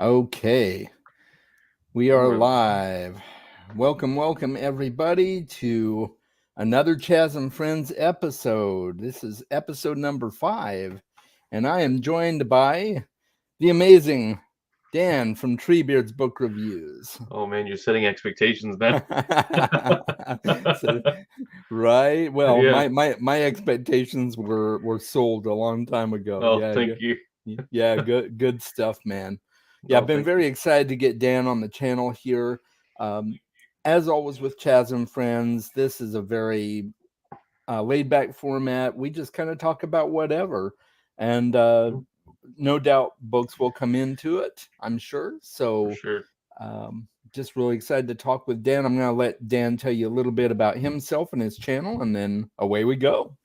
Okay, we are We're live. Welcome, everybody, to another Chaz and Friends episode. This is episode number 5, and I am joined by the amazing Dan from Treebeard's Book Reviews. Oh man, you're setting expectations then. So, right? Well, Yeah. my expectations were sold a long time ago. Oh, thank you. Yeah, good stuff, man. Yeah, I've Oh, been thank you. very excited to get Dan on the channel here. Um, as always with Chaz and Friends, this is a very laid back format. We just kind of talk about whatever, and Mhm. no doubt books will come into it. I'm sure. For So sure. just really excited to talk with Dan. I'm going to let Dan tell you a little bit about himself and his channel, and then away we go.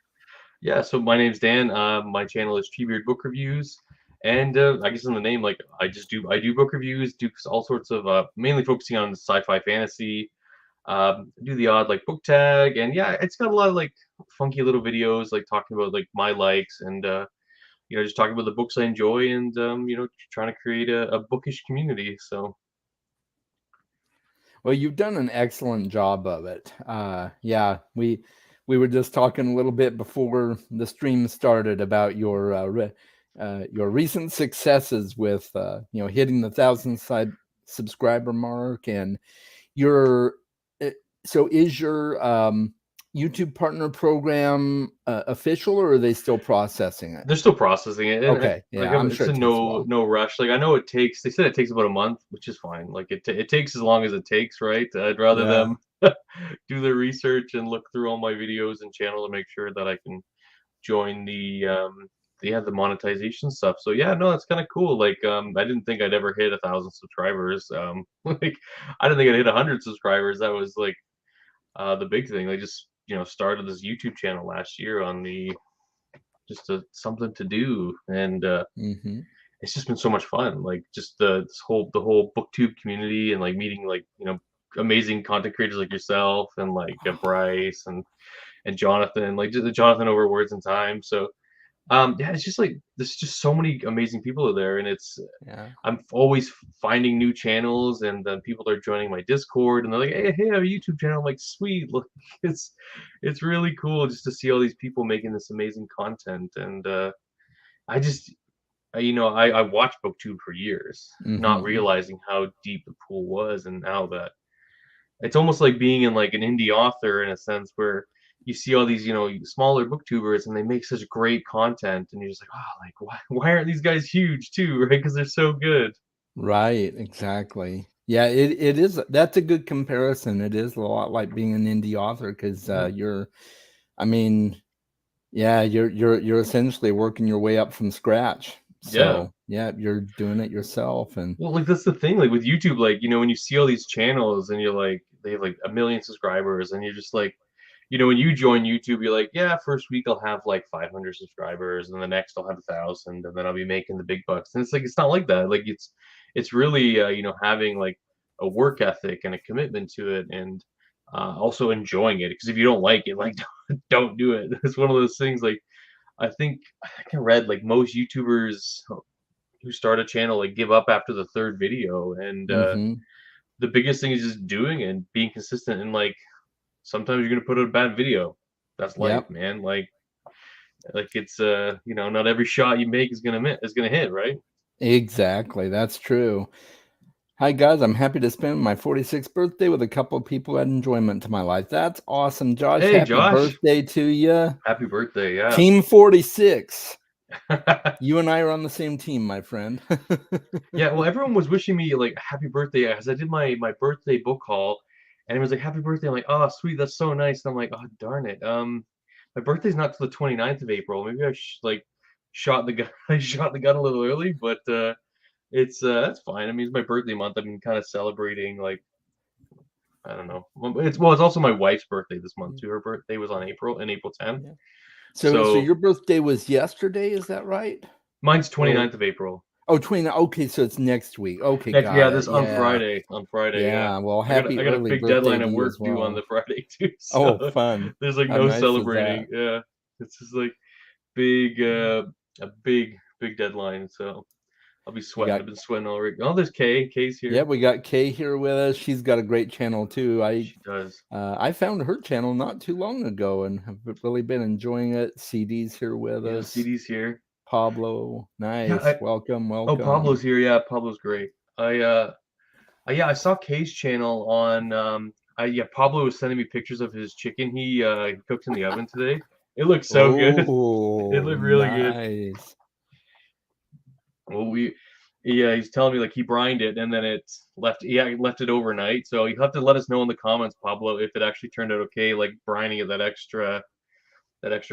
Yeah, so my name's Dan. My channel is Treebeard Book Reviews. And I guess in the name, like I do book reviews, do all sorts of mainly focusing on sci-fi fantasy, do the odd like book tag, and yeah, it's got a lot of like funky little videos like talking about like my likes and just talking about the books I enjoy and trying to create a bookish community. So Well, you've done an excellent job of it. Yeah, we were just talking a little bit before the stream started about your recent successes with hitting the 1,000 subscriber mark, and your so is your YouTube partner program official, or are they still processing it? they're still processing it, and Okay, like yeah, I'm it's sure a it takes a no while. no rush. Like I know it takes. They said it takes about a month, which is fine. Like it takes as long as it takes, right? I'd rather Yeah. them do their research and look through all my videos and channel to make sure that I can join the monetization stuff. So yeah, no, that's kind of cool. Like I didn't think I'd ever hit 1,000 subscribers. Like I didn't think I'd hit 100 subscribers. That was like the big thing. They just started this YouTube channel last year on the something to do, and Hmm. it's just been so much fun. Like just the whole booktube community and like meeting like amazing content creators like yourself and like Bryce and Jonathan, like just Jonathan over Words and Time. So yeah, it's just like there's just so many amazing people there, and Yeah. I'm always finding new channels, and then people are joining my Discord, and they're like, "Hey, I have a YouTube channel." I'm like, "Sweet!" Look, it's really cool just to see all these people making this amazing content, and I just I watched BookTube for years, not Hmm. realizing how deep the pool was, and now that it's almost like being in like an indie author in a sense where you see all these smaller booktubers and they make such great content, and you're just like, oh, like why aren't these guys huge too, right? Because they're so good. Right, exactly. Yeah, it is. That's a good comparison. It is a lot like being an indie author because Mhm. I mean, yeah, you're essentially working your way up from scratch. Yeah. So yeah, you're doing it yourself, and Well, like that's the thing, like with YouTube, like when you see all these channels and you're like they have like 1 million subscribers, and you're just like, when you join YouTube, you're like, yeah, first week I'll have like 500 subscribers, and the next I'll have 1,000, and then I'll be making the big bucks. And it's like it's not like that. Like it's really having like a work ethic and a commitment to it, and also enjoying it. Because if you don't like it, like don't do it. It's one of those things. Like I think I read like most YouTubers who start a channel like give up after the third video, and mm-hmm. the biggest thing is just doing it and being consistent, and like sometimes you're gonna put out a bad video. That's life, Yep, man. Like it's not every shot you make is gonna hit, right? exactly. That's true. Hi guys, I'm happy to spend my 46th birthday with a couple of people at enjoyment to my life. That's awesome, Josh. Hey Happy Josh, birthday to you. happy birthday. Yeah. Team 46. You and I are on the same team, my friend. Yeah, well, everyone was wishing me like happy birthday as I did my birthday book haul, and it was like happy birthday. I'm like, oh sweet, that's so nice. And I'm like, oh darn it. My birthday's not till the 29th of April. Maybe I like shot the gun. I shot the gun a little early, but it's that's fine. I mean, it's my birthday month. I've been kind of celebrating like I don't know. It's also my wife's birthday this month too. Her birthday was on April 10th. Yeah. So So your birthday was yesterday, is that right? mine's Or 29th of April. oh, 20. Okay, so it's next week. Okay, Next, got yeah, it. this on Yeah. Friday. On Friday, yeah. Yeah. Well, I got happy I got a early big birthday deadline to at you work as due on well. the Friday too, Oh, so fun. there's like How no nice is that? celebrating. Yeah, it's just like big, a big deadline. So I'll be We sweating. got I've been sweating already. Oh, there's Kay. Kay's here. yeah, we got Kay here with us. She's got a great channel too. She does. I found her channel not too long ago and have really been enjoying it. CD's here with Yeah, us. CD's here. Pablo, nice. Yeah, Welcome. oh, Pablo's here. Yeah, Pablo's great. Yeah, I saw Kay's channel on yeah, Pablo was sending me pictures of his chicken he cooked in the oven today. It looked so good. It Oh, looked really good. nice. Well, yeah, he's telling me like he brined it and then it left. Yeah, he left it overnight. So you have to let us know in the comments, Pablo, if it actually turned out okay. Like brining it that extra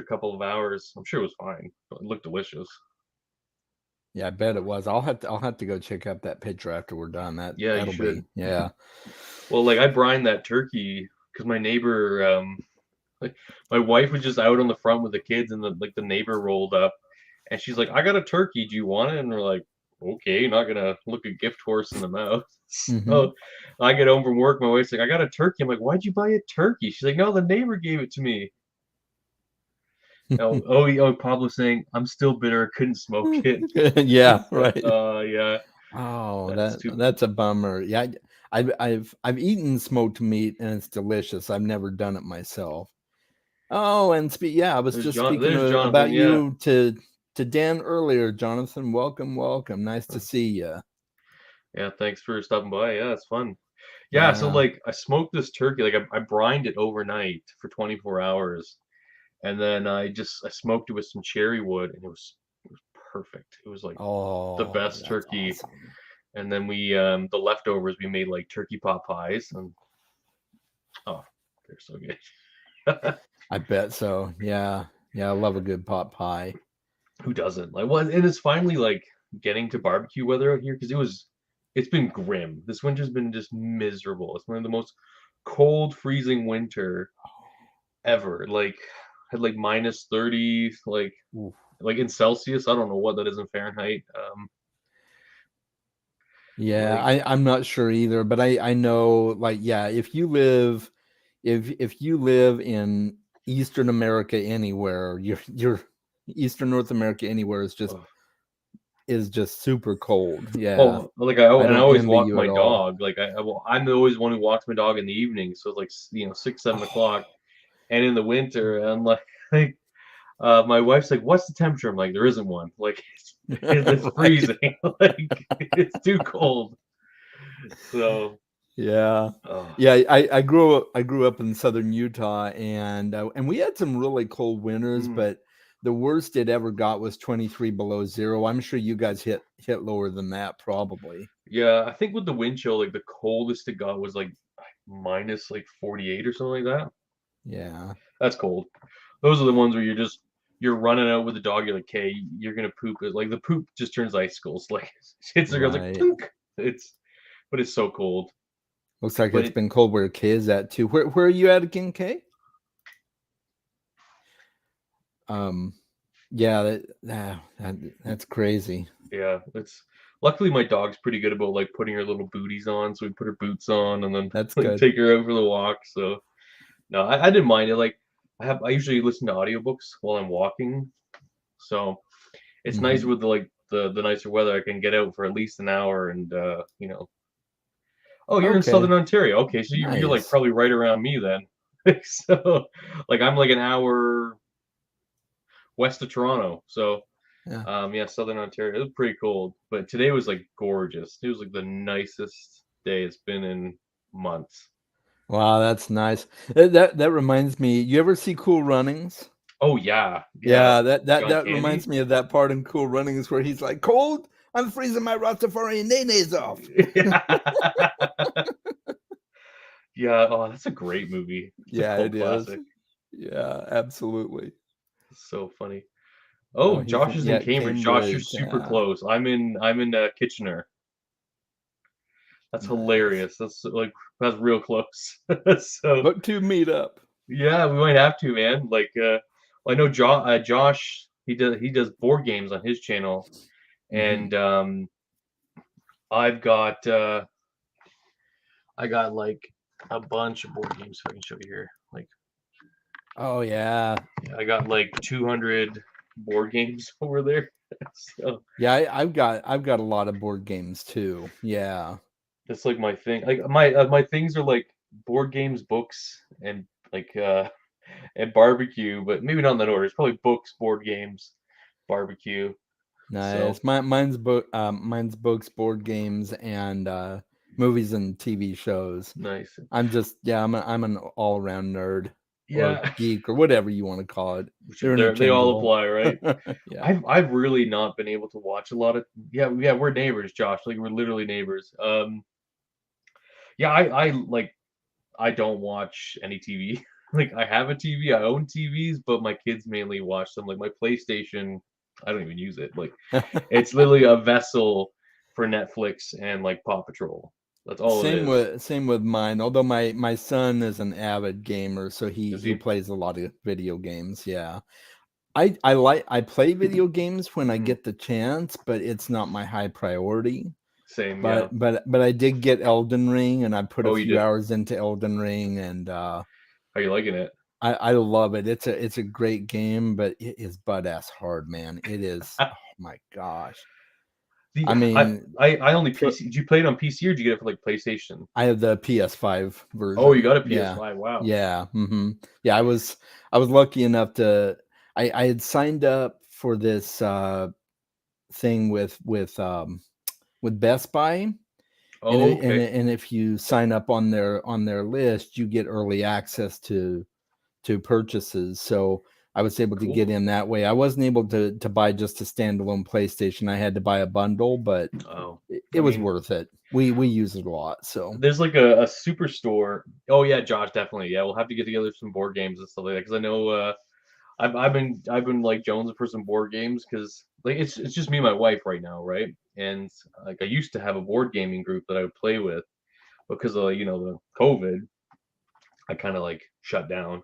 couple of hours. I'm sure it was fine. But it looked delicious. Yeah, I bet it was. I'll have to go check out that picture after we're done. Yeah, you That'll should. be yeah. Well, like I brined that turkey because my neighbor, like my wife was just out on the front with the kids, and the neighbor rolled up, and she's like, "I got a turkey. Do you want it?" And we're like, "Okay, not gonna look a gift horse in the mouth." Mm-hmm. So I get home from work. My wife's like, "I got a turkey." I'm like, "Why'd you buy a turkey?" She's like, "No, the neighbor gave it to me." Pablo's saying, "I'm still bitter. I couldn't smoke it." Yeah, right. Yeah. Oh, That's too. that's a bummer. Yeah, I've eaten smoked meat and it's delicious. I've never done it myself. Oh, and yeah, I was There's just John. speaking There's Jonathan. about Yeah. you to Dan earlier, Jonathan. Welcome, welcome. Nice to see you. Yeah. Thanks for stopping by. Yeah, it's fun. Yeah. So Yeah. like, I smoked this turkey. Like I brined it overnight for 24 hours, and then I smoked it with some cherry wood, and it was perfect. It was like the Oh, best that's turkey. awesome. And then the leftovers we made like turkey pot pies, and oh, they're so good. I bet so. Yeah. Yeah, I love a good pot pie. Who doesn't? Like, well, and it's finally like getting to barbecue weather out here because it's been grim. This winter's been just miserable. It's one of the most cold, freezing winter ever. Like had like minus 30, Oof. like in Celsius. I don't know what that is in Fahrenheit. Yeah, Like I'm not sure either, but I know like yeah, if you live in Eastern America anywhere, you're Eastern North America anywhere ugh. is just super cold. Yeah. Oh, like I I don't always envy walk you my at all. dog. Like I'm always one who walks my dog in the evening. So it's like 6, 7 o'clock, and in the winter, I'm like, like my wife's like, "What's the temperature?" I'm like, "There isn't one. Like it's Right. freezing. Like it's too cold." So, Yeah. oh, Yeah, I grew up in southern Utah and we had some really cold winters, mm, but the worst it ever got was 23 below zero. I'm sure you guys hit lower than that probably. yeah, I think with the wind chill, like the coldest it got was like minus like 48 or something like that. Yeah. That's cold. Those are the ones where you're running out with the dog. You're like, "Okay, you're gonna poop." It like the poop just turns icicles. Like hits the ground like Right. plunk. But it's so cold. Looks like But it's been cold where Kay is at too. Where are you at again, Kay? Um yeah, that's crazy. yeah, it's luckily my dog's pretty good about like putting her little booties on. So we put her boots on and then That's like good. take her out for the walk. So no, I didn't mind it. Like I usually listen to audiobooks while I'm walking. So it's nice Hmm. with the nicer weather. I can get out for at least an hour and oh, you're in Okay. Southern Ontario. Okay, so you're like Nice. probably right around me then. So like I'm like an hour west of Toronto. So Yeah. yeah, Southern Ontario. It was pretty cold, but today was like gorgeous. It was like the nicest day it's been in months. Wow, that's nice. That reminds me. You ever see Cool Runnings? Oh yeah, yeah. Yeah, John that reminds Candy. me of that part in Cool Runnings where he's like, "Cold, I'm freezing my Rastafarian nays off." Yeah. Oh, that's a great movie. It's a Yeah, cult it is. classic. Yeah, absolutely. It's so funny. Oh, Oh, he's Josh is in yeah, Cambridge. Josh, you're Cambridge. super Yeah, close. I'm in Kitchener. That's nice. hilarious. That's real close. So Look to meet up. yeah, we might have to, man. Like I know Josh he does board games on his channel, Hmm. and I've got I got like a bunch of board games. If I can show you here, like Oh yeah, I got like 200 board games over there. So Yeah, I've got a lot of board games too. Yeah. that's like my thing. Like my things are like board games, books, and like and barbecue, but maybe not in that order. It's probably books, board games, barbecue. So Nice. Mine's books, board games, and movies and TV shows. nice. I'm an all around nerd or Yeah, geek or whatever you want to call it. which They're they all interchangeable. apply, right? Yeah. I've really not been able to watch a lot of yeah, we're neighbors, Josh. Like we're literally neighbors. Yeah, I like I don't watch any TV. Like I have a TV, I own TVs, but my kids mainly watch them. Like my PlayStation, I don't even use it. Like it's literally a vessel for Netflix and like Paw Patrol. That's all it is. Same with mine. Although my son is an avid gamer, so Is he he? plays a lot of video games. Yeah. I play video games when I Mhm. get the chance, but it's not my high priority. Same, yeah. But I did get Elden Ring, and I put a Oh, you few did. hours into Elden Ring, and How you liking it? I love it. It's a great game, but it is butt ass hard, man. It is. Oh my gosh. The I mean, I only pro, PC. Did you play it on PC or did you get it for like PlayStation? I have the PS5 Oh, you version. got a Yeah, PS5. Wow. yeah, yeah. I was lucky enough to. I had signed up for this thing with Best Buy, Oh, okay. and if you sign up on their list, you get early access to purchases. So I was able to Cool. get in that way. I wasn't able to buy just a standalone PlayStation. I had to buy a bundle, but Oh, it I was mean, worth it. We use it a lot. So there's like a superstore. Oh yeah, Josh, definitely. Yeah, we'll have to get together some board games and stuff like that because I know I've been like jonesing for some board games because like it's just me and my wife right now, right? And like I used to have a board gaming group that I would play with because of you know the COVID, I kind of like shut down.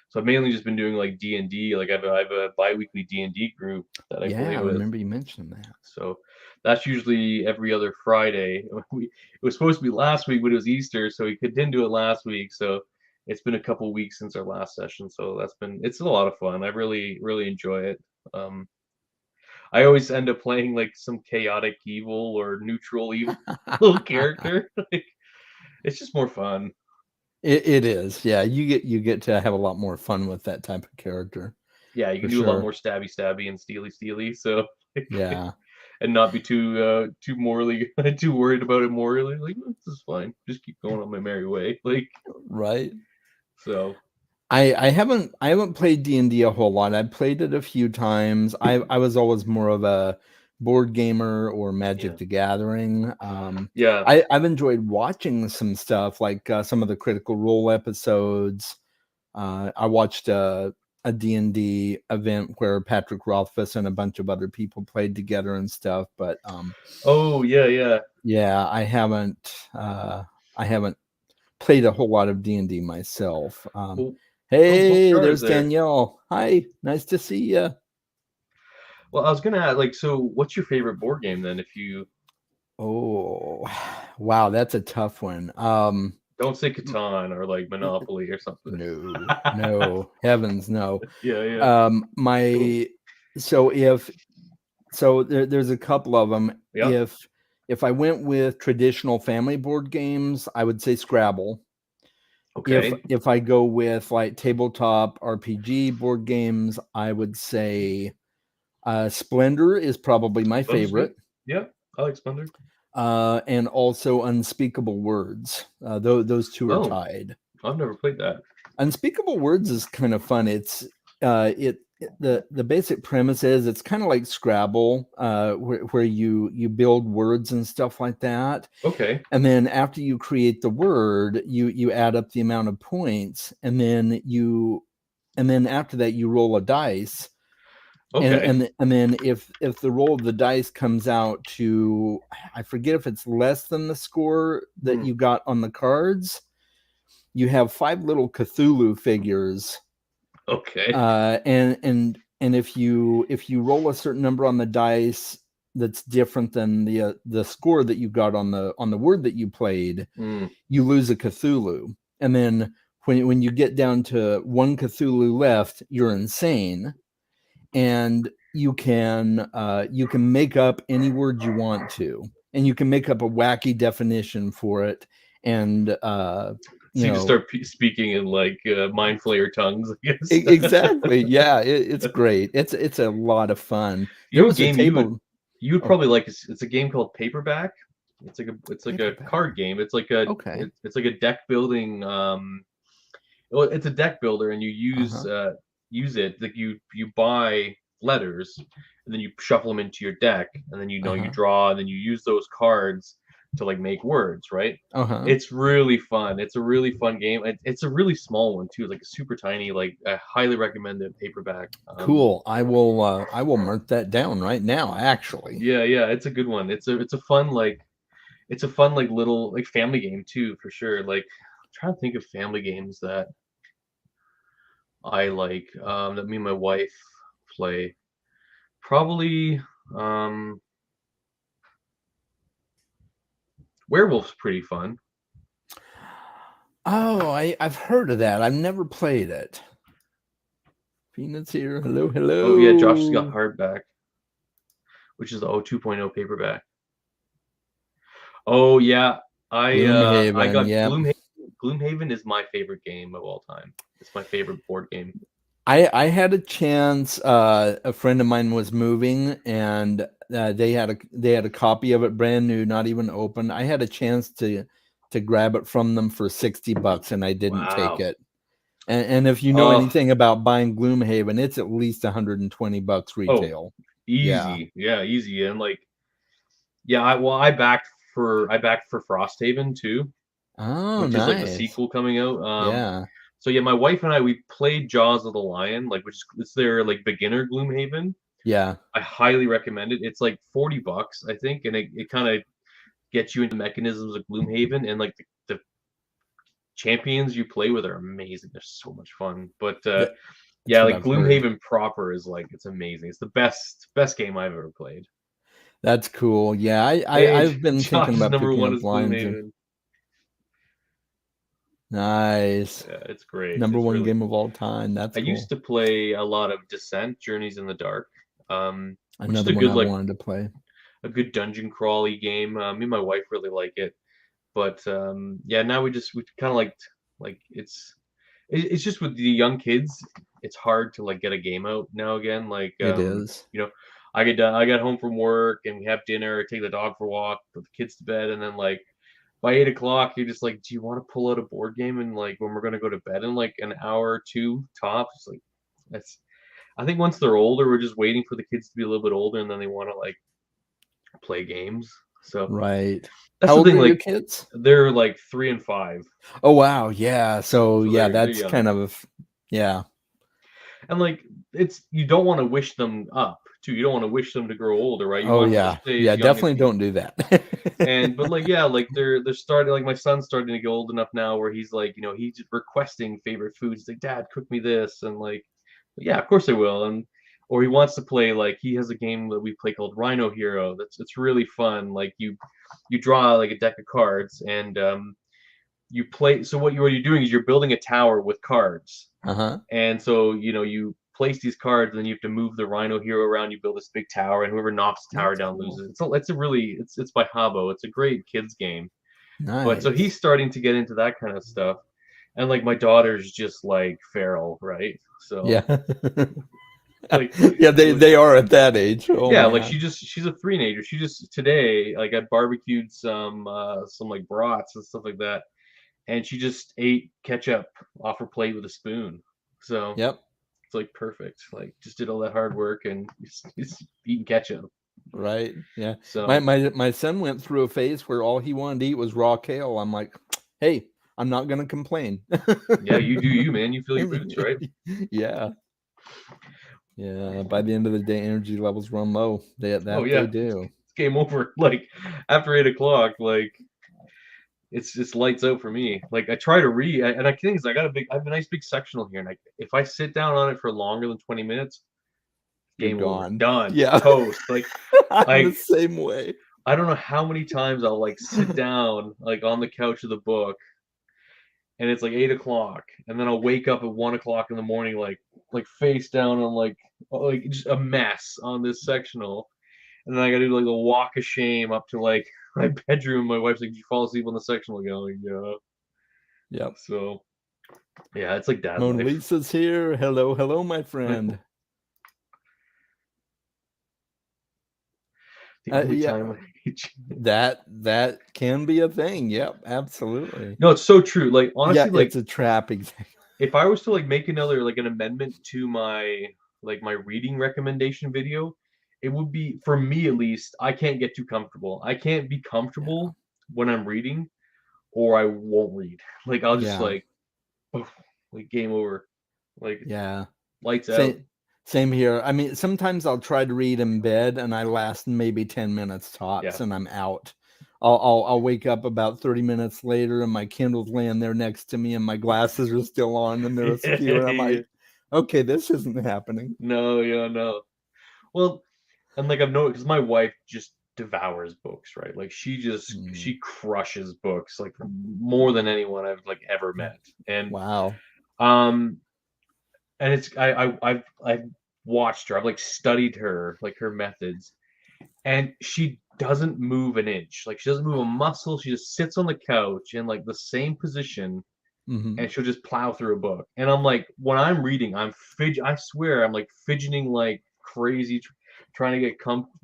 So I've mainly just been doing like D&D. Like I have a biweekly D&D group that I yeah, play I with. remember you mentioned that. So that's usually every other Friday. It was supposed to be last week, but it was Easter, so we didn't do it last week. So it's been a couple weeks since our last session. So it's a lot of fun. I really enjoy it. Um, I always end up playing like some chaotic evil or neutral evil character. Like it's just more fun. It is. Yeah, you get to have a lot more fun with that type of character Yeah, you for can do a lot sure. more stabby and steely. So Yeah, and not be too morally too worried about it morally. Like this is fine. Just keep going on my merry way. Like right. so. I haven't played D&D a whole lot. I've played it a few times. I was always more of a board gamer or Yeah. Magic the Gathering. Yeah. I've enjoyed watching some stuff like some of the Critical Role episodes. I watched a D&D event where Patrick Rothfuss and a bunch of other people played together and stuff. But Oh yeah. yeah, I haven't played a whole lot of D&D myself. Well, what Hey, jar is there's there? Danielle. Hi, nice to see you. Well, I was gonna ask, like, so what's your favorite board game then? If you Oh, wow, that's a tough one. don't say Catan or like Monopoly or something. No, heavens, no. Yeah. Cool. My so if so there's a couple of them. Yeah. If I went with traditional family board games, I would say Scrabble. Okay. If I go with like tabletop RPG board games, I would say Splendor is probably my Splender's good. favorite, Yeah. I like Splendor. and also Unspeakable Words. Those two are Oh, tied. I've never played that. Unspeakable Words is kind of fun. The basic premise is it's kind of like Scrabble, where you build words and stuff like that. Okay. And then after you create the word, you add up the amount of points, and then after that you roll a dice, Okay. and then if the roll of the dice comes out to, I forget if it's less than the score that Hmm. you got on the cards, you have five little Cthulhu figures, Okay. and if you roll a certain number on the dice that's different than the score that you got on the word that you played, Hmm. you lose a Cthulhu. And then when you get down to one Cthulhu left, you're insane. And you can make up any word you want to, and you can make up a wacky definition for it, and So you you just know, start speaking in like mind flayer tongues, I guess. exactly, yeah, it's great. It's a lot of fun. You There know what was a game table. you would Oh, probably like? It's a game called Paperback. It's like a paperback. card game. It's like a Okay. it's like a deck building. Well, it's a deck builder, and you Uh-huh. use it. Like you buy letters, and then you shuffle them into your deck, and then you Uh-huh. draw, and then you use those cards to like make words, right? Uh-huh. It's really fun. It's a really fun game. It's a really small one too, like a super tiny. Like I highly recommend it. Paperback. Cool. I will mark that down right now, actually. Yeah, yeah, it's a good one. It's a fun like little like family game too, for sure. Like I'm trying to think of family games that I like, that me and my wife play. Probably um Werewolf's pretty fun. Oh, I've heard of that. I've never played it. Peanuts here. Hello, Oh yeah, Josh has got hello. hardback, which is the 2.0 paperback. Oh yeah, I Gloomhaven. got Yep. Gloomhaven. Gloomhaven is my favorite game of all time. It's my favorite board game. I had a chance. A friend of mine was moving, and they had a copy of it, brand new, not even open. I had a chance to grab it from them for $60, and I didn't take Wow. it. And if you know Oh, anything about buying Gloomhaven, it's at least $120 oh, retail. Yeah. easy. Yeah, easy. And like, yeah, I backed for Frosthaven too, Oh, which is like the nice. sequel coming out. Yeah. So yeah, my wife and I we played Jaws of the Lion, like which is it's their like beginner Gloomhaven. Yeah. I highly recommend it. It's like $40, I think, and it kind of gets you into mechanisms of Gloomhaven and like the champions you play with are amazing. They're so much fun. But That's yeah, what like I've heard. Gloomhaven proper is like it's amazing. It's the best game I've ever played. That's cool. Yeah, And I've been thinking Josh's about number picking one up is lines. Gloomhaven. Nice. Yeah, it's great. Number It's one really game of cool. all time. That's I used cool. to play a lot of Descent, Journeys in the Dark, which is Another one I wanted to play. a good dungeon crawly game. Me and my wife really like it, but yeah, now we kind of like it's just with the young kids, it's hard to like get a game out now again. Like It is. you know, I got home from work and we have dinner, take the dog for a walk, put the kids to bed, and then like by 8 o'clock, you're just like, do you want to pull out a board game and like when we're gonna go to bed in like an hour or two tops? Like that's I think once they're older, we're just waiting for the kids to be a little bit older and then they want to like play games. So Right. that's How the old thing. are your Like kids? they're like 3 and 5, Oh wow, yeah. So so yeah, they're that's young. kind of yeah. And like it's you don't want to wish them up too. You don't want to wish them to grow older, right? You Oh want them to yeah. stay Yeah, as young as definitely you. don't do that. And but like yeah, like they're starting like my son's starting to get old enough now where he's like he's requesting favorite foods. He's like, Dad, cook me this, and like yeah, of course I will. And or he wants to play like he has a game that we play called Rhino Hero. That's it's really fun. Like you draw like a deck of cards and you play. So what you're doing is you're building a tower with cards. Uh-huh. And so, you place these cards, and then you have to move the Rhino Hero around. You build this big tower, and whoever knocks the tower That's down cool. loses. It's a really it's by Habbo. It's a great kids game. But so he's Nice. starting to get into that kind of stuff, and like my daughter's just like feral, right? So Yeah. like, Yeah, like they are at that age. Oh yeah, like man. she's a teenager. She just today like I barbecued some like brats and stuff like that, and she just ate ketchup off her plate with a spoon. So Yep. it's like perfect. Like just did all that hard work and just eating ketchup. Right. Yeah. So My son went through a phase where all he wanted to eat was raw kale. I'm like, hey, I'm not gonna complain. yeah, you do you, man. You feel your boots, right? Yeah. Yeah. By the end of the day, energy levels run low. Oh That they yeah, do. it's game over. Like after 8 o'clock, like it's just lights out for me. Like I try to read, and I think is I have a nice big sectional here, and if I sit down on it for longer than 20 minutes, You're game over, gone. done, Yeah. toast. I'm the Like same way. I don't know how many times I'll like sit down like on the couch of the book and it's like 8 o'clock, and then I'll wake up at 1 o'clock in the morning, like face down on like just a mess on this sectional, and then I gotta do like a walk of shame up to like my bedroom. My wife's like, "Did you fall asleep on the sectional again?" I'm like, yeah. Yep. So yeah, it's like dad Mona life. Lisa's here. Hello, hello, my friend. The only Yeah, time that can be a thing. Yep, absolutely. no, it's so true. Like Yeah, honestly, like it's a trap. Exactly. if I was to like make another like an amendment to my reading recommendation video, it would be, for me at least, I can't get too comfortable. I can't be Yeah, comfortable when I'm reading, or I won't read. Like I'll just yeah, like game over. Like yeah. lights out. Same here. I mean, sometimes I'll try to read in bed, and I last maybe 10 minutes Yeah. tops, and I'm out. I'll wake up about 30 minutes later, and my Kindle's laying there next to me, and my glasses are still on, and they're askew, and I'm like, okay, this isn't happening. No, yeah, no. Well, and like I've noticed, because my wife just devours books, right? Like Mm, she crushes books like more than anyone I've like ever met. wow. Um and I've watched her. I've like studied her, like her methods, and she doesn't move an inch. Like she doesn't move a muscle. She just sits on the couch in like the same position, Hmm. and she'll just plow through a book. And I'm like, when I'm reading, I swear I'm like fidgeting like crazy, trying to get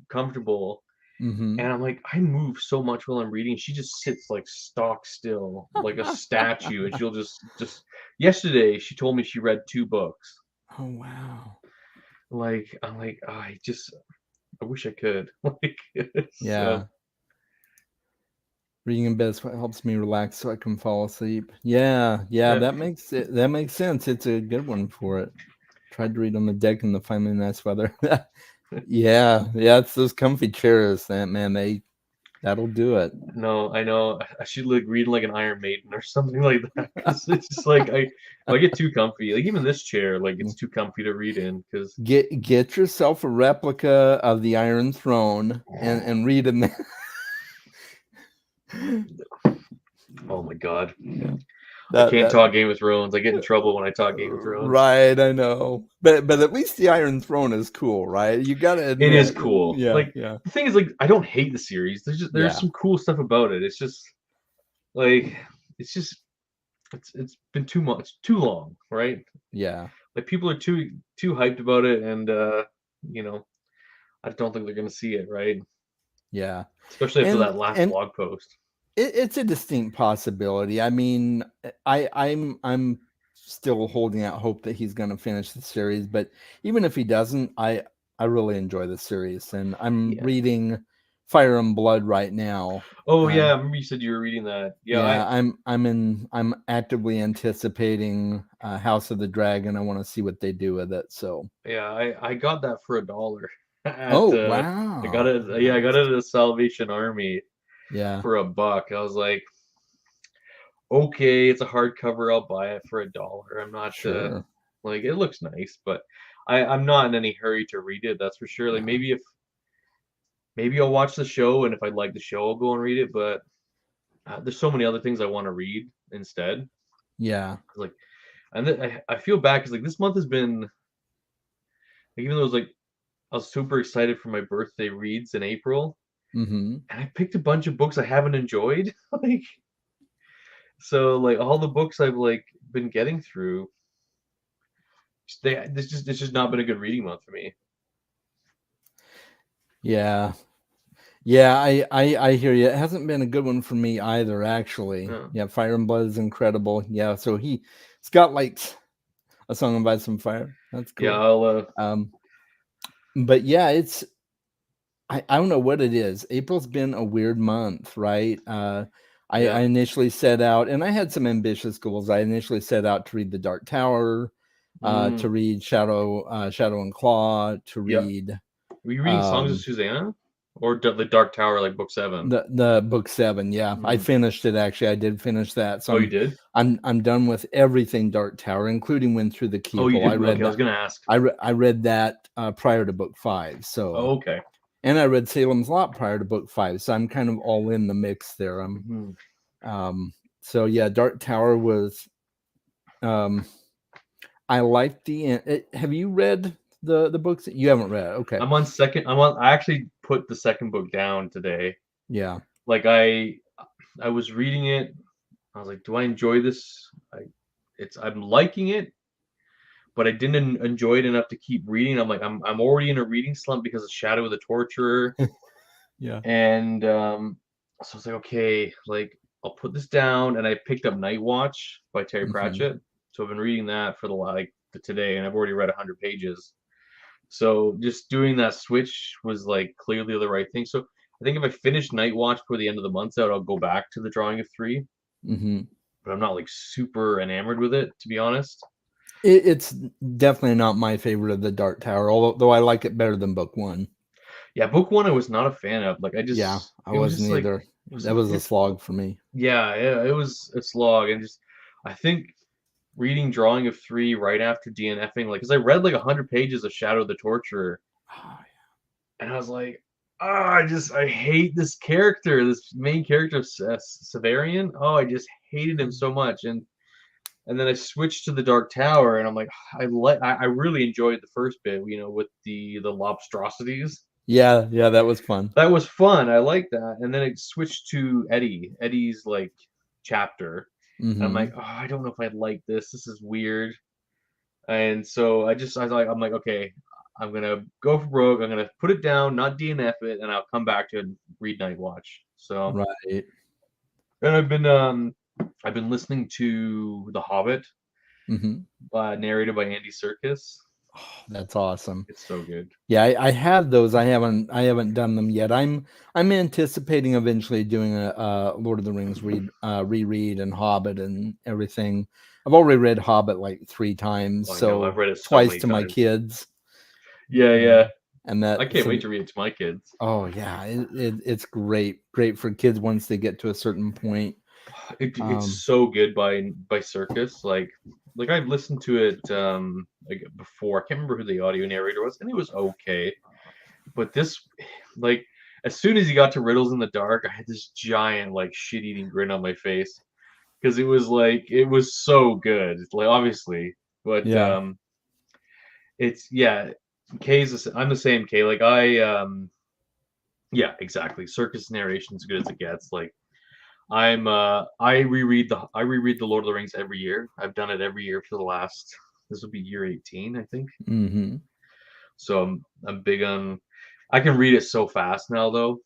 comfortable. Hmm. And I'm like, I move so much while I'm reading. She just sits like stock still, like a statue, and she'll just. Yesterday, she told me she read 2 books. Oh, wow. Like I'm like, oh, I wish I could. Like so Yeah. Reading in bed is what helps me relax so I can fall asleep. Yeah, yeah, yeah. that makes sense. It's a good one for it. Tried to read on the deck in the finally nice weather. Yeah, yeah, it's those comfy chairs that man, that'll do it. No, I know. I should like read like an Iron Maiden or something like that, because it's just like if I get too comfy, like even this chair, like it's too comfy to read in. Because Get yourself a replica of the Iron Throne and read in there. oh my god, Yeah. I That can't that talk Game of Thrones. I get in trouble when I talk Game of Thrones. right, I know. But at least the Iron Throne is cool, right? You gotta It is admit. cool. Yeah, Like yeah, the thing is, like I don't hate the series. There's yeah, some cool stuff about it. It's just like it's just it's been too much, too long, right? yeah, Like people are too hyped about it, and you know, I don't think they're gonna see it, right? yeah. Especially after that last And blog post. it's a distinct possibility. I mean, I'm still holding out hope that he's going to finish the series, but even if he doesn't, I really enjoy the series, and I'm Yeah. reading Fire and Blood right now. Oh yeah, I remember you said you were reading that. Yeah, Yeah, I'm actively anticipating House of the Dragon. I want to see what they do with it. So, I got that for $1 at oh I got wow, it, yeah, I got nice. it at the Salvation Army Yeah, for $1. I was like, okay, it's a hardcover. I'll buy it for $1. I'm not sure. like it looks nice, but I'm not in any hurry to read it. That's for sure. Like Yeah, maybe I'll watch the show, and if I like the show, I'll go and read it. But there's so many other things I want to read instead. yeah. Like, and then I feel bad because like this month has been like, even though it was like I was super excited for my birthday reads in April, Mm-hmm. and I picked a bunch of books I haven't enjoyed. Like so, like all the books I've like been getting through, it's just not been a good reading month for me. Yeah. Yeah, I hear you. It hasn't been a good one for me either, actually. Yeah. Yeah, Fire and Blood is incredible. Yeah, so he's got like a song of ice and fire. That's Yeah, cool. I'll Um, but yeah, it's I don't know what it is. April's been a weird month, right? I yeah. initially set out, and I had some ambitious goals. I initially set out to read The Dark Tower, Mm, to read Shadow and Claw, to yep. read Were you reading Songs of um Susanna or the Dark Tower, like book 7? the book 7. Yeah, I Mm. finished it actually. I did finish that. So Oh, you did? I'm done with everything Dark Tower, including Wind Through the Oh, you Keyhole. I did. read Okay, I was that. gonna ask. I read that prior to book 5. So, Oh, okay. and I read Salem's Lot prior to book 5. So I'm kind of all in the mix there. I'm Mhm. um So yeah, Dark Tower was. Um, I liked have you read the books? You haven't read. Okay. I'm on second. I actually put the second book down today. Yeah. Like I was reading it. I was like, do I enjoy this? I'm liking it, but I didn't enjoy it enough to keep reading. I'm like, I'm already in a reading slump because of Shadow of the Torturer, Yeah. and so I was like, okay, like I'll put this down, and I picked up Night Watch by Terry Hmm. Pratchett. So I've been reading that for the today, and I've already read 100 pages. So just doing that switch was like clearly the right thing. So I think if I finish Night Watch before the end of the month's out, I'll go back to the Drawing of Three. Hmm. But I'm not like super enamored with it, to be honest. It's definitely not my favorite of the Dark Tower, although I like it better than book one. Yeah, book one I was not a fan of. Like Yeah, I it was wasn't just like either. That was a it's slog for me. yeah, it was a slog, and just I think reading Drawing of Three right after DNFing, like, because I read like 100 pages of Shadow of the Torturer, Oh, and I was like, I hate this character, this main character, Severian. Oh, I just hated him so much, and then I switched to the Dark Tower, and I'm like, I really enjoyed the first bit, with the lobstrosities. yeah, yeah, that was fun. That was fun. I like that. And then it switched to Eddie's like chapter. And I'm like, Hmm. oh, I don't know if I like this. This is weird. And so I'm like, okay, I'm gonna go for broke. I'm gonna put it down, not DNF it, and I'll come back to it and read Night Watch. So, Right. and I've been listening to The Hobbit, Hmm. narrated by Andy Serkis. Oh, that's awesome. It's so good. Yeah, I have those. I haven't done them yet. I'm anticipating eventually doing a Lord of the Rings reread and Hobbit and everything. I've already read Hobbit like 3 times, Oh, I know. I've so read it so twice many to my times. kids. Yeah, Uh, yeah. and I that can't wait so to read it to my kids. oh yeah, it's great for kids once they get to a certain point. It's Um, so good by Circus. Like I've listened to it like before. I can't remember who the audio narrator was, and it was okay. But this, like, as soon as he got to Riddles in the Dark, I had this giant like shit-eating grin on my face because it was so good. Like obviously, but yeah. it's yeah. I'm the same Kay. Yeah, exactly. Circus narration's good as it gets. Like I reread the Lord of the Rings every year. I've done it every year for the last this will be year 18, I think. Hmm. So I'm big on I can read it so fast now though.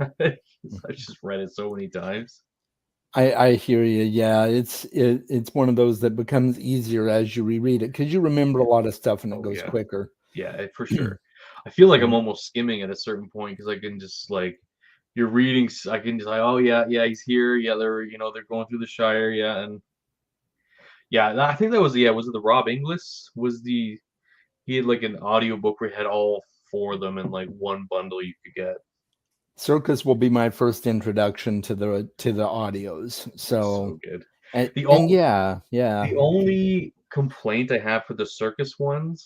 I've just read it so many times. I hear you. Yeah, it's one of those that becomes easier as you reread it because you remember a lot of stuff and it Oh goes yeah. quicker. Yeah, for sure. I feel like I'm So almost skimming at a certain point because I can just like you're reading I can just like, oh yeah, yeah, he's here. Yeah, they're going through the Shire, yeah, and yeah, I think that was was it the Rob Inglis? He had like an audiobook where he had all four of them in like one bundle you could get. Circus will be my first introduction to the audios. It's So so good. and The and all yeah, yeah. the only complaint I have for the circus ones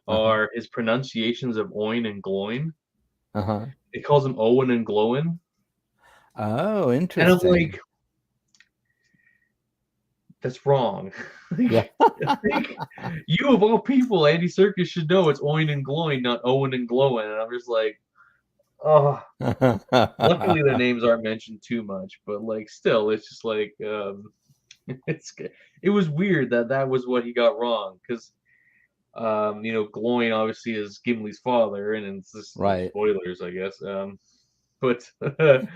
Uh-huh. are his pronunciations of Oin and Gloin. Uh-huh. It calls him Owen and Glowin. Oh, And I'm interesting. like, that's wrong. Yeah. I think you of all people, Andy Serkis should know it's Oin and Gloin, not Owen and Glowin. And I'm just like, oh, luckily their names aren't mentioned too much, but like still, it's just like it's it was weird that that was what he got wrong because Gloin obviously is Gimli's father, and it's just Right. spoilers, I guess. But I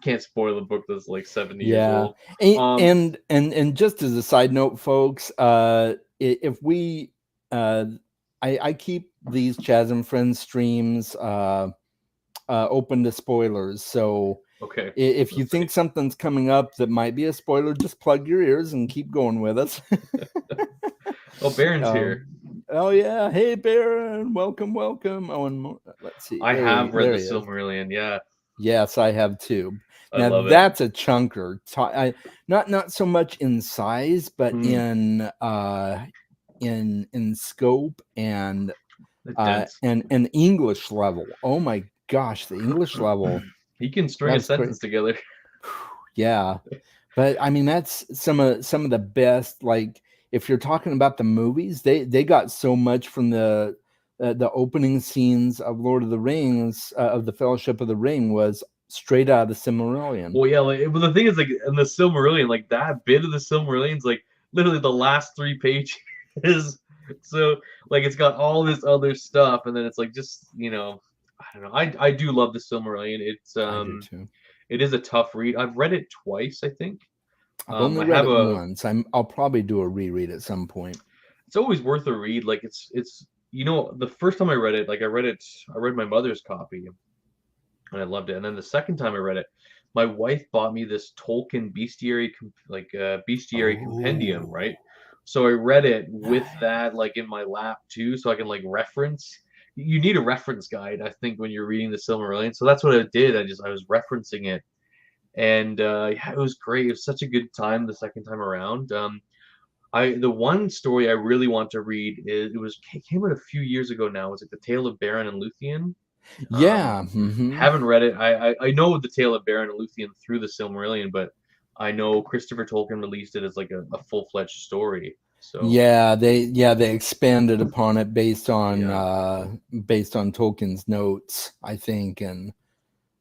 can't spoil a book that's like 70 years Yeah. old. And Um, and and, and just as a side note, folks, if we I keep these Chaz and Friends streams open to spoilers. So okay, if you that's think right. something's coming up that might be a spoiler, just plug your ears and keep going with us. Oh, Baron's here. um, oh yeah, hey Baron, welcome, welcome. Oh, and let's see, I have read there the he is. Silmarillion. Yeah, Yes, I have too. I Now love it. that's a chunker. Not so much in size, but Hmm, in scope dense. and English level. Oh my gosh, the English level. He can string a That's great. sentence together. Yeah. But I mean, that's some of the best. Like, if you're talking about the movies, they got so much from the opening scenes of Lord of the Rings, of the Fellowship of the Ring, was straight out of the Silmarillion. Well, yeah, like, but the thing is, like, in the Silmarillion, like that bit of the Silmarillion's like literally the last 3 pages. So, like, it's got all this other stuff, and then it's like just, I don't know. I do love the Silmarillion. I do too. It is a tough read. I've read it twice, I think. I've only I read have it a. once. I'll probably do a reread at some point. It's always worth a read. Like, it's the first time I read it, like I read my mother's copy, and I loved it. And then the second time I read it, my wife bought me this Tolkien bestiary compendium, Oh, right? So I read it with nice. that like in my lap too, so I can like reference. You need a reference guide, I think, when you're reading the Silmarillion. So that's what I did. I was referencing it, and yeah, it was great. It was such a good time the second time around. The one story I really want to read is it came out a few years ago now. It's like the Tale of Beren and Luthien. Um, Yeah. Hmm. haven't read it. I know the Tale of Beren and Luthien through the Silmarillion, but I know Christopher Tolkien released it as like a full-fledged story. So Yeah, they expanded upon it yeah. based on Tolkien's notes, I think, and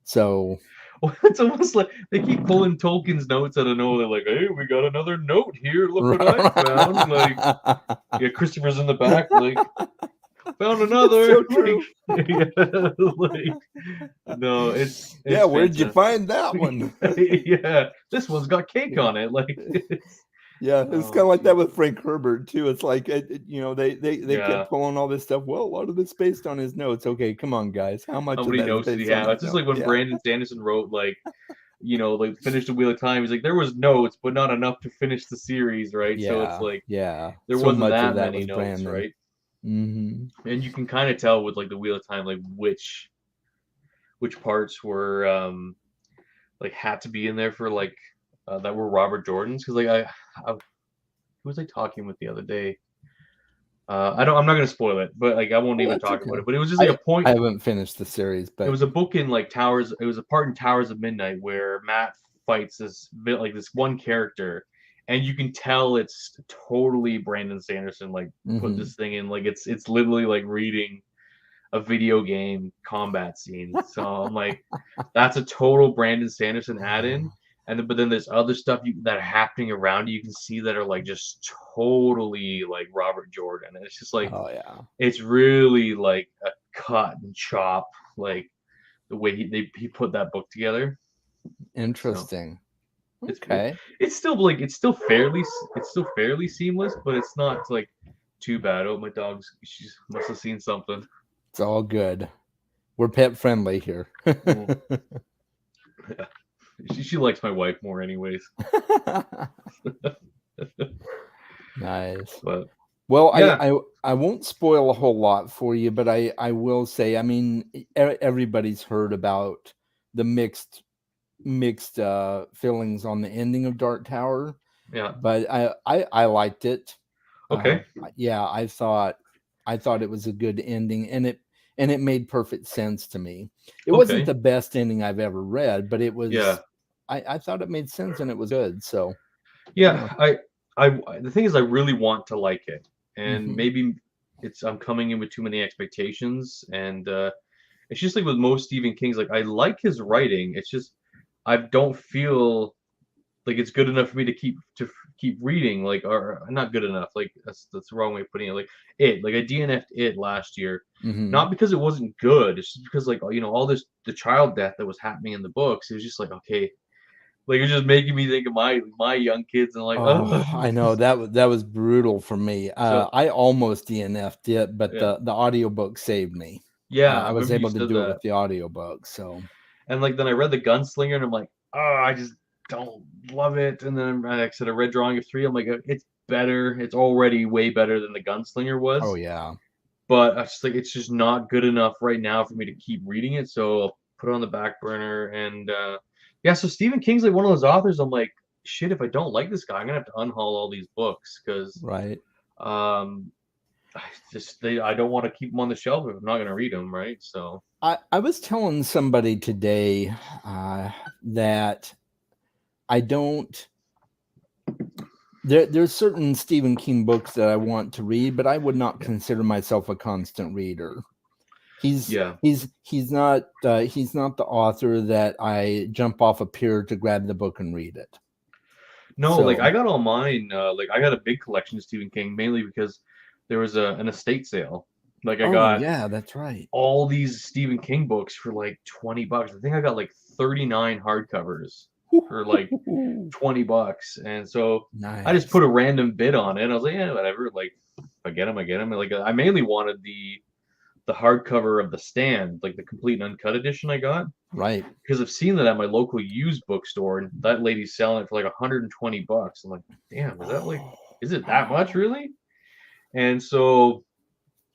so Well, it's almost like they keep pulling Tolkien's notes out of nowhere. They're like, "Hey, we got another note here. Look what I found!" Like, yeah, Christopher's in the back, like, found It's another. so Like, true. yeah, like, no, Yeah, it's where'd you fantastic. find that one? Yeah, this one's got cake on it. Like, Yeah, it's kind oh, of like that geez. with Frank Herbert too. It's like they Yeah. kept pulling all this stuff. Well, a lot of it's based on his notes. Okay, come on, guys. How How much of many that is notes did he based on have? his It's just notes? like when Yeah, Brandon Sanderson wrote, like, like finished the Wheel of Time. He's like, there was notes, but not enough to finish the series, right? So it's yeah, like yeah. there So wasn't much of that that many was notes, Brandon. right? Hmm. And you can kind of tell with like the Wheel of Time, like which parts were like had to be in there for like that were Robert Jordan's because who was I talking with the other day? I'm not gonna spoil it, but like I won't Well, even that's talk about okay. it. But it was just like I a point. I haven't finished the series, It but was a book in like Towers. It was a part in Towers of Midnight where Matt fights this bit like this one character, and you can tell it's totally Brandon Sanderson like put hmm this thing in. Like it's literally like reading a video game combat scene. So I'm like, that's a total Brandon Sanderson add-in. But then there's other stuff that are happening around you. You can see that are like just totally like Robert Jordan. And it's just like oh yeah, it's really like a cut and chop like the way he put that book together. So interesting. it's Okay, it's still fairly seamless, but it's not like too bad. Oh, my dog's she must have seen something. it's all good. We're pet friendly here. Mm, yeah. She likes my wife more, anyways. Nice. But Well, yeah, I won't spoil a whole lot for you, but I will say, I mean, everybody's heard about the mixed feelings on the ending of Dark Tower, yeah, but I liked it. okay, Yeah, I thought it was a good ending, and it made perfect sense to me. It wasn't okay, the best ending I've ever read, but it yeah, was. I thought it made sense and it was good. So yeah. yeah. The thing is, I really want to like it, and Hmm. maybe I'm coming in with too many expectations, and it's just like with most Stephen King's, like I like his writing. It's just I don't feel like it's good enough for me to keep reading. Like, or not good enough. Like that's the wrong way of putting it. Like I DNF'd it last year, Hmm. not because it wasn't good. It's just because like all this the child death that was happening in the books. It was just like okay, like it's just making me think of my young kids and like Oh, oh I know that was brutal for me. so I almost DNF'd it, but yeah the audiobook saved me. yeah I I was remember you able to said do it that. with the audiobook. So And like then I read the Gunslinger and I'm like, oh, I just don't love it. And then like I said, I read Drawing of Three. I'm like, it's better. It's already way better than the Gunslinger oh was. yeah. But I just like it's just not good enough right now for me to keep reading it. So I'll put it on the back burner. And yeah, so Stephen King's like one of those authors. I'm like, shit, if I don't like this guy, I'm gonna have to unhaul all these books because Right. um, I don't want to keep them on the shelf if I'm not gonna read them, right? So I was telling somebody today that I don't. there's certain Stephen King books that I want to read, but I would not consider myself a constant reader. He's Yeah. he's not the author that I jump off a pier to grab the book and read it. No, like So I got all mine. Like I got a big collection of Stephen King, mainly because there was an estate sale. Like I oh got yeah, that's right. all these Stephen King books for like $20. I think I got like 39 hardcovers for like $20, and so I just Nice. put a random bid on it. I was like, yeah, whatever. Like, if I get them, I get them. Like, I mainly wanted the hardcover of The Stand, like the complete and uncut edition I got, Right. because I've seen that at my local used bookstore, and that lady's selling it for like $120. I'm like, damn, is that like, is it that much really? And so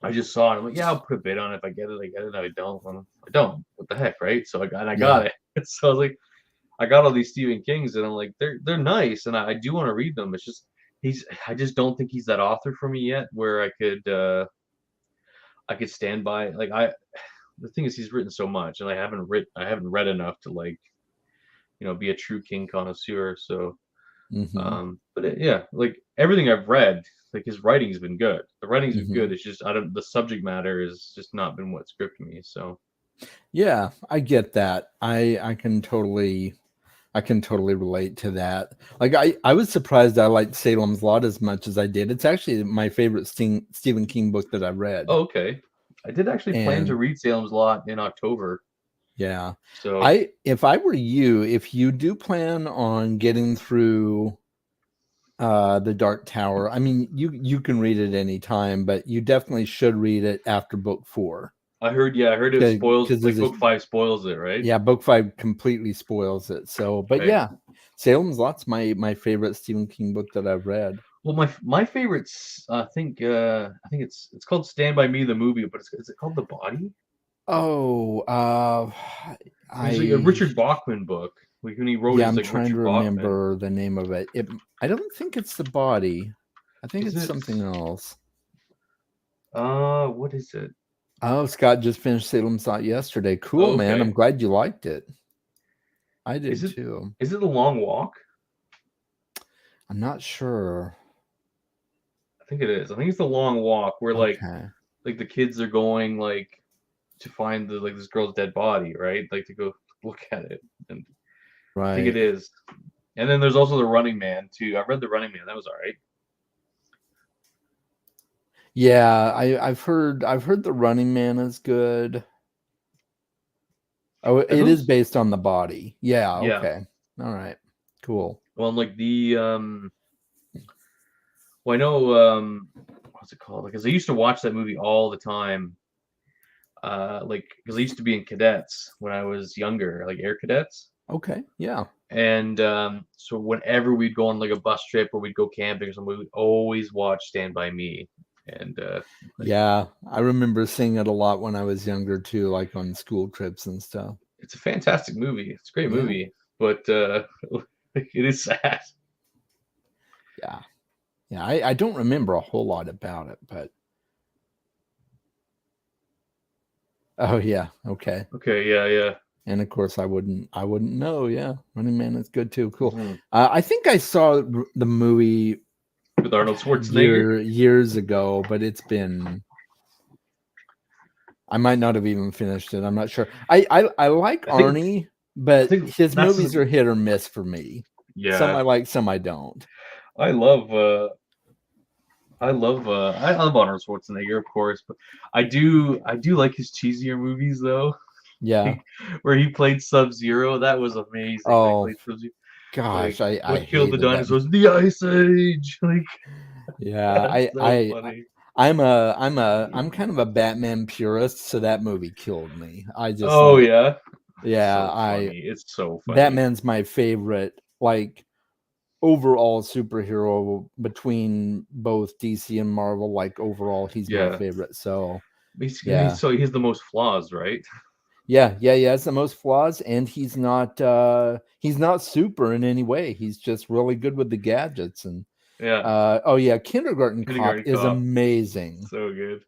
I just saw it. I'm like, yeah, I'll put a bid on it. If I get it, I get it. If I don't, I don't. What the heck, right? So I Yeah. got it. So I was like, I got all these Stephen Kings, and I'm like, they're nice, and I do want to read them. It's just I just don't think he's that author for me yet, where I could stand by. Like the thing is, he's written so much, and I haven't read enough to like be a true King connoisseur. So, Mm-hmm. but yeah, like everything I've read, like his writing's been good. The writing's been Mm-hmm. good. It's just I don't the subject matter is just not been what gripped me. So Yeah, I get that. I can totally relate to that. Like I was surprised I liked Salem's Lot as much as I did. It's actually my favorite Stephen King book that I read. oh, okay, I did actually plan to And read Salem's Lot in October. yeah, So if I were you, if you do plan on getting through the Dark Tower, I mean you can read it anytime, but you definitely should read it after book 4. I heard it spoils, Because like there's a book five spoils it, right? yeah, book 5 completely spoils it. So, but Right. yeah, Salem's Lot's my favorite Stephen King book that I've read. Well, my favorites, I think it's called Stand by Me the movie, but is it called The Body? Oh, It was like a I Richard Bachman book. Like when he wrote yeah, his I'm like trying to Richard Bachman. remember the name of it. I don't think it's The Body. I think Is it's it? something else. What is it? Oh, Scott just finished Salem's Lot yesterday. Cool, Oh, man. I'm okay. glad you liked it. I Is did it too. is it The Long Walk? I'm not sure. I think it is. I think it's The Long Walk where Okay. like the kids are going like to find this girl's dead body, right? Like to go look at it. And I think it Right. is. And then there's also The Running Man too. I read The Running Man. That was all right. Yeah, I've heard The Running Man is good. Oh, Are it is those? based on The Body. Yeah, Yeah. okay. All right. Cool. Well, like well, I know what's it called? Because I used to watch that movie all the time. Like because I used to be in cadets when I was younger, like air cadets. Okay. Yeah. And so whenever we'd go on like a bus trip or we'd go camping or something, we would always watch Stand by Me. And like Yeah, I remember seeing it a lot when I was younger too, like on school trips and stuff. it's a fantastic movie. It's a great Yeah. movie, but it is sad. Yeah. Yeah. I don't remember a whole lot about it, but oh yeah. Okay. Okay, yeah, yeah. And of course I wouldn't know. Yeah. Running Man is good too. Cool. Hmm. I think I saw the movie With Arnold Schwarzenegger. years ago, but I might not have even finished it. I'm not sure. I like I think Arnie, I but think his that's movies are hit or miss for me. Some I yeah. like, some I don't. I love I love Arnold Schwarzenegger, of course, but I do like his cheesier movies though. Yeah. Like, where he played Sub-Zero, that was amazing. Like Oh played Sub-Zero, like gosh, I what killed the hated that. dinosaurs? The Ice Age. Like Yeah, that's so funny. I'm kind of a Batman purist, so that movie killed me. I just Oh like, yeah, yeah, so I funny. It's so funny. Batman's my favorite, like overall superhero between both DC and Marvel. Like overall, he's my Yeah, favorite. So he's yeah, so he has the most flaws, right? yeah. It's the most flaws, and he's not super in any way. He's just really good with the gadgets and. Yeah, Oh yeah, Kindergarten Cop Kindergarten is Cop, amazing. so good.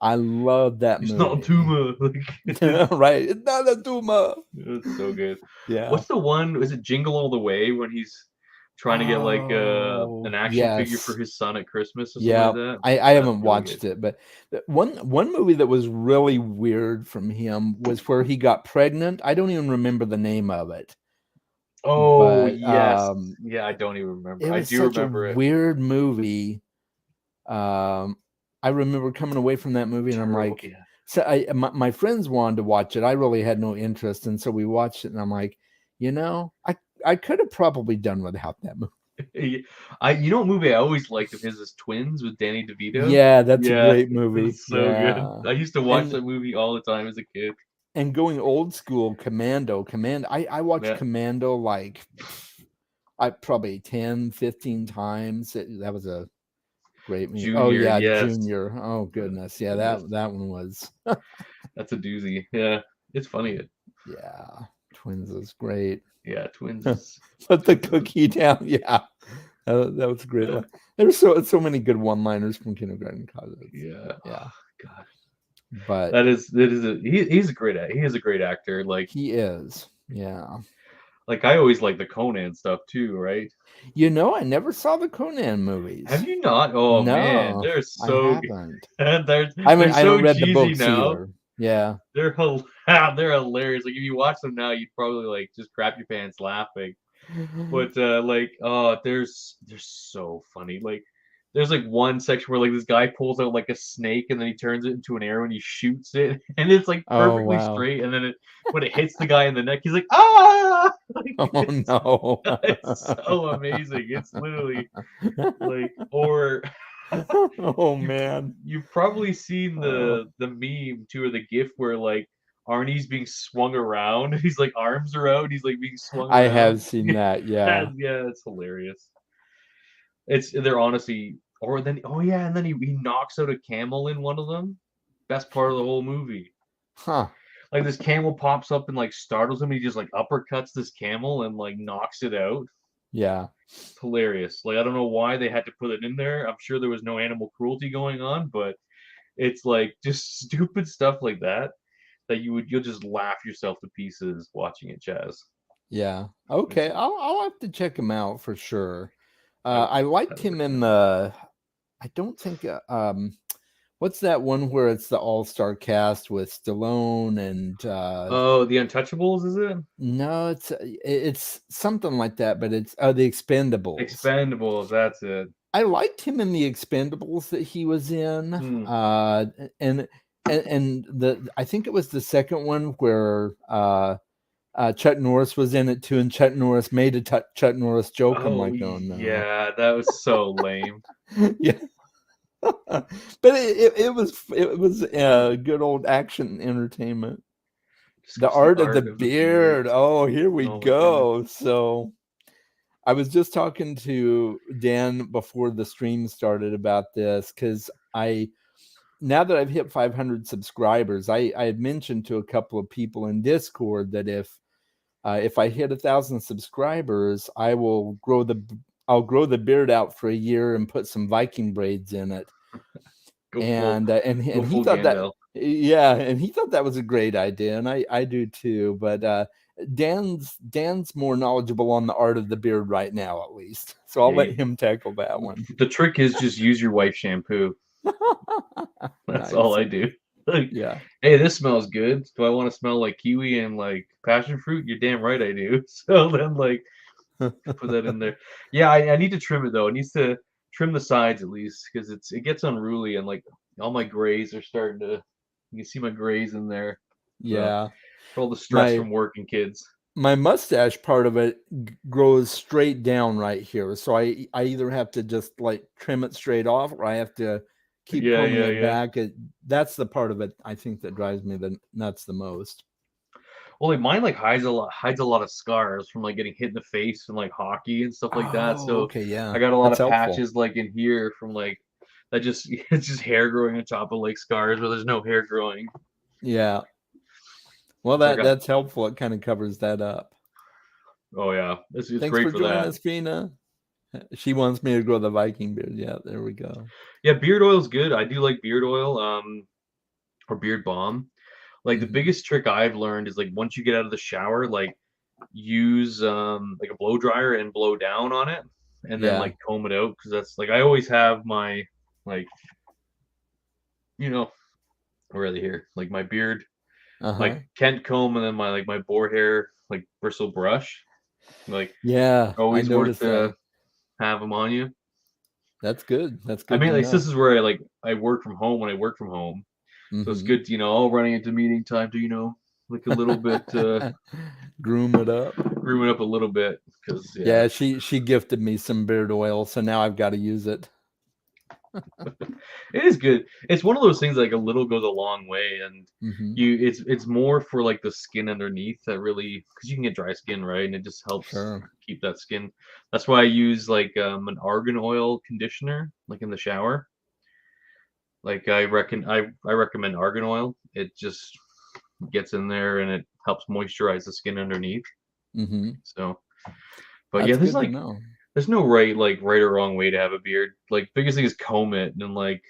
I love that It's not a movie. tumor. Like Right? It's not a tumor. it's so good. Yeah. What's the one? Is it Jingle All the Way when he's trying to get like Oh, an action figure for yes. his son at Christmas or something Yeah. like that. I That's haven't really good. watched it, but one movie that was really weird from him was where he got pregnant. I don't even remember the name of it, Oh but yes, yeah. I don't even remember. it I was do such a remember it. weird movie. I remember coming away from that movie and I'm Terrible. like, Yeah. so my friends wanted to watch it. I really had no interest, and so we watched it, and I'm like, I could have probably done without that movie. You know what movie I always liked of his is Twins with Danny DeVito. Yeah, that's a Yeah, great movie. it's so good. Yeah, I used to watch and that movie all the time as a kid. and going old school, Commando. I watched Yeah, Commando like I probably 10, 15 times. That was a great movie. Oh Junior. yeah, Yes, Junior. Oh goodness, yeah, goodness, that one was. that's a doozy. Yeah, it's funny. Yeah, Twins is great. Yeah, Twins is Put the Twins is cookie down. Yeah, that was a great. There's so many good one-liners from Kindergarten Cause. yeah. Yeah, Oh, God, but he's a he is a great actor. he is. Yeah. Like I always like the Conan stuff too, right? I never saw the Conan Have movies. you not? Oh man, No, they're I so good. haven't. I mean, They're I don't so read the cheesy books now. either. Yeah. They're hilarious. Like if you watch them now, you'd probably like just crap your pants laughing. But they're so funny. Like there's like one section where like this guy pulls out like a snake and then he turns it into an arrow and he shoots it and it's like Oh perfectly wow. straight and then when it hits the guy in the neck, he's like ah! Like Oh no. it's so amazing. It's literally like or Oh you man. you've probably seen Oh, the meme too or the gif where like Arnie's being swung around. He's like arms are out. He's like being swung I around. have seen that. Yeah, Yeah. yeah, it's hilarious. They're honestly or then oh yeah, and then he knocks out a camel in one of them. Best part of the whole movie. Huh. Like this camel pops up and like startles him. He just like uppercuts this camel and like knocks it out. Yeah. It's hilarious. Like I don't know why they had to put it in there. I'm sure there was no animal cruelty going on, but it's like just stupid stuff like that you'll just laugh yourself to pieces watching it, Chaz. Yeah. It's Okay. I'll have to check him out for sure. I would I liked highly him in recommend. the. I don't think. What's that one where it's the all-star cast with Stallone and Oh, The Untouchables, is it? no, it's something like that, but it's the Expendables. Expendables, that's it. I liked him in the Expendables that he was in, Hmm. And the I think it was the second one where Chuck Norris was in it too, and Chuck Norris made a Chuck Norris joke. I'm Oh like, oh no, yeah, that was so lame. yeah. But it was good old action entertainment. Just The 'cause the art of the art of the beard. beard. Oh, here we Oh my goodness. go. So I was just talking to Dan before the stream started about this because now that I've hit 500 subscribers, I had mentioned to a couple of people in Discord that if I hit 1,000 subscribers, I'll grow the beard out for a year and put some Viking braids in it. Go full And go he full thought that Gandalf. yeah, and he thought that was a great idea, and I do too. But Dan's more knowledgeable on the art of the beard right now, at least. So I'll let Yeah, him tackle that one. the trick is just use your wife's shampoo. That's all Nice. I do. Like, Yeah. hey, this smells good. Do I want to smell like kiwi and like passion fruit? You're damn right I do. So then like put that in there. Yeah, I need to trim it though. It needs to trim the sides at least because it gets unruly and like all my grays are starting to you can see my grays in there. So Yeah. for all the stress My from working kids. my mustache part of it grows straight down right here. So I either have to just like trim it straight off or I have to keep Yeah, combing yeah, it yeah. back. That's the part of it I think that drives me nuts the most. Well, like mine like hides a lot of scars from like getting hit in the face from like hockey and stuff like that. Oh, So okay, I yeah. got a lot That's of helpful. patches like in here from like that just it's just hair growing on top of like scars where there's no hair growing. Yeah. Well, So I got that's helpful. It kind of covers that up. oh yeah, it's Thanks great for for joining that. us, Fina. She wants me to grow the Viking beard. Yeah, there we go. Yeah, beard oil's good. I do like beard oil, or beard balm. Like the Hmm. biggest trick I've learned is like once you get out of the shower, like use like a blow dryer and blow down on it, and then Yeah. like comb it out, because that's like I always have my like you know really here like my beard like Uh-huh. Kent comb, and then my like my boar hair like bristle brush, like Yeah, I always worth noticed that. to have them on you. That's good. That's I good mean, to like this know. is where I work from home when I work from home, so it's Mhm. good to, running into meeting time to, like a little bit, Groom it up. groom it up a little bit, because yeah, Yeah, she gifted me some beard oil, so now I've got to use it. it is good. It's one of those things like a little goes a long way, and Mhm. it's more for like the skin underneath that really, because you can get dry skin, right? And it just helps Sure. keep that skin. That's why I use like an argan oil conditioner, like in the shower. Like I recommend argan oil. It just gets in there and it helps moisturize the skin underneath. Mhm. So, but yeah, That's good to know. there's no right or wrong way to have a beard. Like biggest thing is comb it, and like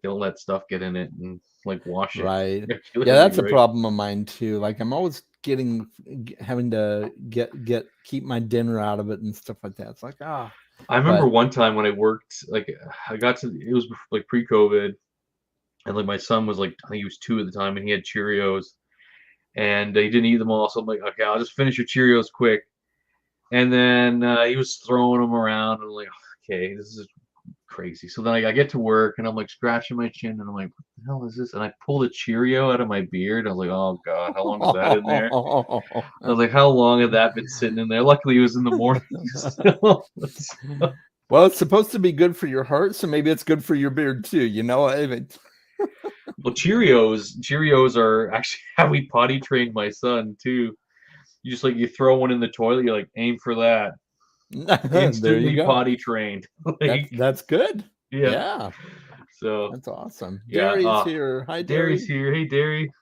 don't let stuff get in it, and like wash it Right. Yeah, regularly, that's a right? problem of mine too. Like I'm always having to keep my dinner out of it and stuff like that. It's like, I remember but one time when I worked, like I got to it was like pre-COVID, and like my son was like I think he was 2 at the time, and he had Cheerios, and he didn't eat them all, so I'm like, okay, I'll just finish your Cheerios quick. And then he was throwing them around, and I'm like, okay, this is crazy. So then I get to work, and I'm like scratching my chin, and I'm like, what the hell is this? And I pulled a Cheerio out of my beard. I was like, oh God, how long was that in there? I was like, how long had that been sitting in there? Luckily, it was in the morning still. well, it's supposed to be good for your heart, so maybe it's good for your beard too, you know? I mean, Well, Cheerios are actually how we potty trained my son too. You just like you throw one in the toilet, you're like, aim for that. there you Instantly go. potty trained. That's Like, that's good. yeah. Yeah, So that's awesome. yeah. Derry's here. Hi, Derry's Derry. here. Hey, Derry.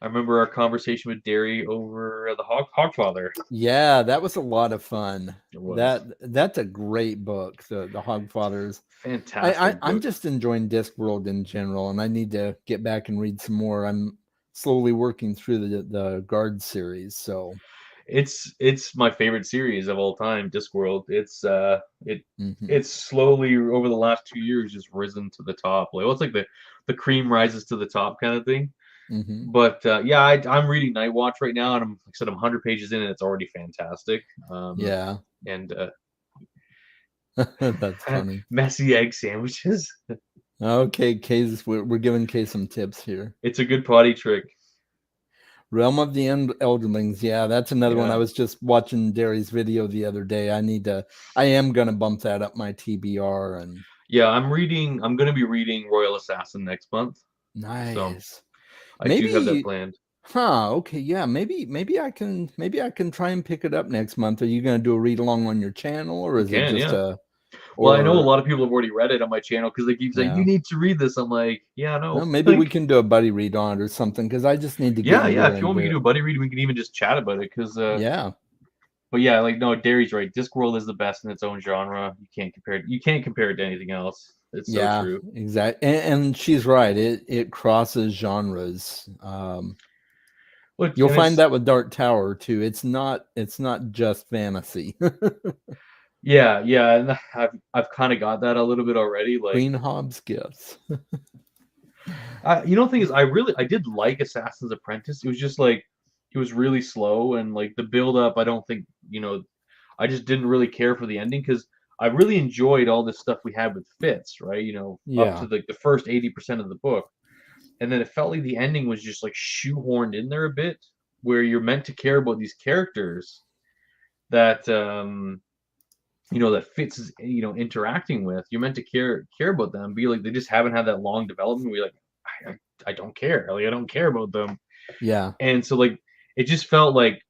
I remember our conversation with Derry over the Hogfather. Yeah, that was a lot of fun. It was That's a great book, the Hogfathers. fantastic I'm book. just enjoying Discworld in general, and I need to get back and read some more. I'm slowly working through the Guard series, so It's my favorite series of all time, Discworld. mhm, It's slowly over the last 2 years just risen to the top. Like, well, it's like the cream rises to the top kind of thing. mhm. But yeah, I'm reading Night Watch right now, and like I said, I'm 100 pages in, and it's already fantastic. Yeah, And that's funny. messy egg sandwiches. Okay, Kay's we're giving Kay some tips here. It's a good potty trick. Realm of the Elderlings. Yeah, that's another one. I Yeah. was just watching Derry's video the other day. I am gonna bump that up my TBR and Yeah, I'm gonna be reading Royal Assassin next month. So nice. I do have that Maybe, planned. huh? Okay, yeah. Maybe I can try and pick it up next month. Are you gonna do a read along on your channel, or You is it can, just yeah. a Well, I know a or lot of people have already read it on my channel because they keep saying, you yeah? need to read this. I'm like, yeah, Well, no. maybe we Like, can do a buddy read on it or something because I just need to get yeah, in yeah. there If you and want me do to do it. a buddy read, we can even just chat about it. Yeah, But yeah, like no, Derry's right. Discworld is the best in its own genre. You can't compare it to anything else. It's so yeah, true. exactly. And she's right. It crosses genres. You'll And find it's that with Dark Tower too. It's not just fantasy. yeah, yeah, and I've kind of got that a little bit already. Like, Queen Hobbs gifts. the thing is, I did like Assassin's Apprentice. It was just like it was really slow, and like the build up. I don't think I just didn't really care for the ending because I really enjoyed all this stuff we had with Fitz, right? Up to Yeah. like the first 80% of the book, and then it felt like the ending was just like shoehorned in there a bit, where you're meant to care about these characters that that Fitz is interacting with. You're meant to care about them. Be like they just haven't had that long development. We're like, I don't care. Like I don't care about them. Yeah. And so like it just felt like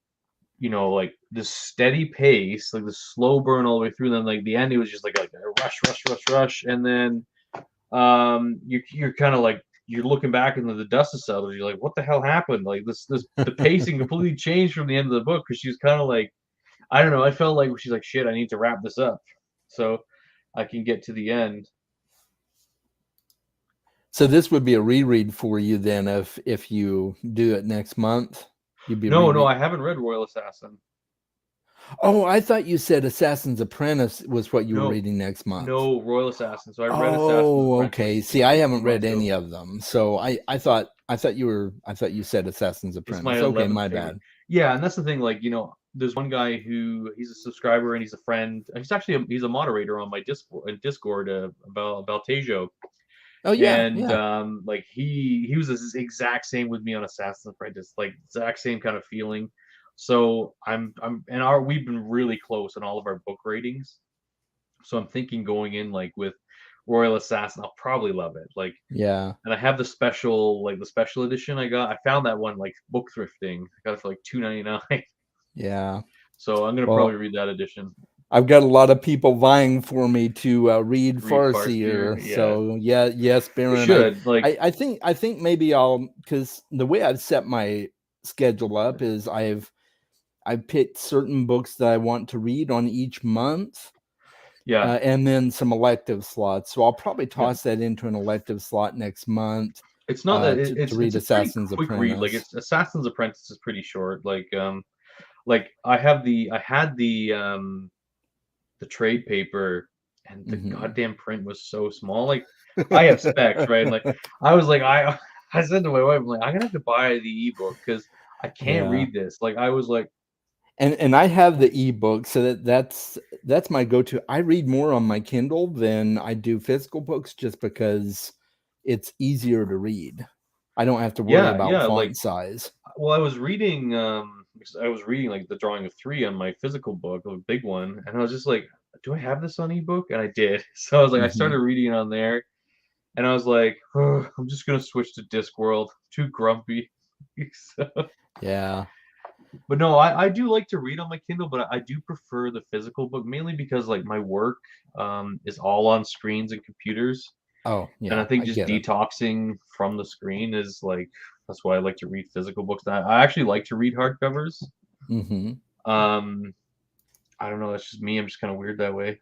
like this steady pace, like the slow burn all the way through. Then like the end, it was just like a rush, rush, rush, rush, and then you're kind of like you're looking back and the dust has settled. You're like, what the hell happened? Like this the pacing completely changed from the end of the book because she was kind of like I don't know. I felt like she's like shit. I need to wrap this up so I can get to the end. So this would be a reread for you then if you do it next month. You'd be No, reading no, it. I haven't read Royal Assassin. Oh, I thought you said Assassin's Apprentice was what you were No, reading next month. no, Royal Assassin. So I read Assassin's Oh, Apprentice okay. See, I like a few haven't read months ago. any of them, so I thought you said Assassin's It's my Apprentice. Okay, 11th my favorite. bad. Yeah, and that's the thing. Like, there's one guy who he's a subscriber and he's a friend. He's actually he's a moderator on my Discord about Tejo. Oh yeah, And yeah, like he was the exact same with me on Assassin's Apprentice, like exact same kind of feeling. So I'm and our we've been really close in all of our book ratings. So I'm thinking going in like with Royal Assassin, I'll probably love it. Like, yeah, and I have the special edition I got. I found that one like book thrifting. I got it for like 2.99. yeah. So I'm gonna probably Well, read that edition. I've got a lot of people vying for me to read Read Farseer. Farseer. Yeah, So yeah, yes, you Baron. should. Like, I think maybe I'll because the way I've set my schedule up is I've picked certain books that I want to read on each month, yeah, and then some elective slots. So I'll probably yeah. toss that into an elective slot next month It's not that to it's read a pretty Assassin's quick read. Like, Apprentice. it's Assassin's Apprentice is pretty short. Like I had the trade paper, and the Hmm. goddamn print was so small. Like, I have specs, right? And like I was like I said to my wife, I'm like, I'm gonna have to buy the ebook because I can't Yeah. read this. Like, I was like, And I have the ebook, so that's my go-to. I read more on my Kindle than I do physical books just because it's easier to read. I don't have to worry yeah, about yeah. Like, font size. well, because I was reading like the Drawing of Three on my physical book, a big one, and I was just like, do I have this on ebook? And I did. So I was like, I Hmm. started reading it on there, and I was like, oh, I'm just gonna switch to Discworld. Too grumpy. So, Yeah. but no, I do like to read on my Kindle, but I do prefer the physical book mainly because like my work is all on screens and computers, Oh, and I yeah, think I just get it. detoxing from the screen is like that's why I like to read physical books. I actually like to read hardcovers. Hmm. Um, I don't know, that's just me. I'm just kind of weird that way.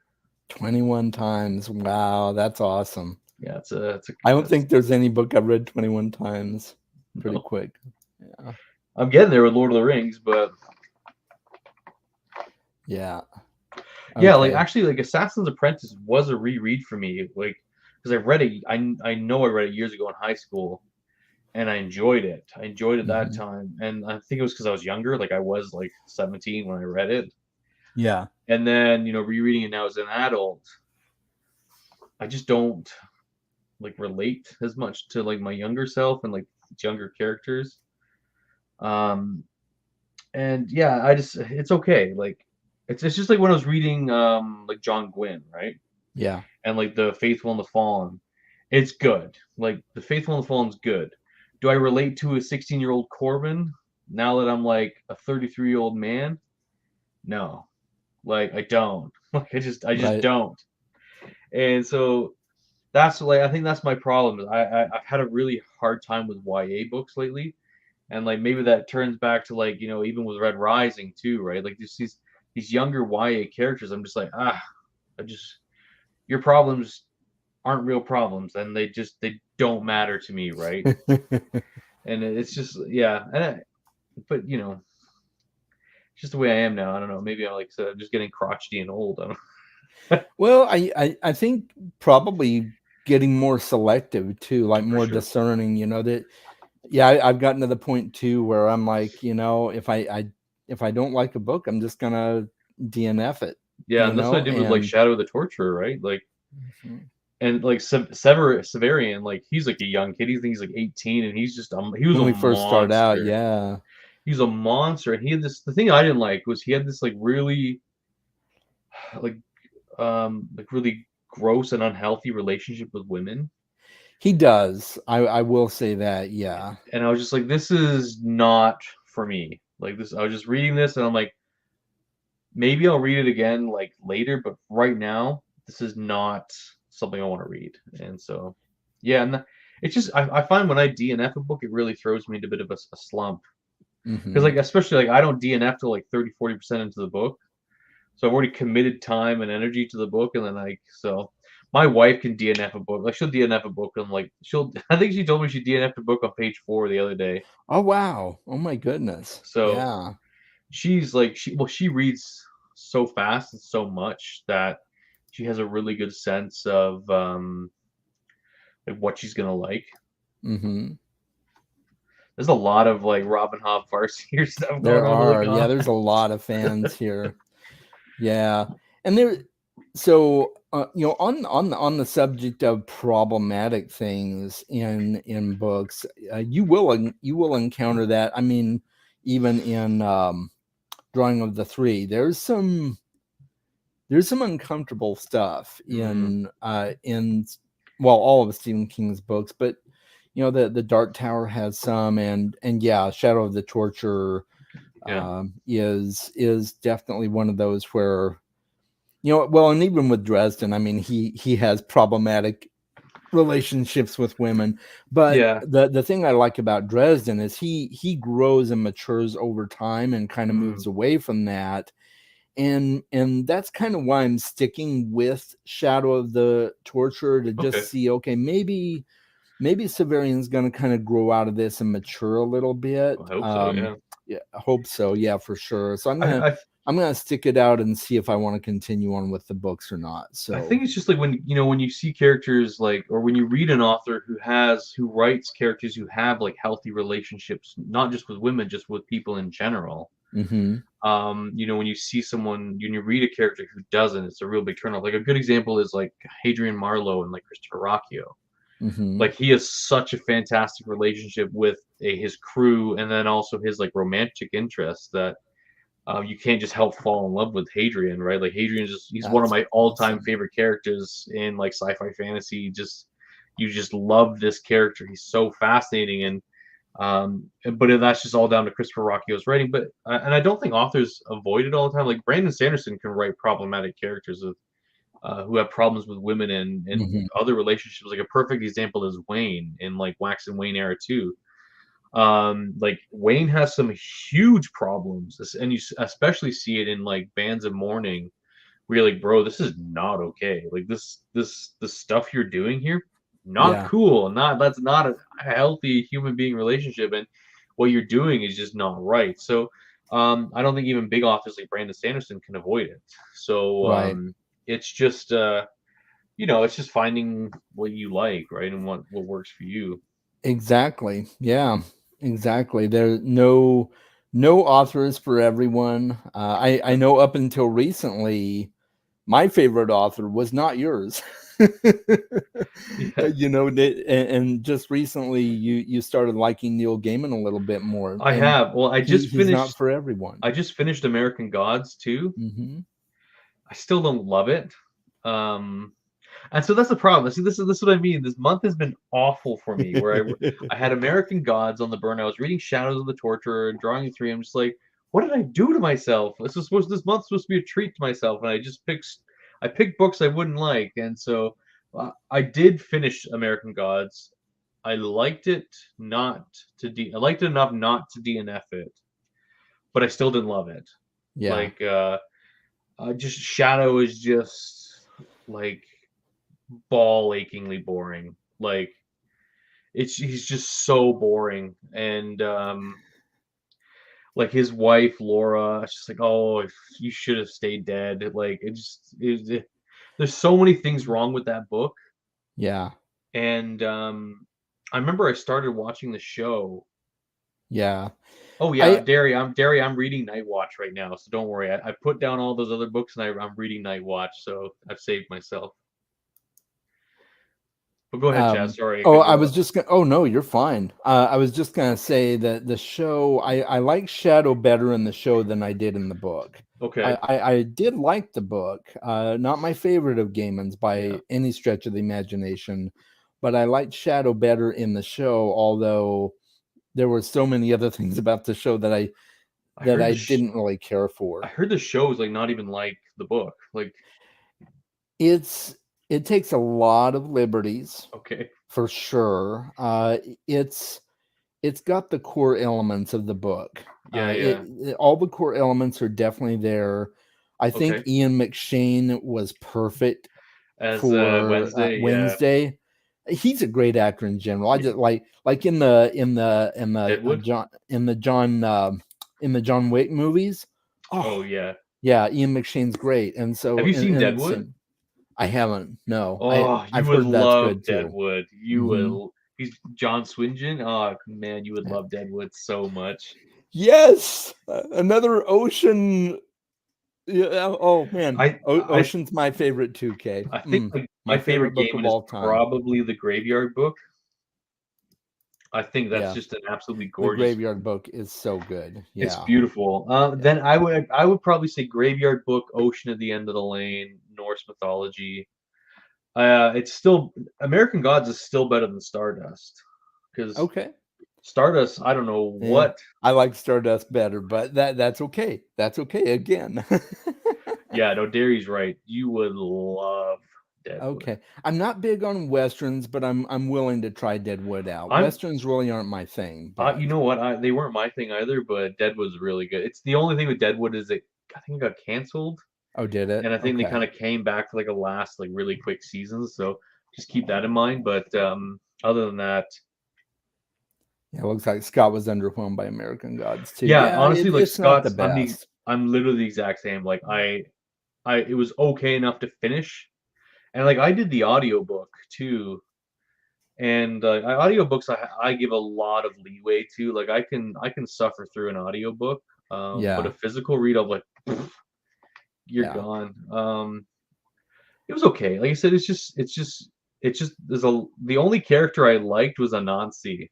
21 times. Wow, that's awesome. Yeah, I don't it's think there's any book I've read 21 times pretty no. quick. Yeah. I'm getting there with Lord of the Rings, but Yeah. yeah, like Okay. actually, like Assassin's Apprentice was a reread for me, like because I read it. I know I read it years ago in high school, and I enjoyed it. I enjoyed it that Hmm. time, and I think it was because I was younger. Like I was like 17 when I read it, Yeah. and then rereading it now as an adult, I just don't like relate as much to like my younger self and like younger characters. Um, and yeah, I just it's okay. Like it's just like when I was reading like John Gwynn, right? Yeah. And like the Faithful and the Fallen. It's good. Like the Faithful and the Fallen's good. Do I relate to a 16-year-old Corbin now that I'm like a 33-year-old man? No. Like I don't. Like I just Right. don't. And so that's like I think that's my problem. I've had a really hard time with YA books lately, and like maybe that turns back to like even with Red Rising too, right? Like just these younger YA characters. I'm just like I just your problems aren't real problems, and they don't matter to me, right? And it's just yeah, but it's just the way I am now. I don't know. Maybe I'm like just getting crotchety and old. I don't know. Well, I think probably getting more selective too, like For more sure. discerning, that yeah, I've gotten to the point too where I'm like, if I don't like a book, I'm just gonna DNF it, Yeah, and that's what I did with like and Shadow of the Torturer, right? Like mhm. and like Severian, like he's like a young kid. He's like 18, and he was When a we first start out, monster. yeah, He's a monster, and he had this. The thing I didn't like was he had this like really like like really gross and unhealthy relationship with women. he does. I will say that, yeah. And I was just like, this is not for me. Like this, I was just reading this, and I'm like, maybe I'll read it again like later, but right now, this is not something I want to read. And so, yeah, and it's just I find when I DNF a book, it really throws me into a bit of a slump because Hmm. like especially like I don't DNF till like 30-40% into the book, so I've already committed time and energy to the book, and then like so. my wife can DNF a book. Like she'll DNF a book and like she'll. I think she told me she DNF'd a book on page 4 the other day. Oh wow. Oh my goodness. So Yeah. she's like she reads so fast and so much that she has a really good sense of like what she's gonna like. Mm-hmm. There's a lot of like Robin Hobb Farseer stuff There going on to look are. Yeah, on. there's a lot of fans here. Yeah. And there, so on the subject of problematic things in books, you will encounter that. I mean, even in Drawing of the Three, there's some uncomfortable stuff in well, all of Stephen King's books, but the Dark Tower has some, and yeah, Shadow of the Torture Yeah. is definitely one of those where well, and even with Dresden, I mean, he has problematic relationships with women, but Yeah. the thing I like about Dresden is he grows and matures over time and kind of moves away from that, and that's kind of why I'm sticking with Shadow of the Torture, to Okay. just see, okay, maybe Severian's going to kind of grow out of this and mature a little bit. I hope so. Yeah. Yeah, I hope so. Yeah, for sure. So I I'm gonna stick it out and see if I want to continue on with the books or not. I So. think it's just like when you see characters like, or when you read an author who writes characters who have like healthy relationships, not just with women, just with people in general. Mm-hmm. When you see someone, when you read a character who doesn't, it's a real big turnoff. Like a good example is like Hadrian Marlowe and like Christopher Rocchio. Mm-hmm. Like he has such a fantastic relationship with his crew, and then also his like romantic interests that you can't just help fall in love with Hadrian, right? Like Hadrian's he's one of That's my all-time awesome. favorite characters in like sci-fi fantasy. Just you just love this character. He's so fascinating, and but that's just all down to Christopher Rocchio's writing. But and I don't think authors avoid it all the time. Like Brandon Sanderson can write problematic characters who have problems with women and Mm-hmm. other relationships. Like a perfect example is Wayne in like Wax and Wayne era 2. Like Wayne has some huge problems, and you especially see it in like Bands of Mourning, where you're like, bro, this is not okay. Like the stuff you're doing here, not Yeah. cool. That's not a healthy human being relationship, and what you're doing is just not right. So I don't think even big authors like Brandon Sanderson can avoid it. So Right. it's just it's just finding what you like, right, and what works for you. Exactly. Yeah. Exactly. There no author is for everyone. I know up until recently, my favorite author was not yours. Yeah. And just recently you started liking Neil Gaiman a little bit more, I and have. Well, he's not for everyone. I just finished American Gods too. Mm-hmm. I still don't love it. Um, and so that's the problem. See, this is what I mean. This month has been awful for me. Where I had American Gods on the burn. I was reading Shadows of the Torturer and Drawing the Three. I'm just like, what did I do to myself? This month's supposed to be a treat to myself, and I picked books I wouldn't like, and so I did finish American Gods. I liked it I liked it enough not to DNF it, but I still didn't love it. Yeah. Like just Shadow is just like ball achingly boring. Like he's just so boring, and like his wife Laura, it's just like, oh, if you should have stayed dead. Like there's so many things wrong with that book, Yeah. and I remember I started watching the show. Yeah. Oh yeah, I Derry. I'm reading Night Watch right now, so don't worry. I put down all those other books and I'm reading Night Watch, so I've saved myself. But go ahead, Chad. Sorry, I oh, cut I you was off. just gonna, oh no, you're fine. I was just gonna say that the show, I like Shadow better in the show than I did in the book. Okay. I did like the book, not my favorite of Gaiman's Yeah. by any stretch of the imagination, but I liked Shadow better in the show, although there were so many other things about the show that I heard didn't really care I for. heard the show is like not even like the book. Like, It's it takes a lot of liberties okay. for sure. It's got the core elements of the book. Yeah, yeah. All the core elements are definitely there. I think Okay. Ian McShane was perfect as for Wednesday. Yeah, Wednesday. He's a great actor in general. I just like Deadwood. In the John Wick movies. Oh Oh yeah. yeah, Ian McShane's great, and Have so you seen and Deadwood? same. I haven't. No, Oh, you I've would heard that's love good too. Deadwood. You Hmm. will. He's John Swinton. Oh man, you would love Deadwood so much. Yes, another ocean. Yeah, oh man, I Ocean's my favorite 2K. I think my My favorite favorite book game of is all time. probably the Graveyard Book. I think that's Yeah, just an absolutely the gorgeous. Graveyard Book is so good. It's Yeah, beautiful. yeah. Then I would probably say Graveyard Book, Ocean at the End of the Lane, Norse mythology. It's still American Gods is still better than Stardust because Okay. Stardust. I don't know Yeah, what. I like Stardust better, but that's okay. That's okay again. Yeah, no, Derry's right. You would love Deadwood. Okay. I'm not big on westerns, but I'm willing to try Deadwood out. I'm Westerns really aren't my thing, but You know what? They weren't my thing either, but Deadwood's really good. It's the only thing with Deadwood is I think it got canceled, oh, did it? and I think they Okay. kind of came back for like a last like really quick season. So just keep that in mind. But other than that, Yeah, it looks like Scott was underwhelmed by American Gods too. yeah, Yeah, honestly, like it's not the Scott's, best. I'm literally the exact same. Like it was okay enough to finish, and like I did the audiobook too. And audiobooks, I give a lot of leeway to. Like I can suffer through an audiobook, but a Yeah, physical read, of like you're yeah, gone. It was okay. Like I said, the only character I liked was Anansi.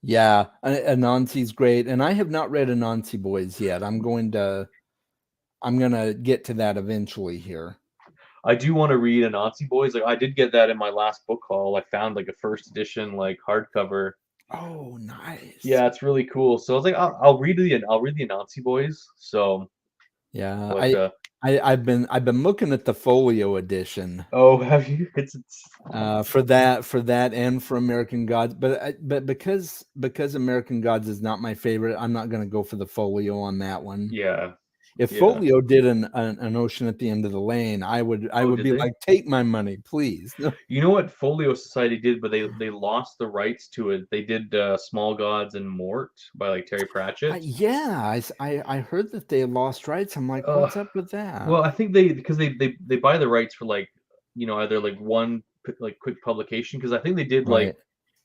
yeah. Anansi's great, and I have not read Anansi Boys yet. I'm gonna get to that eventually here. I do want to read Anansi Boys. Like I did get that in my last book haul. I found like a first edition like hardcover. Oh, nice. Yeah, it's really cool. So I was like, I'll read the Anansi Boys. So, Yeah, but I've been looking at the folio edition oh, have you? It's for that and for American Gods, but because American Gods is not my favorite, I'm not going to go for the folio on that one. yeah, If yeah. folio did an Ocean at the End of the Lane, I Oh, would did be they? like, take my money, please. You know what Folio Society did, but they lost the rights to it. They did Small Gods and Mort by like Terry Pratchett. Yeah, I heard that they lost rights. I'm like, Uh, what's up with that? well, I think because they buy the rights for like either like one like quick publication because I think Right.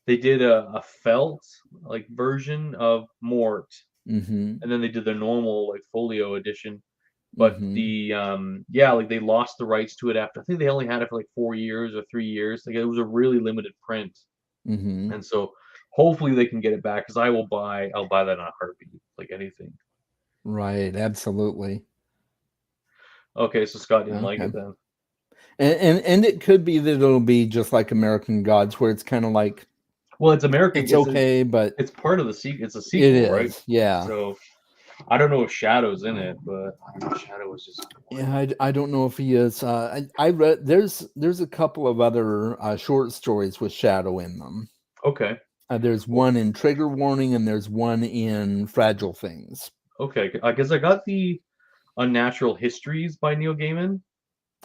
they did a felt like version of Mort Mm-hmm. and then they did the normal like folio edition. But Mm-hmm. yeah, like they lost the rights to it after I think they only had it for like 4 years or 3 years. Like it was a really limited print, Mm-hmm. and so hopefully they can get it back because I'll buy that in a heartbeat, like anything. Right. Absolutely. Okay, so Scott didn't like it Okay. then. And it could be that it'll be just like American Gods, where it's kind of like Well, it's American. it's okay, but It's part of the sequel. It's a it sequel, right? is. Yeah. So I don't know if Shadow's in it, but Shadow was just Yeah, I don't know if he is. I read there's a couple of other short stories with Shadow in them. okay. There's Well, one in Trigger Warning, and there's one in Fragile Things. okay, because I got the Unnatural Histories by Neil Gaiman.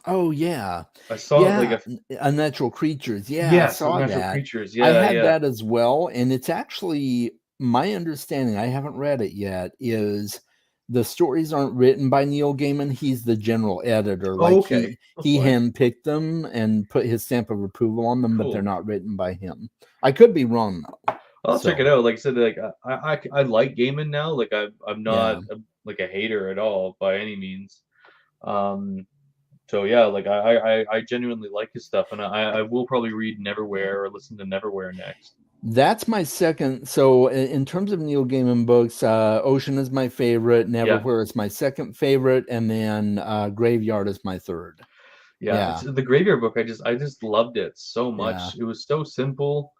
Oh yeah, I saw like yeah, a Unnatural Creatures. Yeah, I yes, saw Unnatural that. Creatures. I Yeah, had yeah. that as well, and it's actually my understanding. I haven't read it yet. Is the stories aren't written by Neil Gaiman? He's the general editor. Oh, Like okay, that's he fine. handpicked them and put his stamp of approval on them, but they're Cool. not written by him. I could be wrong though. I'll check it So out. Like I said, like I like Gaiman now. Like I'm not yeah, like a hater at all by any means. Um, so yeah, like I genuinely like his stuff, and I will probably read Neverwhere or listen to Neverwhere next. that's my second. So in terms of Neil Gaiman books, Ocean is my favorite. Yeah, Neverwhere is my second favorite, and then Graveyard is my third. yeah. It's Yeah, the Graveyard Book. I just loved it so yeah, much. It was so simple,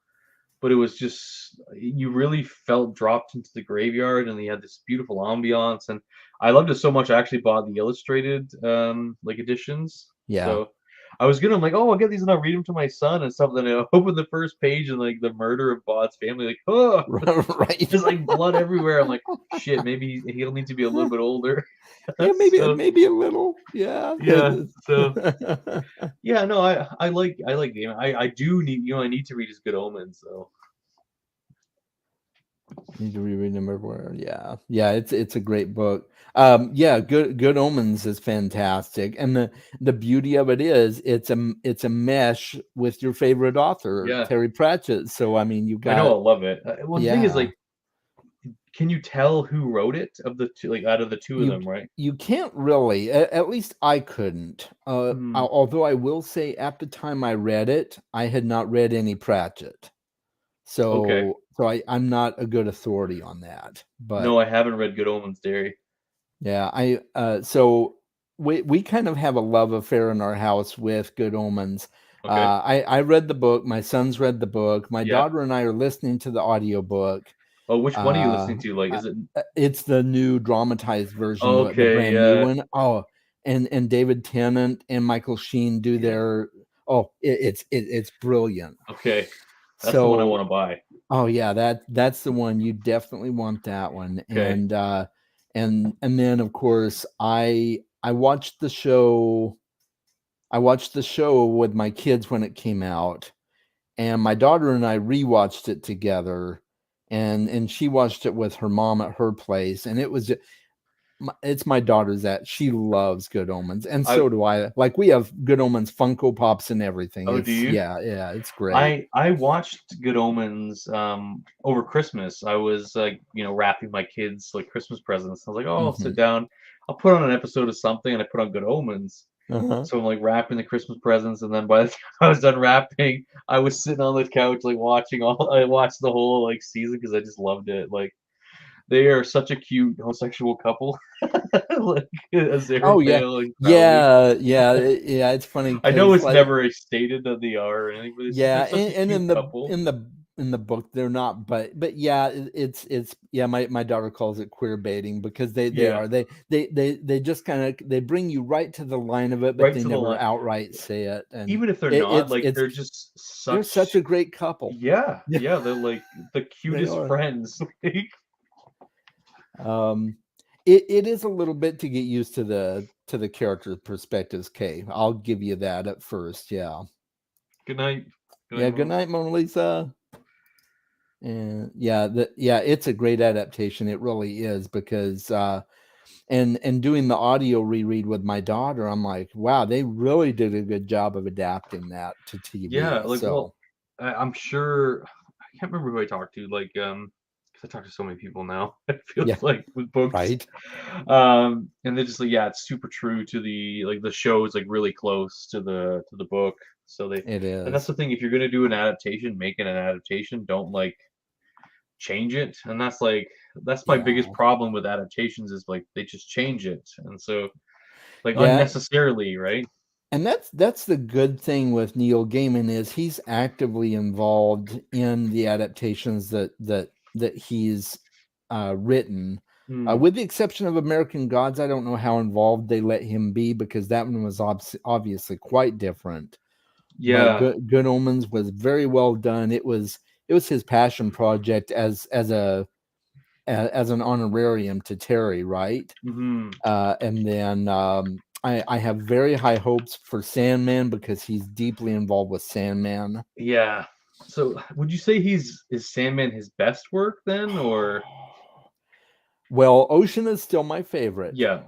but it was just you really felt dropped into the graveyard, and you had this beautiful ambiance, and I loved it so much. I actually bought the illustrated like editions. yeah. So I was gonna, I'm like, oh, I'll get these and I'll read them to my son and stuff. Then I open the first page and like the murder of Bot's family, like, oh, Right. there's like blood everywhere. I'm like, shit, maybe he'll need to be a little bit older. Yeah, So maybe a little. Yeah. yeah, so yeah, no, I like game. I do need, I need to read his Good Omens, so Need to reread number 4. Yeah. Yeah, it's a great book. Yeah, Good Omens is fantastic. And the beauty of it is it's a mesh with your favorite author, yeah, Terry Pratchett. So I mean, you I know got I'll love it. Well, the thing is, yeah. like, can you tell who wrote it of the two, like out of the two of You them, right? you can't really, at least I couldn't. Hmm. Although I will say at the time I read it, I had not read any Pratchett. Okay. So I'm not a good authority on that. But No, I haven't read Good Omens, Dairy. yeah, so we kind of have a love affair in our house with Good Omens. Okay. I read the book, my sons read the book, my Yeah. daughter and I are listening to the audiobook. Oh, which one are you Uh, listening to? Like, uh, is it? it's the new dramatized version, the Okay, brand new yeah, one. Oh, and David Tennant and Michael Sheen do yeah. their it's brilliant. Okay, that's the one I So want to buy. oh yeah, that's the one. You definitely want that one. Okay. And then of course I watched the show. I watched the show with my kids when it came out, and my daughter and I rewatched it together, and she watched it with her mom at her place, and it's my daughter's that she loves Good Omens, and I so do I. Like we have Good Omens Funko Pops and everything. Oh, do It's you? yeah, it's great. I watched Good Omens over Christmas. I was like, wrapping my kids like Christmas presents. I was like, oh, I'll sit Hmm. down, I'll put on an episode of something, and I put on Good Omens. Uh-huh. So I'm like wrapping the Christmas presents, and then by the time I was done wrapping, I was sitting on the couch like watching all. I watched the whole like season because I just loved it. Like they are such a cute homosexual couple, like Oh yeah, Aziraphale and Crowley. yeah. It's funny I know because it's like never stated that they are or anything, but it's just yeah, they're such a and cute couple. in the book they're not, but yeah, it's yeah. My daughter calls it queer baiting because they Yeah, are they just kind of they bring you right to the line of it, but right they to the never line. outright say it, and Even if they're not, like it's they're just they're such a such. great couple. Yeah, Yeah, yeah, they're like the they cutest are. friends. Like, Um, it is a little bit to get used to the character perspectives. Kay, I'll give you that at first. Yeah, good night, good night, yeah. Good Mom. night, Mona Lisa. And yeah, it's a great adaptation. It really is because and doing the audio reread with my daughter, I'm like, wow, they really did a good job of adapting that to Yeah, TV. like, So well, I'm sure I can't remember who I talked to, like, 'cause I talk to so many people now, it yeah, feels like with books. right. And they're just like, yeah, it's super true to the show is like really close to the book. So they It and that's is. the thing, if you're gonna do an adaptation, make it an adaptation. Don't like change it. And that's my biggest Yeah. problem with adaptations is like they just change it. And so like Yeah. unnecessarily, right? And that's the good thing with Neil Gaiman is he's actively involved in the adaptations that he's written. Hmm. With the exception of American Gods, I don't know how involved they let him be because that one was obviously quite different. But Yeah. Good Omens was very well done. It was his passion project as an honorarium to Terry, right? Hmm. And then I have very high hopes for Sandman because he's deeply involved with Sandman. Yeah. So would you say is Sandman his best work then, or Well, Ocean is still my favorite, yeah.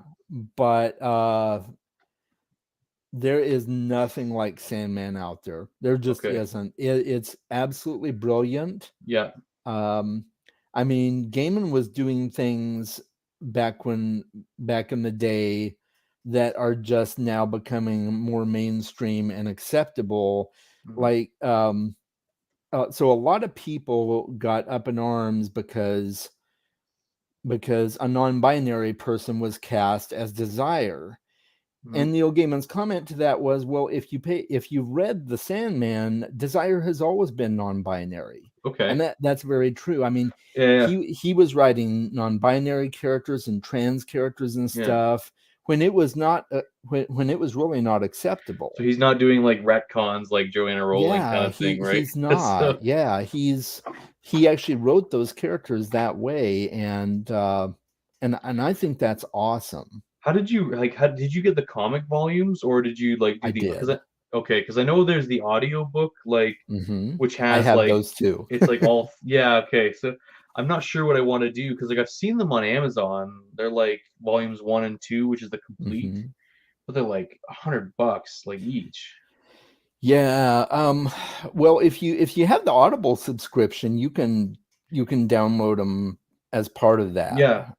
but there is nothing like Sandman out there. There just Okay. isn't. It's absolutely brilliant. Yeah. Um, I mean, Gaiman was doing things back in the day that are just now becoming more mainstream and acceptable. Mhm. Like, so a lot of people got up in arms because a non-binary person was cast as Desire. Mhm. And Neil Gaiman's comment to that was, well, if you've read The Sandman, Desire has always been non-binary. And Okay. that's very true. I mean, Yeah, yeah. he was writing non-binary characters and trans characters and Yeah. stuff when it was not when it was really not So acceptable. he's not doing like retcons like Joanna Rowling kind Yeah, of thing, right? he's So not. Yeah, he actually wrote those characters that way, and I think that's awesome. how did you like? How did you get the comic volumes, or did you like do I the? Because did. okay, because I know there's the audio book like which I has have like those too. it's like all yeah okay. So I'm not sure what I want to do because like I've seen them on Amazon. They're like volumes 1 and 2, which is the complete, hmm but they're like $100 like each. Yeah. Well, if you have the Audible subscription, you can download them as part of that. Yeah.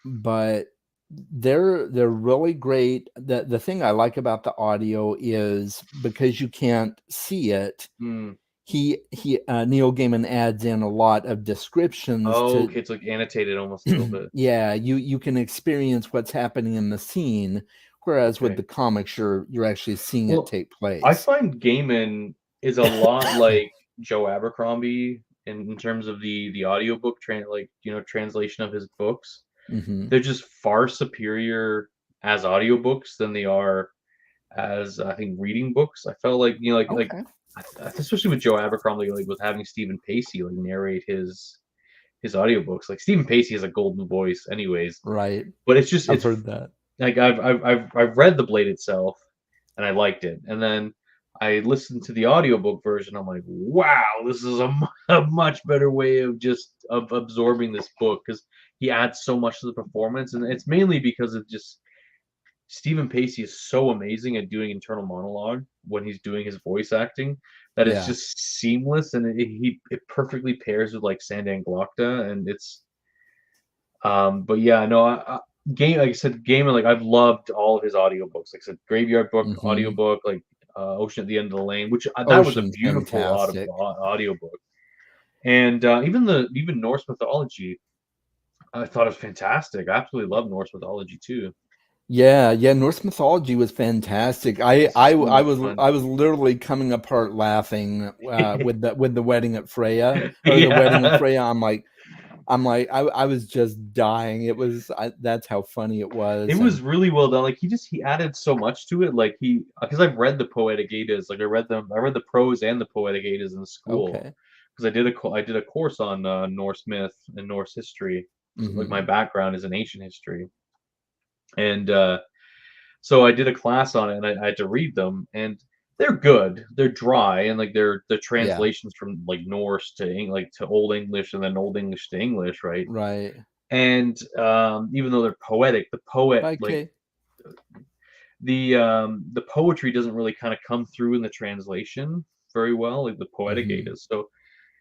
But they're really great. The thing I like about the audio is because you can't see it, Hmm. he Neil Gaiman adds in a lot of descriptions Oh, to okay, it's like annotated almost a little bit. yeah, you can experience what's happening in the scene, whereas with Okay. the comics you're actually seeing it Well, take I place. find Gaiman is a lot like Joe Abercrombie in terms of the audiobook like translation of his books. hmm They're just far superior as audiobooks than they are as I think reading books. I felt like Okay. especially with Joe Abercrombie like with having Stephen Pacey like narrate his audiobooks. Like Stephen Pacey has a golden voice anyways, Right. but it's just I've it's heard that. like I've read The Blade itself and I liked it. And then I listened to the audiobook version. I'm like, wow, this is a much better way of just of absorbing this book because he adds so much to the performance, and it's mainly because of just Stephen Pacey is so amazing at doing internal monologue when he's doing his voice acting that it's Yeah. just seamless and it perfectly pairs with like Sandan Glokta and it's but yeah, no, Game like I said, Gaiman, like I've loved all of his audiobooks. Like I said, Graveyard Book hmm audiobook, like Ocean at the End of the Lane, which that was a Ocean's beautiful fantastic. audiobook. And even Norse mythology, I thought it was fantastic. I absolutely love Norse mythology too. Yeah, yeah, Norse mythology was fantastic. So much fun. I was literally coming apart laughing with the wedding at Freya or the wedding of Yeah. Freya. I was just dying. That's how funny it It was. was And really well done. Like he added so much to it. Like he because I've read the Poetic Eddas. Like I read the prose and the Poetic Eddas in school okay. because I did a course on Norse myth and Norse history. So, like my hmm background is in ancient history, and so I did a class on it, and I had to read them, and they're good. They're dry, and like they're the Yeah, translations from like Norse to like to Old English, and then Old English to English, right? right. And even though they're poetic, the poet like Okay. the poetry doesn't really kind of come through in the translation very well, like the Poetic hmm Eddas. So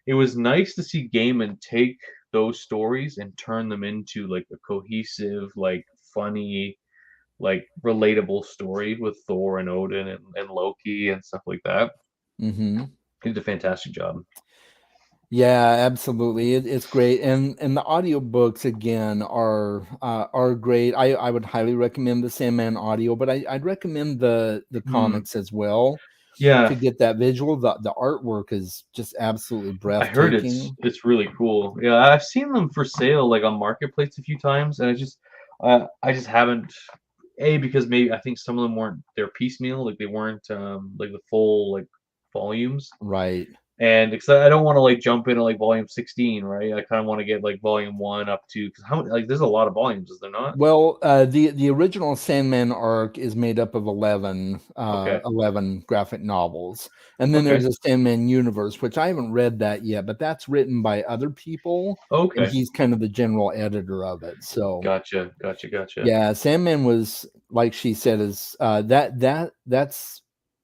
it was nice to see Gaiman take those stories and turn them into like a cohesive, like funny, like relatable story with Thor and Odin and Loki and stuff like that. hmm He did a fantastic job. Yeah, absolutely. It's great, and the audiobooks again are great. I would highly recommend the Sandman audio, but I'd recommend the Hmm. comics as well Yeah, to get that visual. The artwork is just absolutely I heard breathtaking. it's really cool. Yeah, I've seen them for sale like on Marketplace a few times, and I just haven't because maybe I think some of them weren't they're piecemeal, like they weren't like the full like volumes. Right. And because I don't want to like jump into like volume 16, right? I kind of want to get like volume one up to because how like there's a lot of volumes, is there not? Well, the original Sandman arc is made up of Okay, 11 graphic novels, and then there's okay, a Sandman universe, which I haven't read that yet, but that's written by other people, and okay. he's kind of the general editor of it. So Gotcha, gotcha, gotcha. yeah, Sandman was like she said is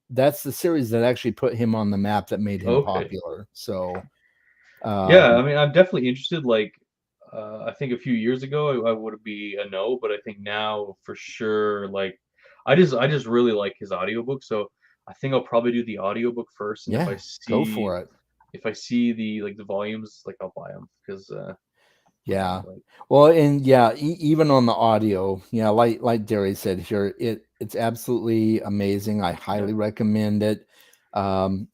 that's the series that actually put him on the map that made him Okay. popular. So Yeah, I um, mean, I'm definitely interested. Like, I think a few years ago, I would be a no, but I think now for sure, like, I just really like his audiobook, so I think I'll probably do the audiobook first, and yeah, go for it. if I see the like the volumes, like I'll buy them because Yeah. like Well, and yeah, even on the audio, yeah, like Derry said here, it's absolutely amazing. I yeah, highly recommend it. And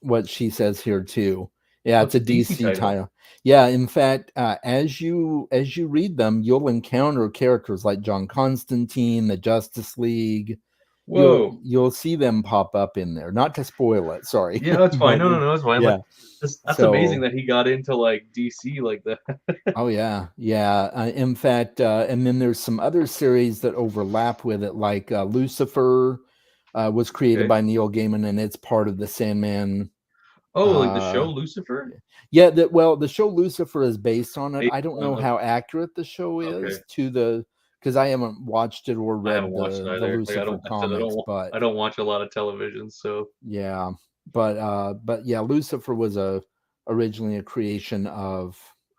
what she says here too Yeah, Oh, it's it's a a DC DC title. title. Yeah, in fact, as you read them, you'll encounter characters like John Constantine, the Justice League. Whoa. You'll see them pop up in there. Not to spoil it, sorry, Yeah, that's fine. but No, no, no, that's fine. Like yeah. that's amazing So, that he got into like DC like that. oh yeah, yeah. In fact, and then there's some other series that overlap with it, like Lucifer was created Okay. by Neil Gaiman, and it's part of the Sandman. Oh, like the show Uh, Lucifer? Yeah, the show Lucifer is based on it. Based I don't know on how accurate the show okay. is to the because I haven't watched it or I haven't read watched it the either. Like Lucifer I said, comics, but I don't watch a lot of television, so yeah, but yeah, Lucifer was originally a creation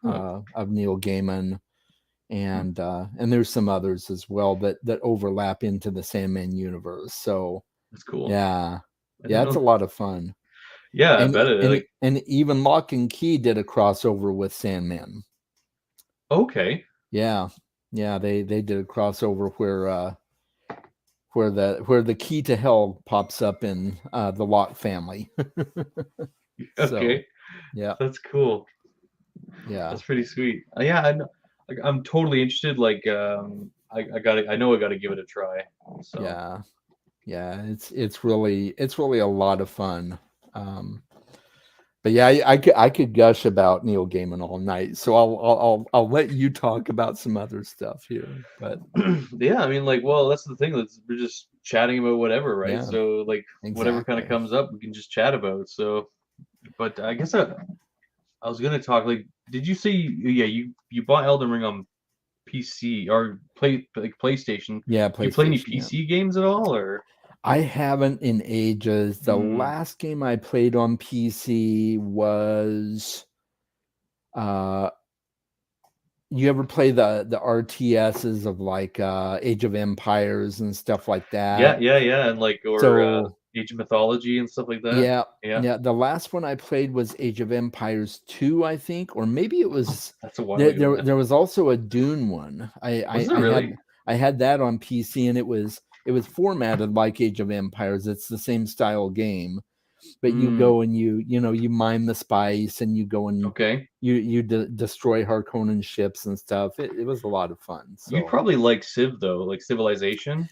huh, of Neil Gaiman, hmm, and there's some others as well that overlap into the Sandman universe. So that's cool. yeah, I yeah, didn't it's know. a lot of fun. Yeah, I And bet it. Like and even Lock and Key did a crossover with Sandman. okay. Yeah. Yeah, they did a crossover where the key to hell pops up in the Lot family. So, Okay. yeah. That's cool. Yeah. That's pretty sweet. Yeah, I know, like, I'm totally interested. Like, I gotta, I know I gotta give it a try. So, Yeah. Yeah, it's really a lot of fun. Um but yeah, I could gush about Neil Gaiman all night. So I'll let you talk about some other stuff here. But yeah, I mean, like, well, that's the thing. That's we're just chatting about whatever, right? yeah, So, like, whatever kind of exactly. comes up, we can just chat about. So, but I guess I was gonna talk. Like, did you say, yeah, you bought Elden Ring on PC or PlayStation? Yeah, Do you play any PlayStation, yeah. PC games at all, or? I haven't in ages. The Mm, last game I played on PC was uh you ever play the RTSs of like Age of Empires and stuff like yeah, that? yeah, yeah, and like or So Age of Mythology and stuff like that. yeah, Yeah. yeah, the last one I played was Age of Empires 2, I think, or maybe it Oh, was that's a while ago, man. there was also a Dune one. Was it really? I had that on PC and it was formatted like Age of Empires. It's the same style game, but you Mm, go and you mine the spice and you go and okay. destroy Harkonnen ships and stuff. It was a lot of fun. You'd So probably like Civ though, like Civilization.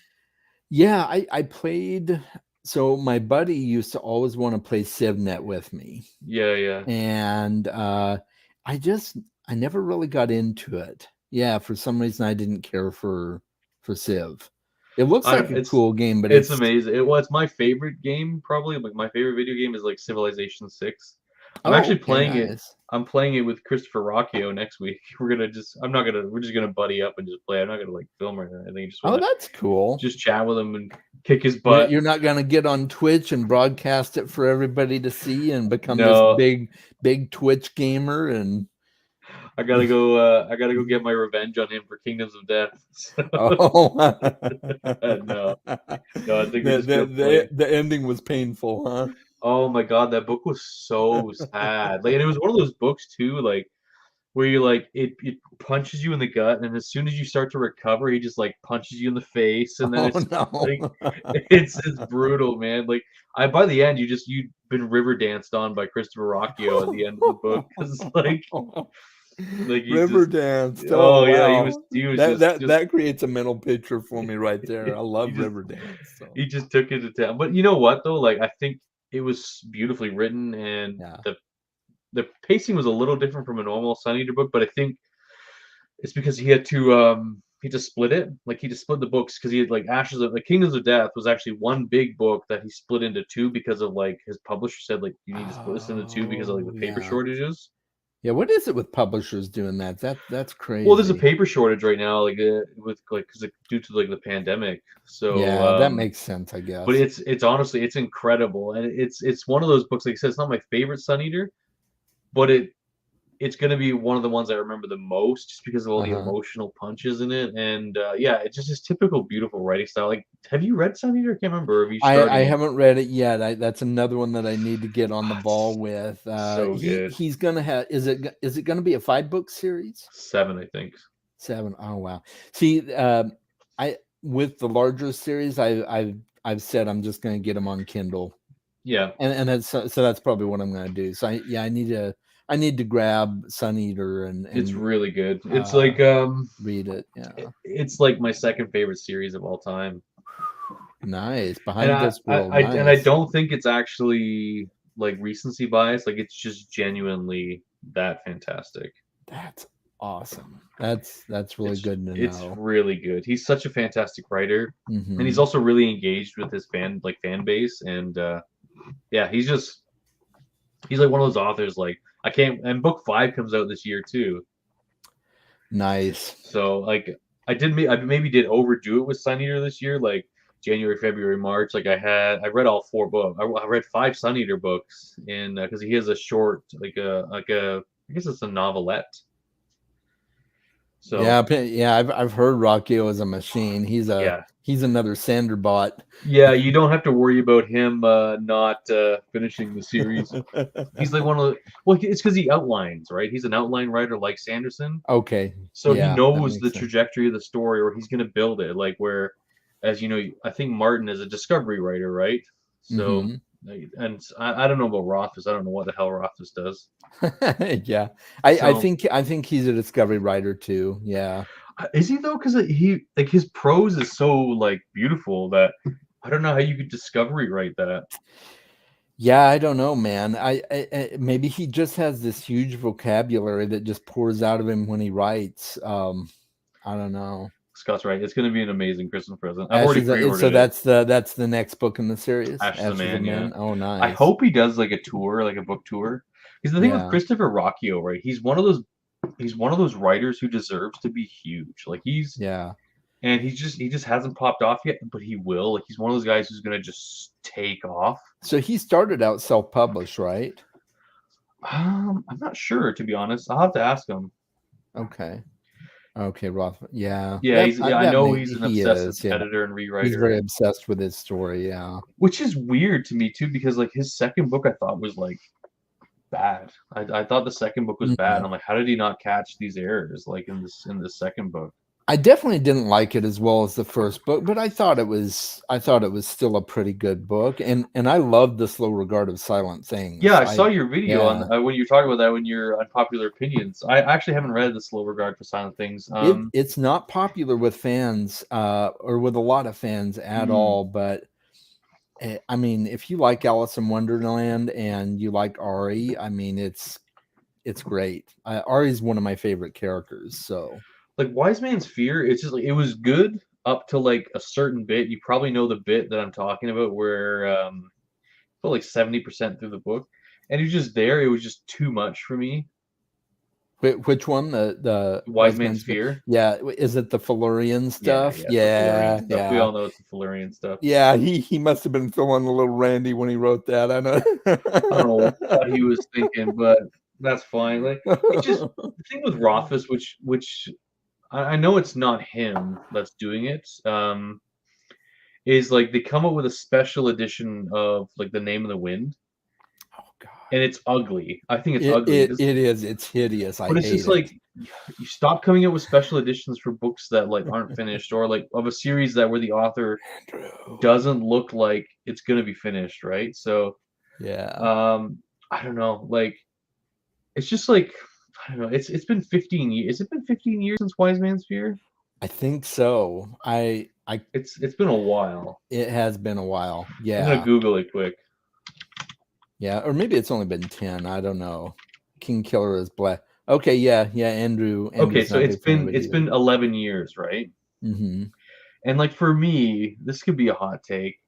yeah, I played. So my buddy used to always want to play CivNet with me, Yeah, yeah. and I just I never really got into it. Yeah, for some reason I didn't care for Civ. It looks I like a cool game, but it's it's amazing. It was my favorite game probably. Like my favorite video game is like Civilization 6. I'm oh, actually okay, playing it. nice. I'm playing it with Christopher Rocchio next week. We're gonna just I'm not gonna we're just gonna buddy up and just play. I'm not gonna like film or anything. I just Oh, wanna that's cool. just chat with him and kick his butt. You're not going to get on Twitch and broadcast it for everybody to see and become this No, big Twitch gamer and I gotta go get my revenge on him for Kingdoms of Death. oh So no, no, I think we're just gonna play. the ending was painful, huh? Oh my God, that book was so sad. Like, and it was one of those books too, like where you like it punches you in the gut, and as soon as you start to recover, he just like punches you in the face, and then Oh it's like no. it's brutal, man. Like I by the end, you've been river danced on by Christopher Rocchio at the end of the book because like he River just danced. Oh oh yeah, wow. he was That just that creates a mental picture for me right there. I he love just River Dance. So he just took it to town. But you know what though? Like I think it was beautifully written, and yeah. the pacing was a little different from a normal Sun Eater book, but I think it's because he just split it. Like he just split the books because he had like Ashes of the Kingdoms of Death was actually one big book that he split into two because of like his publisher said like you need to split this into two because of like the Oh paper yeah. shortages. Yeah, what is it with publishers doing that? That's Well, there's a crazy. paper shortage right now, like with like because due to like the pandemic. So, Yeah, that makes sense, I but guess. it's honestly it's incredible, and it's one of those books. Like I said, it's not my favorite Sun Eater, but it's going to be one of the ones I remember the most just because of all the Uh-huh. emotional punches in it. And yeah, it's just his typical beautiful writing style. Like, have you read Sun Eater? I can't remember. Are you I starting it? haven't read it yet. That's another one that I need to get on the Ah, ball with. so good. He's gonna have is it gonna be a 5 book series? Seven, I think. 7. Oh wow. See, I with the larger series, I've said I'm just gonna get them on Kindle. Yeah, and that's so that's probably what I'm gonna do. So I need to grab Sun Eater it's and really good. It's uh, like read it. Yeah, it's like my second favorite series of all time. nice. And Behind This World, I nice. don't think it's actually like recency bias. Like it's just genuinely that fantastic. That's awesome. That's really good to It's know. really good. He's such a fantastic writer, and he's Hmm. also really engaged with his fan base. And yeah, he's like one of those authors. Like I can't. And book 5 comes out this year too. Nice. So like I maybe did overdo it with Sun Eater this year. Like January, February, March. Like I read all 4 books. I read 5 Sun Eater books in because he has a short like a I guess it's a novelette. So Yeah. I've heard Rockio is a machine. yeah, He's another Sanderbot. yeah. You don't have to worry about him not finishing the series. He's like one of the well, it's because he outlines, right? He's an outline writer like Sanderson, Okay. so he Yeah, that knows the makes sense. trajectory of the story, or he's going to build it. Like where, as you know, I think Martin is a discovery writer, right? So, Hmm. and I don't know about Rothfuss. I don't know what the hell Rothfuss does. Yeah. So, I think he's a discovery writer too. Yeah. is he though? Because he like his prose is so like beautiful that I don't know how you could discovery write that. Yeah, I don't know, man. Maybe he just has this huge vocabulary that just pours out of him when he writes. I don't know. Scott's right. It's going to be an amazing Christmas present. I've already Ashes. So pre-ordered it. that's the next book in the series, Ashes of Ashes of Man, yeah. Men. Oh, I nice. hope he does like a tour, like a book tour. Because the thing with Yeah, Christopher Rocchio, right? He's one of those writers who deserves to be huge. Like yeah. he just hasn't popped off yet, but he will. Like he's one of those guys who's gonna just take off. So he started out self-published, right? I'm not sure to be honest. I'll have to ask him. Okay. Okay, Roth. Yeah, Yeah, I that know may he's an he obsessive is. Yeah, editor and he's rewriter, very obsessed with his story. Yeah. which is weird to me too, because like his second book I thought was like bad. I thought the second book was bad. Mhm. I'm like, how did he not catch these errors like in this second book? I definitely didn't like it as well as the first book, but I thought it was still a pretty good book, and I loved The Slow Regard of Silent Yeah, Things. I saw your video on Yeah, when you were talking about that when your unpopular opinions. I actually haven't read The Slow Regard for Silent Things. it's not popular with fans or with a lot of fans at Mm, all, but I mean, if you like Alice in Wonderland and you like Ari, I mean, it's great. Ari's one of my favorite characters, so like Wise Man's Fear, it's just like it was good up to like a certain bit. You probably know the bit that I'm talking about where felt like 70% through the book, and it was just there. It was just too much for me. which one? The Wise Wise Man's Man's Fear? Fear. Yeah, is it the Felurian Yeah, stuff? yeah, it's the Felurian Yeah, stuff. We yeah. all know it's the Felurian stuff. Yeah, he must have been feeling a little randy when he wrote that. I I don't know what he was thinking, but that's fine. Like it's just the thing with Rothfuss, which I know it's not him that's doing it. Is like they come up with a special edition of like the Name of the Wind, Oh God. and it's ugly. I think it's ugly. It is. It's hideous. I But it's hate just it. like you stop coming up with special editions for books that like aren't finished, or like of a series that where the author Andrew. doesn't look like it's gonna be finished, right? So Yeah, um, I don't know, like it's just like I don't know. It's been 15 years. Has it been 15 years since Wise Man's Fear? I think so. I It's been a while. It has been a while. I'm gonna Yeah. Google it quick. Yeah, or maybe it's only been 10. I don't know. King Killer is black. Okay, yeah, yeah. Okay, Andrew's so not a big fan of it it's either. been 11 years, right? Hmm. And like for me, this could be a hot take.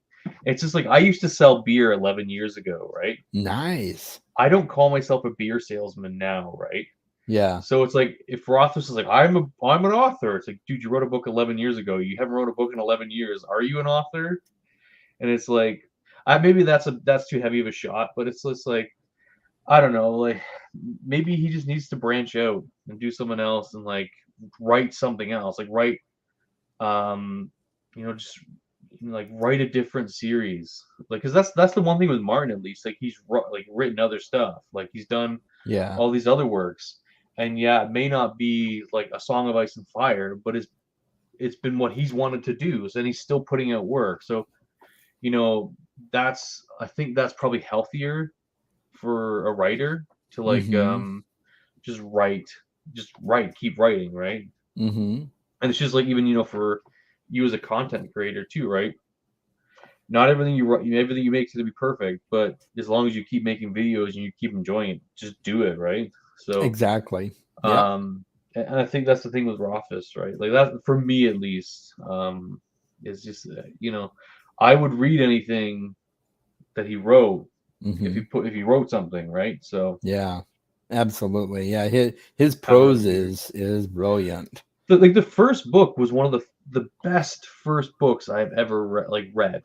It's just like I used to sell beer 11 years ago, right? Nice. I don't call myself a beer salesman now, right? Yeah. So it's like if Rothfuss is like I'm an author. It's like, dude, you wrote a book 11 years ago. You haven't wrote a book in 11 years. Are you an author? And it's like maybe that's too heavy of a shot, but it's just like I don't know, like maybe he just needs to branch out and do something else and like write something else, like write um just like write a different series, like because that's the one thing with Martin at least, like he's like written other stuff, like he's done Yeah. all these other works, and yeah, it may not be like a Song of Ice and Fire, but it's been what he's wanted to do, so, and he's still putting out work, so you know, I think that's probably healthier for a writer to like Mm-hmm. just write, keep writing, right? Mm-hmm. And it's just like even for you as a content creator too, right? Not everything you write, everything you make is gonna be perfect, but as long as you keep making videos and you keep enjoying it, just do it, right? So, Exactly. Yep. um, and I think that's the thing with Rothfuss, right? Like that for me at least, is just I would read anything that he wrote Mm-hmm. if he wrote something, right? So Yeah. Absolutely. Yeah. His Power of the prose Beard. is brilliant. Like the first book was one of the best first books I've ever read.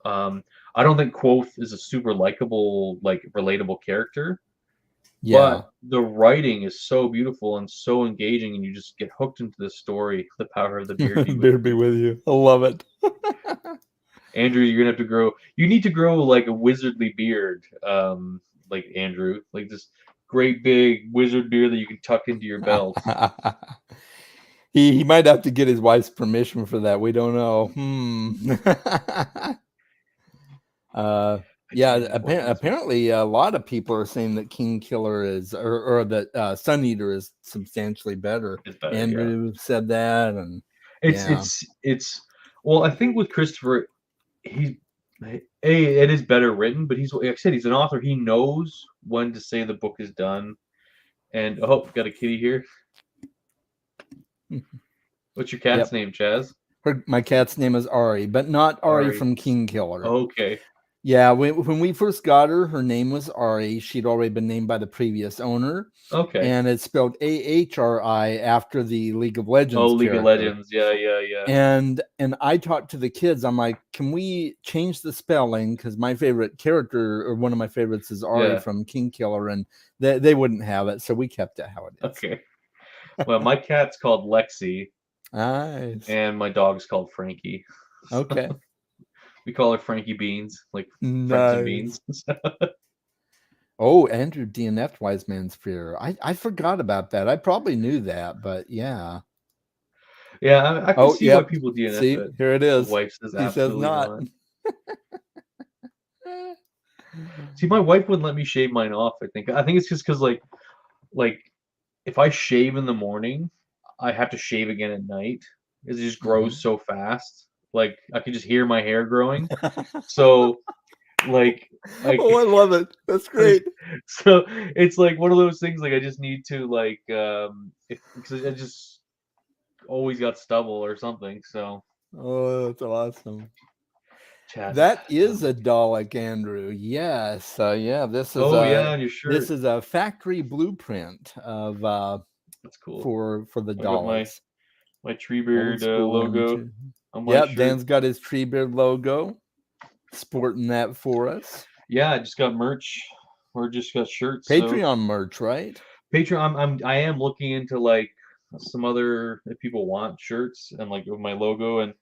Um, I don't think Quoth is a super likable, like relatable character, Yeah. but the writing is so beautiful and so engaging, and you just get hooked into the story. The power of the beard be with Better be you, with you. I love it. Andrew. You're gonna have to grow. You need to grow like a wizardly beard, like Andrew, like this great big wizard beard that you can tuck into your belt. He might have to get his wife's permission for that. We don't know. Hmm. uh, I can't think what wizard apparently a lot of people are saying that King Killer is or that Sun Eater is substantially better. is better. Yeah. Andrew said that, and It's yeah, it's it's well, I think with Christopher, he's it is better written, but he's like I said, he's an author. He knows when to say the book is done. And oh, got a kitty here. What's your cat's yep. name, Chaz? My cat's name is Ari, but not Ari Ari. from King Killer. Okay. Yeah, when we first got her, her name was Ari. She'd already been named by the previous owner, Okay. and it's spelled AHRI after the League of Oh, Legends League of character. Legends. Yeah, yeah, yeah. And I talked to the kids. I'm like, can we change the spelling? Because my favorite character, or one of my favorites, is Ari Yeah. from King Killer, and they wouldn't have it, so we kept it how it is. Okay. Well, my cat's called Lexi, Nice. and my dog's called Frankie. Okay. We call her Frankie Beans, like Franks and Nice. Beans. Oh, Andrew DNF Wise Man's Fear. I forgot about that. I probably knew that, but yeah. Yeah, I can Oh, see why yep. people DNF See, it. here it My is. wife says He says absolutely not. not. See, my wife wouldn't let me shave mine off. I think it's just because like if I shave in the morning, I have to shave again at night. It just Mhm. grows so fast. Like I can just hear my hair growing. So like like Oh, I love it. That's like great. so it's like one of those things like I just need to like if because I just always got stubble or something. So Oh, that's awesome. Chaz is That is a Dalek, Andrew. Yes. Yeah, oh yeah, on your this shirt. is a factory blueprint of That's cool. for the I got Daleks. my Old Treebeard school logo energy. on my Yep, shirt. Dan's got his Treebeard logo, sporting that for us. Yeah, I just got merch or just got shirts. So Patreon merch, right? Patreon, I am looking into like some other if people want shirts and like with my logo and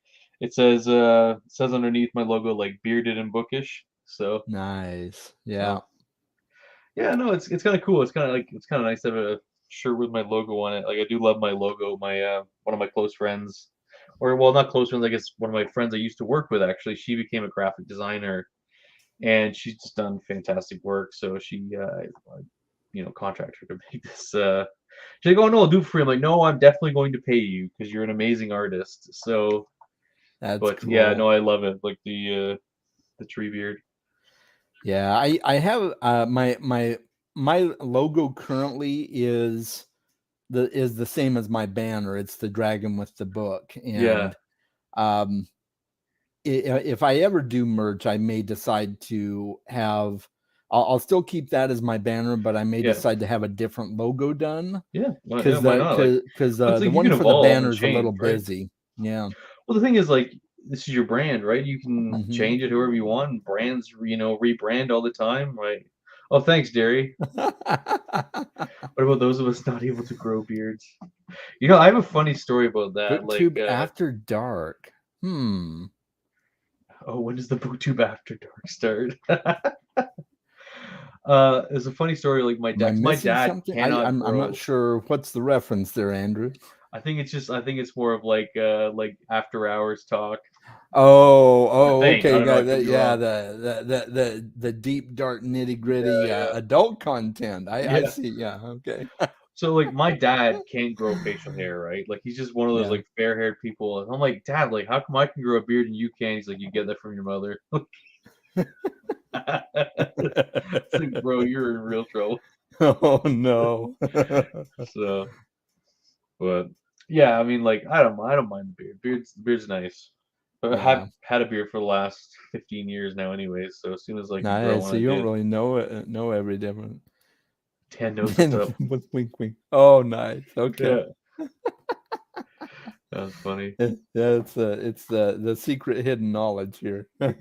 it says underneath my logo like bearded and bookish. So Nice. Yeah. so yeah, no, it's kind of cool. It's kind of nice to have a shirt with my logo on it. Like I do love my logo. My one of my close friends, or well, not close friends. I guess one of my friends I used to work with actually. She became a graphic designer and she's just done fantastic work. So she contract her to make this. She's like, "Oh no, I'll do it for free." I'm like, "No, I'm definitely going to pay you because you're an amazing artist." So, That's but yeah, no, cool. I love it. Like the tree beard. Yeah, I have my logo currently is the same as my banner. It's the dragon with the book, Yeah, and um if I ever do merch, I may decide to have I'll still keep that as my banner, but I may yeah, decide to have a different logo done yeah. Yeah, because why not? Like, it's the like you one can for the evolve and banner is a little change, right? busy. Yeah. Well, the thing is, like, this is your brand, right? You can Hmm. change it however you want. Brands, rebrand all the time, right? Oh, thanks, Derry. What about those of us not able to grow beards? I have a funny story about that. Like, Booktube After Dark. Hmm. oh, when does the BookTube After Dark start? It's a funny story. Like Am I my missing dad something? cannot I'm not grow. sure what's the reference there, Andrew. I think it's more of like after hours talk. I think. I Okay, don't know. I got could that. be Yeah, wrong. the deep, dark, nitty Yeah, gritty yeah, adult content. I yeah. see. Yeah, okay. So like my dad can't grow facial hair, right? Like he's just one of those Yeah. like fair-haired people. And I'm like, Dad, like how come I can grow a beard and you can't? He's like, you get that from your mother. It's like, bro, you're in real trouble. Oh no. So, but yeah, I mean, like I don't mind the beard. Beard's nice. But I have Yeah. had a beard for the last 15 years now, anyways. So as soon as I could grow Nice. one, So I you don't did. really know every different. Dan knows what's up. With wink wink. Oh, nice. Okay. Yeah, that was funny. Yeah, it's the secret hidden knowledge here. Yeah.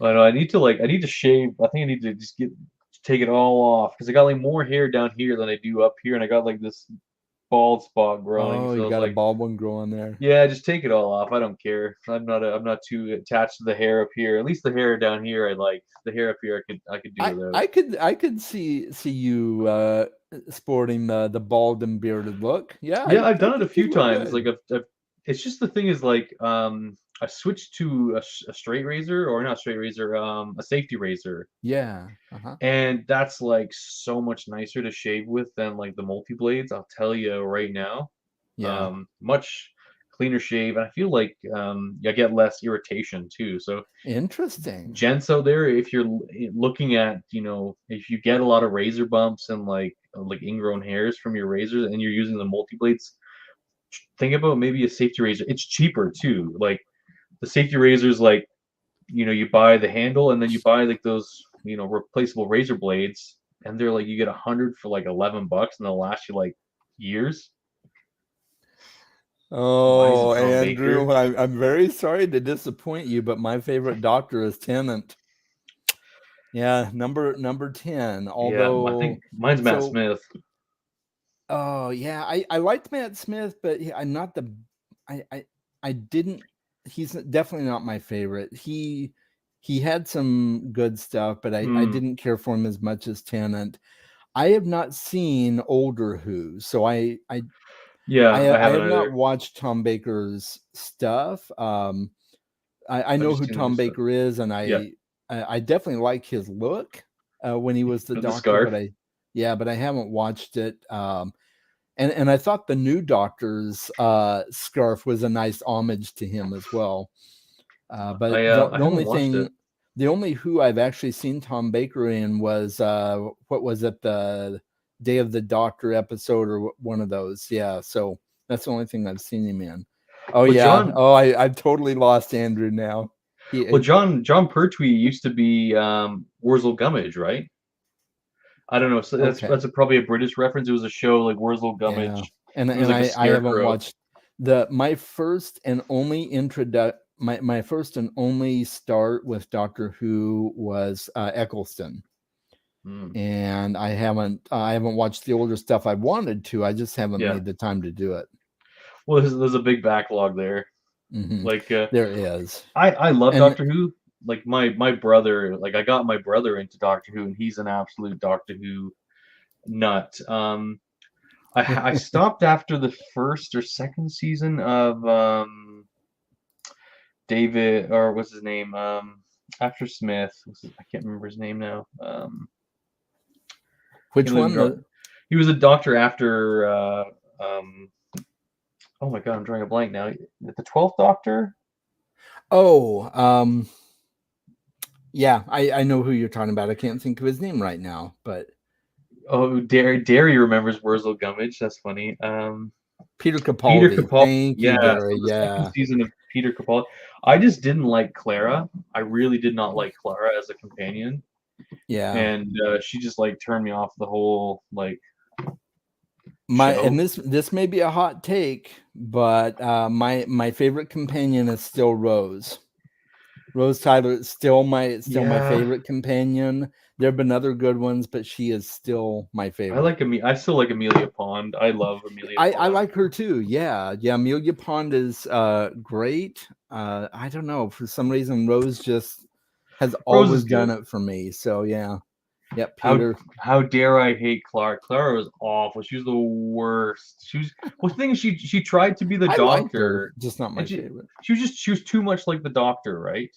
I know. I need to shave. I think I need to just take it all off because I got like more hair down here than I do up here, and I got like this bald spot growing. Oh, So you I was got a like, bald one growing there. yeah, just take it all off. I don't care. I'm not too attached to the hair up here. At least the hair down here I like. The hair up here I could do without. I could see you sporting the bald and bearded look. Yeah, Yeah, I've I done it a think you'd few look times. good. Like it's just the thing is like I switched to a straight razor or not straight razor, a safety razor. Yeah. Uh-huh. And that's like so much nicer to shave with than like the multi blades. I'll tell you right now. Yeah. Much cleaner shave. And I feel like I get less irritation too. So Interesting. gents out there, if you're looking at, if you get a lot of razor bumps and like ingrown hairs from your razors and you're using the multi blades, think about maybe a safety razor. It's cheaper too. Like the safety razors, like you buy the handle and then you buy like those, replaceable razor blades, and they're like you get 100 for like $11 and they'll last you like years. Why is it Oh, Tom Baker? Andrew, I'm very sorry to disappoint you, but my favorite doctor is Tennant. Yeah, number 10. Yeah, I Although, think mine's Matt so Smith. oh yeah, I liked Matt Smith, but I'm not the I didn't. He's definitely not my favorite. He had some good stuff, but I Hmm. didn't care for him as much as Tennant. I have not seen older Who, so Yeah, I I haven't have not either. watched Tom Baker's stuff. I I've know just who seen the new Tom stuff. Baker is, and Yeah, I definitely like his look when he was the with the doctor, scarf. but I haven't watched it. And I thought the new doctor's scarf was a nice homage to him as well. But I haven't watched it. the only Who I've actually seen Tom Baker in was what was it, the Day of the Doctor episode or one of those? Yeah, so that's the only thing I've seen him in. Oh Well, yeah. John, Oh, I've totally lost Andrew now. well, He John Pertwee used to be Wurzel Gummidge, right? I don't know. So okay. that's probably a British reference. It was a show like Wurzel Yeah. Gummidge. He was And like a I haven't scarecrow. watched my first and only my first and only start with Doctor Who was Eccleston. Hmm. And I haven't watched the older stuff I wanted to. I just haven't Yeah. made the time to do it. Well, there's a big backlog there. Hmm. Like There is. I love And Doctor Who. Like my brother, like I got my brother into Doctor Who, and he's an absolute Doctor Who nut. I stopped after the first or second season of David, or what's his name? After Smith, I can't remember his name now. He which lived in one? The he was a doctor after um oh my god, I'm drawing a blank now. The 12th Doctor? oh, yeah, I know who you're talking about. I can't think of his name right now, but Oh, Derry remembers Wurzel Gummidge. That's funny. Peter Peter Capaldi. Capaldi. Thank you, Yeah, Derry. so the second Yeah. season of Peter Capaldi. I just didn't like Clara. I really did not like Clara as a companion, Yeah. and she just like turned me off the whole like And show. this may be a hot take, but my favorite companion is still Rose. Rose Tyler is still my Yeah, favorite companion. There have been other good ones, but she is still my favorite. I still like Amelia Pond. I love Amelia I Pond. like her too. Yeah. Yeah. Amelia Pond is great. I don't know. For some reason, Rose just has Rose is always done good. it for me. So yeah. Yep, How Peter. how dare I hate Clara? Clara was awful. She was the worst. She was well, the thing is she tried to be the I liked her, doctor, just not my and favorite. she was too much like the doctor, right?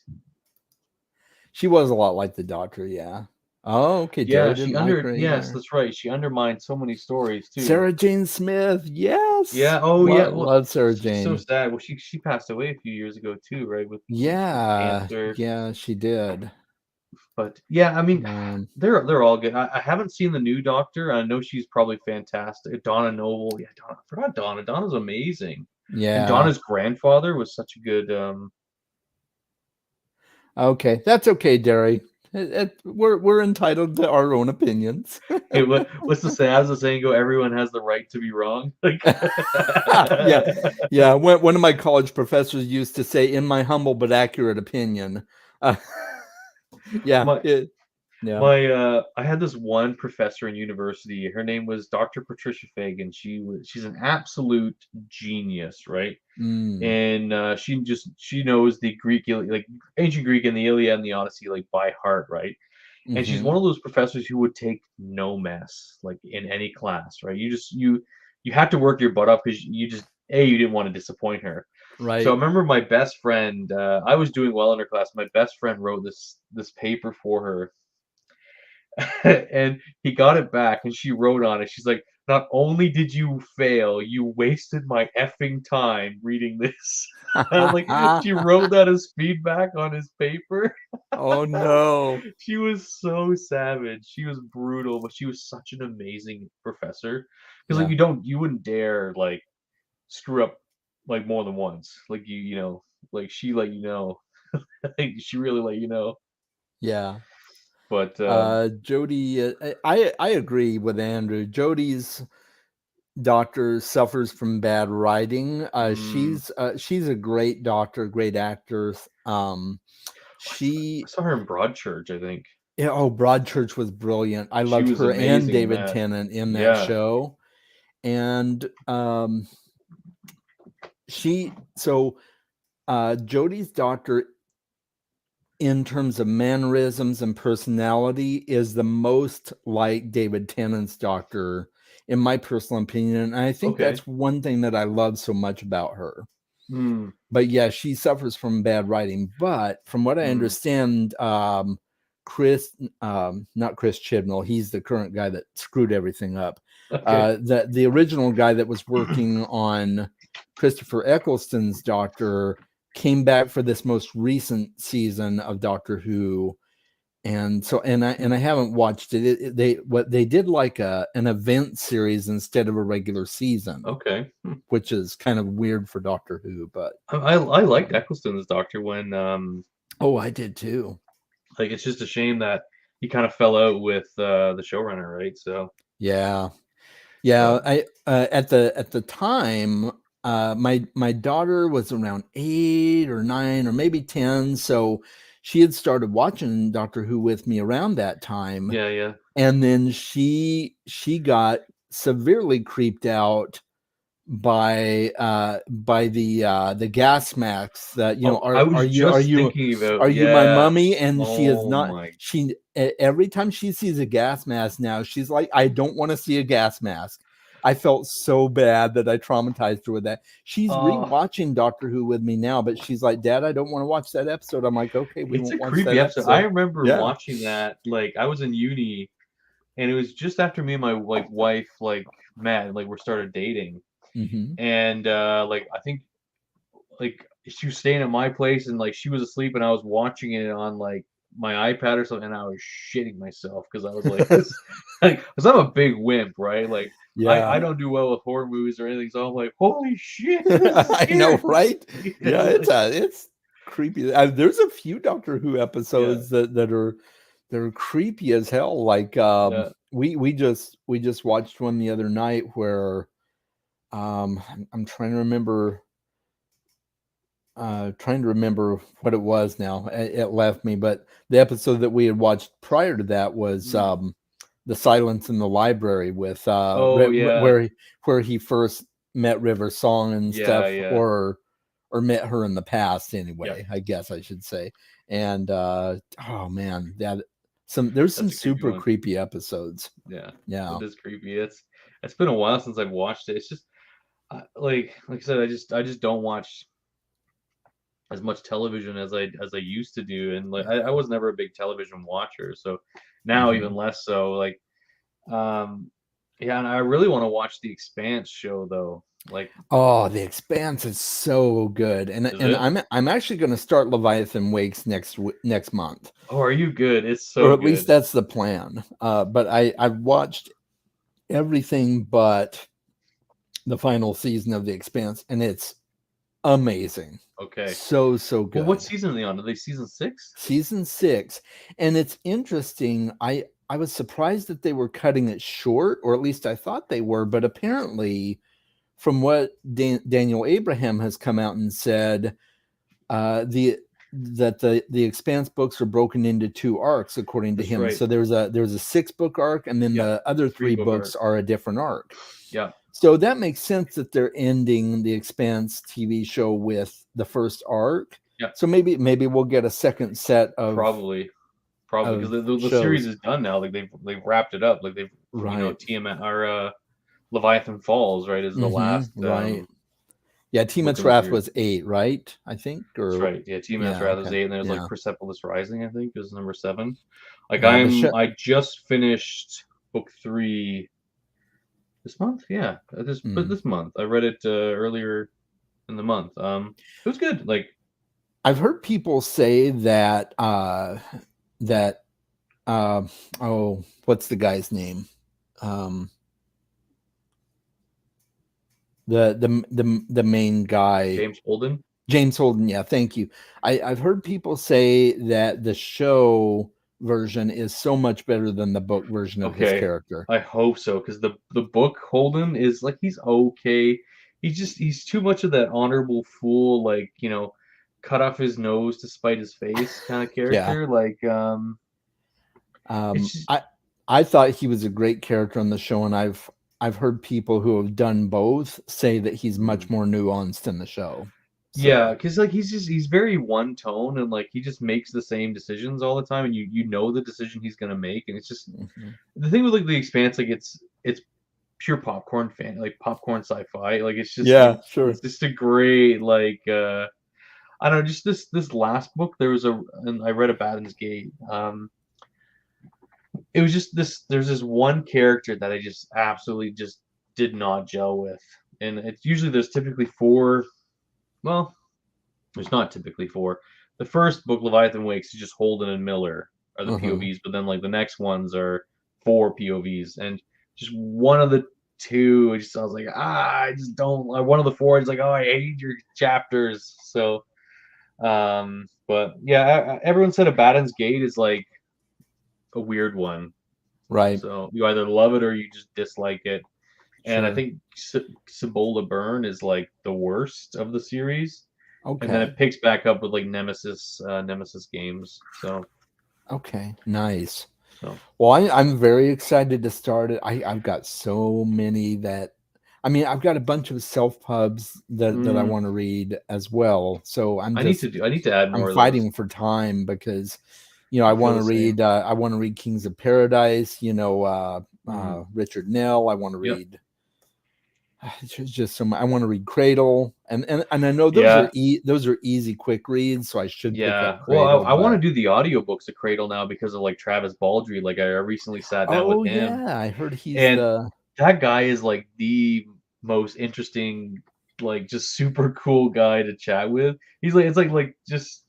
She was a lot like the Doctor, yeah. Oh, okay. Yeah, Derry didn't like her yes, either. that's right. She undermined so many stories too. Sarah Jane Smith, yes. Yeah, oh yeah. Well, Love Sarah she's so Jane. sad. Well, she passed away a few years ago too, right? With Yeah, cancer. yeah, she did. But yeah, I mean, Um, they're all good. I haven't seen the new Doctor. I know she's probably fantastic. Donna Noble, yeah, Donna. I forgot Donna. Donna's amazing, and yeah. Donna's grandfather was such a good. Okay, that's okay, Derry. We're entitled to our own opinions. Hey, what's the say? How's the saying go? Everyone has the right to be wrong. Like, Yeah, yeah. One of my college professors used to say, "In my humble but accurate opinion." Uh, yeah, my yeah. I had this one professor in university. Her name was Dr. Patricia Fagan. She's an absolute genius, right? Mm, And she knows the like ancient Greek and the Iliad and the Odyssey like by heart, right? And she's hmm. one of those professors who would take no mess, like in any class, right? You had to work your butt off because you just you didn't want to disappoint her. So I Right. remember my best friend, I was doing well in her class. My best friend wrote this paper for her, and he got it back, and she wrote on it. She's like, "Not only did you fail, you wasted my effing time reading this." Like she wrote that as feedback on his paper. Oh no. She was so savage. She was brutal, but she was such an amazing professor. Because like Yeah, you wouldn't dare like screw up like more than once. Like like she let you know. Like she really let you know. yeah. But Jody, I agree with Andrew. Jody's doctor suffers from bad writing. mm, She's a great doctor, great actor. I She saw her in Broadchurch, I think. Yeah, oh, Broadchurch was brilliant. I She loved was her and amazing in David that. Tennant in that Yeah. show. And she so Jodie's doctor in terms of mannerisms and personality is the most like David Tennant's doctor in my personal opinion. And I think Okay. that's one thing that I love so much about her. Mm, But yeah, she suffers from bad writing. But from what I mm. understand, Chris, not Chris Chibnall, he's the current guy that screwed everything up. Okay. The original guy that was working on Christopher Eccleston's Doctor came back for this most recent season of Doctor Who, and so and I haven't watched it. They did like an event series instead of a regular season, Okay. which is kind of weird for Doctor Who, but I liked Eccleston's Doctor when oh, I did too. like it's just a shame that he kind of fell out with the showrunner, right? So, Yeah, yeah. but I at the time, my daughter was around 8 or 9 or maybe 10, so she had started watching Doctor Who with me around that time, yeah, yeah. and then she got severely creeped out by the gas masks that Oh, I was just thinking about are you my yeah. mummy? And she is Oh not. my. Every time she sees a gas mask now, she's like, I don't want to see a gas mask. I felt so bad that I traumatized her with that. She's Oh, rewatching Doctor Who with me now, but she's like, Dad, I don't want to watch that episode. I'm like, okay, we it's won't a watch creepy that episode. I episode. remember Yeah. watching that like I was in uni and it was just after me and my like wife like met, like we started dating. Hmm. And like I think like she was staying at my place and like she was asleep and I was watching it on like my iPad or something and I was shitting myself because I was like this like because I'm a big wimp, right? Like Yeah. I don't do well with horror movies or anything, so I'm like, holy shit, this is I know, scary. right? Yeah, Yeah, like, it's creepy. There's a few Doctor Who yeah, episodes that are creepy as hell. Like yeah. we just watched one the other night where I'm trying to remember what it was now. It left me, but the episode that we had watched prior to that was Mm. the Silence in the Library with Oh yeah, where he first met River Song and yeah, stuff, yeah, or met her in the past yeah. anyway, I guess I should say. And oh man, that there's some That's a creepy super one. creepy episodes. Yeah, Yeah. it is creepy. It's been a while since I've watched it. It's just like I said, I just don't watch as much television as I used to do, and like I was never a big television watcher, so now Mhm. even less so. Like, um, yeah, and I really want to watch the Expanse show though. Like, Oh, The Expanse is so good, and is and it? I'm actually going to start Leviathan Wakes next month, Oh, are you good? It's or so at least good. that's the plan. But I've watched everything but the final season of The Expanse, and it's amazing. Okay. So Well, what good. season are they on? Are they season 6? Season 6, and it's interesting. I was surprised that they were cutting it short, or at least I thought they were, but apparently, from what Daniel Abraham has come out and said, the that the Expanse books are broken into 2 arcs according to That's him. right. So there's a 6-book arc, and then Yeah. the other 3 3-book books arc. are a different arc. Yeah. So that makes sense that they're ending the Expanse TV show with the first arc. Yeah. So maybe we'll get a second set Probably because of the series shows. is done now. Like they've wrapped it up. Like they've Right. TMN or Leviathan Falls, right, is the last Right. Yeah, book Tiamat's of the Wrath series. was 8, right? I think, That's or right. Yeah, TMS yeah, Rather okay. 8, and there's like Yeah. Persepolis Rising, I think, is number 7. Like Yeah, the show. I just finished book 3 this month. Yeah, this month. I read it earlier in the month. It was good. Like, I've heard people say that that oh, what's the guy's name? The main guy, James Holden. James Holden. Yeah, thank you. I've heard people say that the show version is so much better than the book version of his Okay, character. I hope so, because the book Holden is like he's okay. He's too much of that honorable fool, like cut off his nose to spite his face kind of Yeah. character. Like, it's Um, just I thought he was a great character on the show, and I've heard people who have done both say that he's much more nuanced in the show. yeah, So because like he's very one tone, and like he just makes the same decisions all the time, and you know the decision he's gonna make, and it's just mhm. the thing with like the Expanse, like it's pure popcorn fan, like popcorn sci-fi, like it's just like Yeah, sure. it's just a great like I don't know, just this last book there was and I read Abaddon's Gate. It was just there's this one character that I just absolutely just did not gel with, and it's usually there's typically 4. Well, there's not typically 4. The first book, Leviathan Wakes, is just Holden and Miller are the Uh-huh. POVs, but then like the next ones are 4 POVs, and just one of the 2, I was like, I just don't. Like, one of the 4 is like, oh, I hate your chapters. So, but yeah, everyone said Abaddon's Gate is like a weird one. Right. So you either love it or you just dislike it. And I Sure. think Cibola Burn is like the worst of the series, and then Okay. it picks back up with like Nemesis games. So Okay. Nice. so Well, I'm very excited to start it. I've got so many that, I mean, I've got a bunch of self pubs that I mm, want to read as well. So I need to add I'm more of those. fighting for time because I feel the same. I want to read Kings of Paradise, Mm, Richard Nell. I want to yep. read it's just so much. I want to read Cradle, and I know Yeah. those are easy, quick reads, so I should pick up Yeah. Well, Cradle. I want But to do the audiobooks of Cradle now because of like Travis Baldry. Like I recently sat down with oh him, yeah, I heard he's and the that guy is like the most interesting, like just super cool guy to chat with. He's like it's like just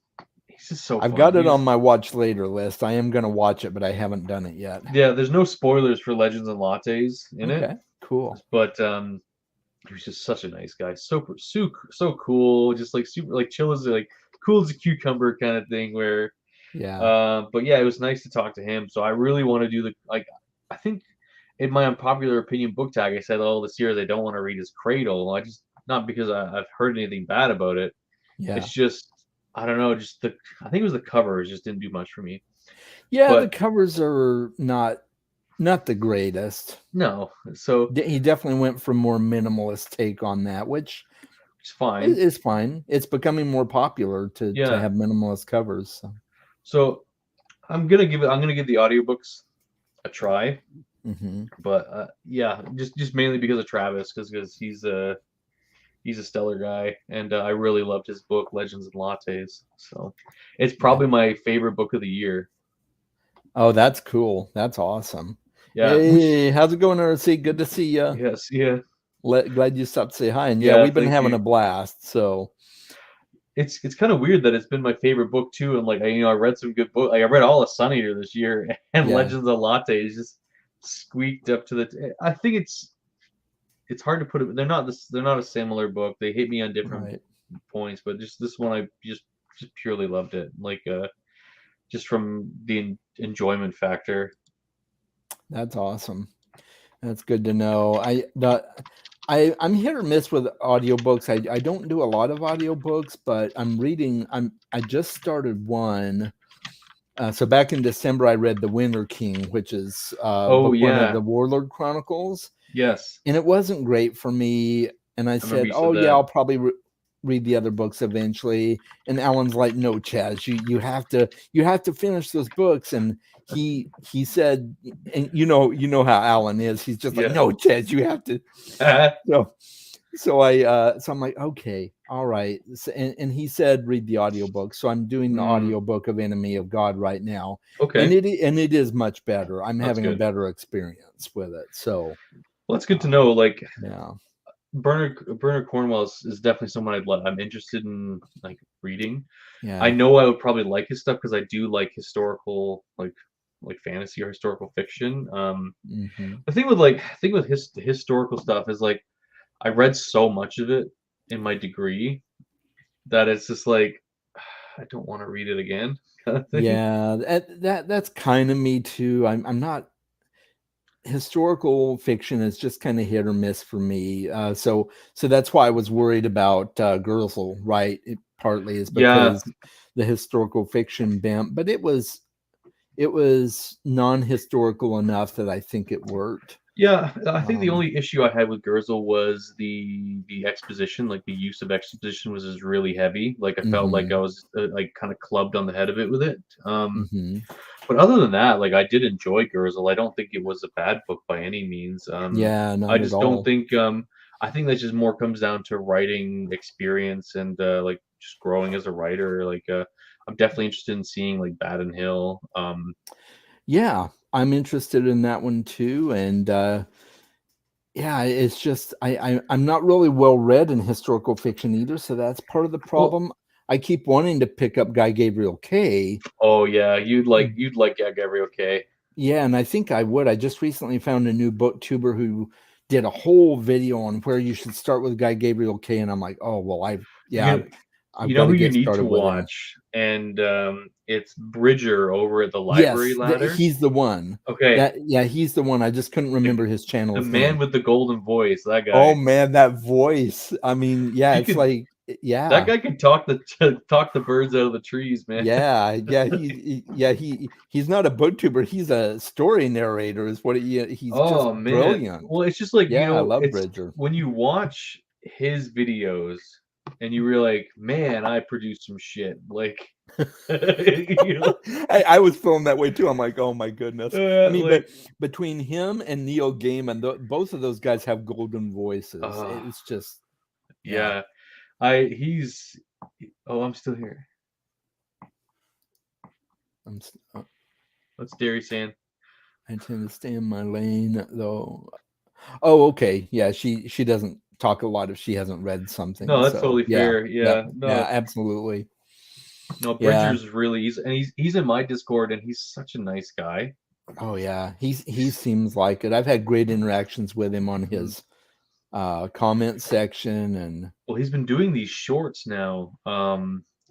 he's just so I've fun. got it on my watch later list. I am gonna watch it, but I haven't done it yet. Yeah, there's no spoilers for Legends and Lattes in it, Okay, cool. but he was just such a nice guy. So cool, just like super like chill as like cool as a cucumber kind of thing where Yeah, but yeah, it was nice to talk to him. So I really want to do the like I think in my unpopular opinion book tag I said, oh, the series I don't want to read is Cradle. I just not because I've heard anything bad about it. yeah, It's just I don't know, just the I think it was the covers just didn't do much for me. yeah. The But covers are not the greatest. no, so He definitely went for more minimalist take on that, which it's fine. is fine. It's becoming more popular to Yeah. have minimalist covers. So. So I'm gonna give the audiobooks a try, Mm-hmm. but yeah, just mainly because of Travis, because he's a stellar guy, and I really loved his book Legends and Lattes. So it's Yeah. probably my favorite book of the year. Oh, that's cool. That's awesome. Yeah, which Hey, how's it going, RC? Good to see you. yes, yeah, Glad you stopped to say hi. And yeah, yeah. we've been Thank having a you. blast. So It's kind of weird that it's been my favorite book too, and like I read some good book. Like I read all of Sun Eater this year, and yeah, Legends of Latte is just squeaked up to I think it's hard to put it. They're not a similar book. They hit me on different right. points, but just this one I just purely loved it. Like just from the enjoyment factor. That's awesome. That's good to know. I'm hit or miss with audiobooks. I don't do a lot of audiobooks, but I just started one. So back in December, I read The Winter King, which is Oh book one of yeah, the Warlord Chronicles, yes, and it wasn't great for me. And I I remember said, you "Oh said yeah, that. I'll probably read the other books eventually." And Alan's like, "No, Chaz, you have to finish those books." And he said, and you know how Alan is. He's just like, Yeah. "No, Chaz, you have to." So so I'm like, okay, all right. So, and he said read the audiobook. So I'm doing the Mm, audiobook of Enemy of God right now. okay, And it is much better. I'm that's having a good. better experience with it. So Well, that's good to um, know. Like yeah. Bernard Cornwell is definitely someone I'm interested in like reading. I Yeah. know I would probably like his stuff because I do like historical like fantasy or historical fiction. Hmm. The thing with his historical stuff is like I read so much of it in my degree that it's just like I don't want to read it again kind of thing. Yeah, that's kind of me too. I'm not historical fiction is just kind of hit or miss for me. So that's why I was worried about Gersel, right? It partly is Yeah, because the historical fiction bent, but it was non-historical enough that I think it worked. yeah. I think the Um, only issue I had with Gurzel was the exposition, like the use of exposition was just really heavy. Like I felt like I mhm, was like kind of clubbed on the head of it with it. mhm. But other than that, like I did enjoy Gurzel. I don't think it was a bad book by any means. Yeah, I not at just don't all. think I think that just more comes down to writing experience and like just growing as a writer. Like I'm definitely interested in seeing like Baden Hill. Yeah, I'm interested in that one too, and yeah, it's just I'm not really well read in historical fiction either, so that's part of the Well, problem. I keep wanting to pick up Guy Gabriel Kay. oh yeah, you'd like Gabriel K. Yeah, and I think I would. I just recently found a new booktuber who did a whole video on where you should start with Guy Gabriel Kay, and I'm like, oh well, You I've you got know to who you get need to started with him. watch, and it's Bridger over at the Library Yes, Ladder. he's the one. Okay, Yeah, he's the one. I just couldn't the remember his the channel's man name. with the golden voice, that Oh guy. man, that voice. I mean, yeah, He it's could like, that yeah. guy could talk the birds out of the trees, man. Yeah, he's not a booktuber. He's a story narrator. Is what he's just Oh man. brilliant. Well, it's just like, Yeah, I love it's Bridger. when you watch his videos and you are like, man, I produced some shit. Like, you know, I was feeling that way too. I'm like, oh my goodness. I mean, but like, between him and Neil Gaiman, both of those guys have golden voices. uh, It's just, yeah. yeah. He's, oh, I'm still here. I'm, What's Derry saying? I tend to stay in my lane though. Oh, okay. Yeah, she doesn't talk a lot if she hasn't read something. No, that's So totally yeah, fair. yeah, Yeah, yeah, no, absolutely. no, Yeah. Bridger's really, he's in my Discord and he's such a nice guy. Oh yeah. He He's, seems like it. I've had great interactions with him on mhm. his comment section and Well, he's been doing these shorts now.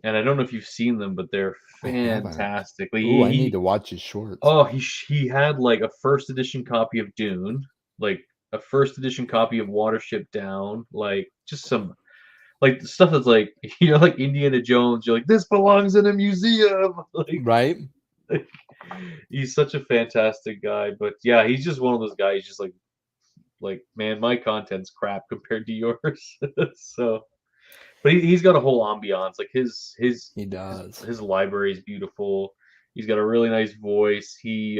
And I don't know if you've seen them, but they're I haven't. fantastic. Like Oh, I need to watch his shorts. oh, he had like a first edition copy of Dune, like a first edition copy of Watership Down, like just some like stuff that's like like Indiana Jones. You're like, this belongs in a museum. Right? Like he's such a fantastic guy. But yeah, he's just one of those guys. Just like man, my content's crap compared to yours. So, but he's got a whole ambiance. Like He does. his library is beautiful. He's got a really nice voice. He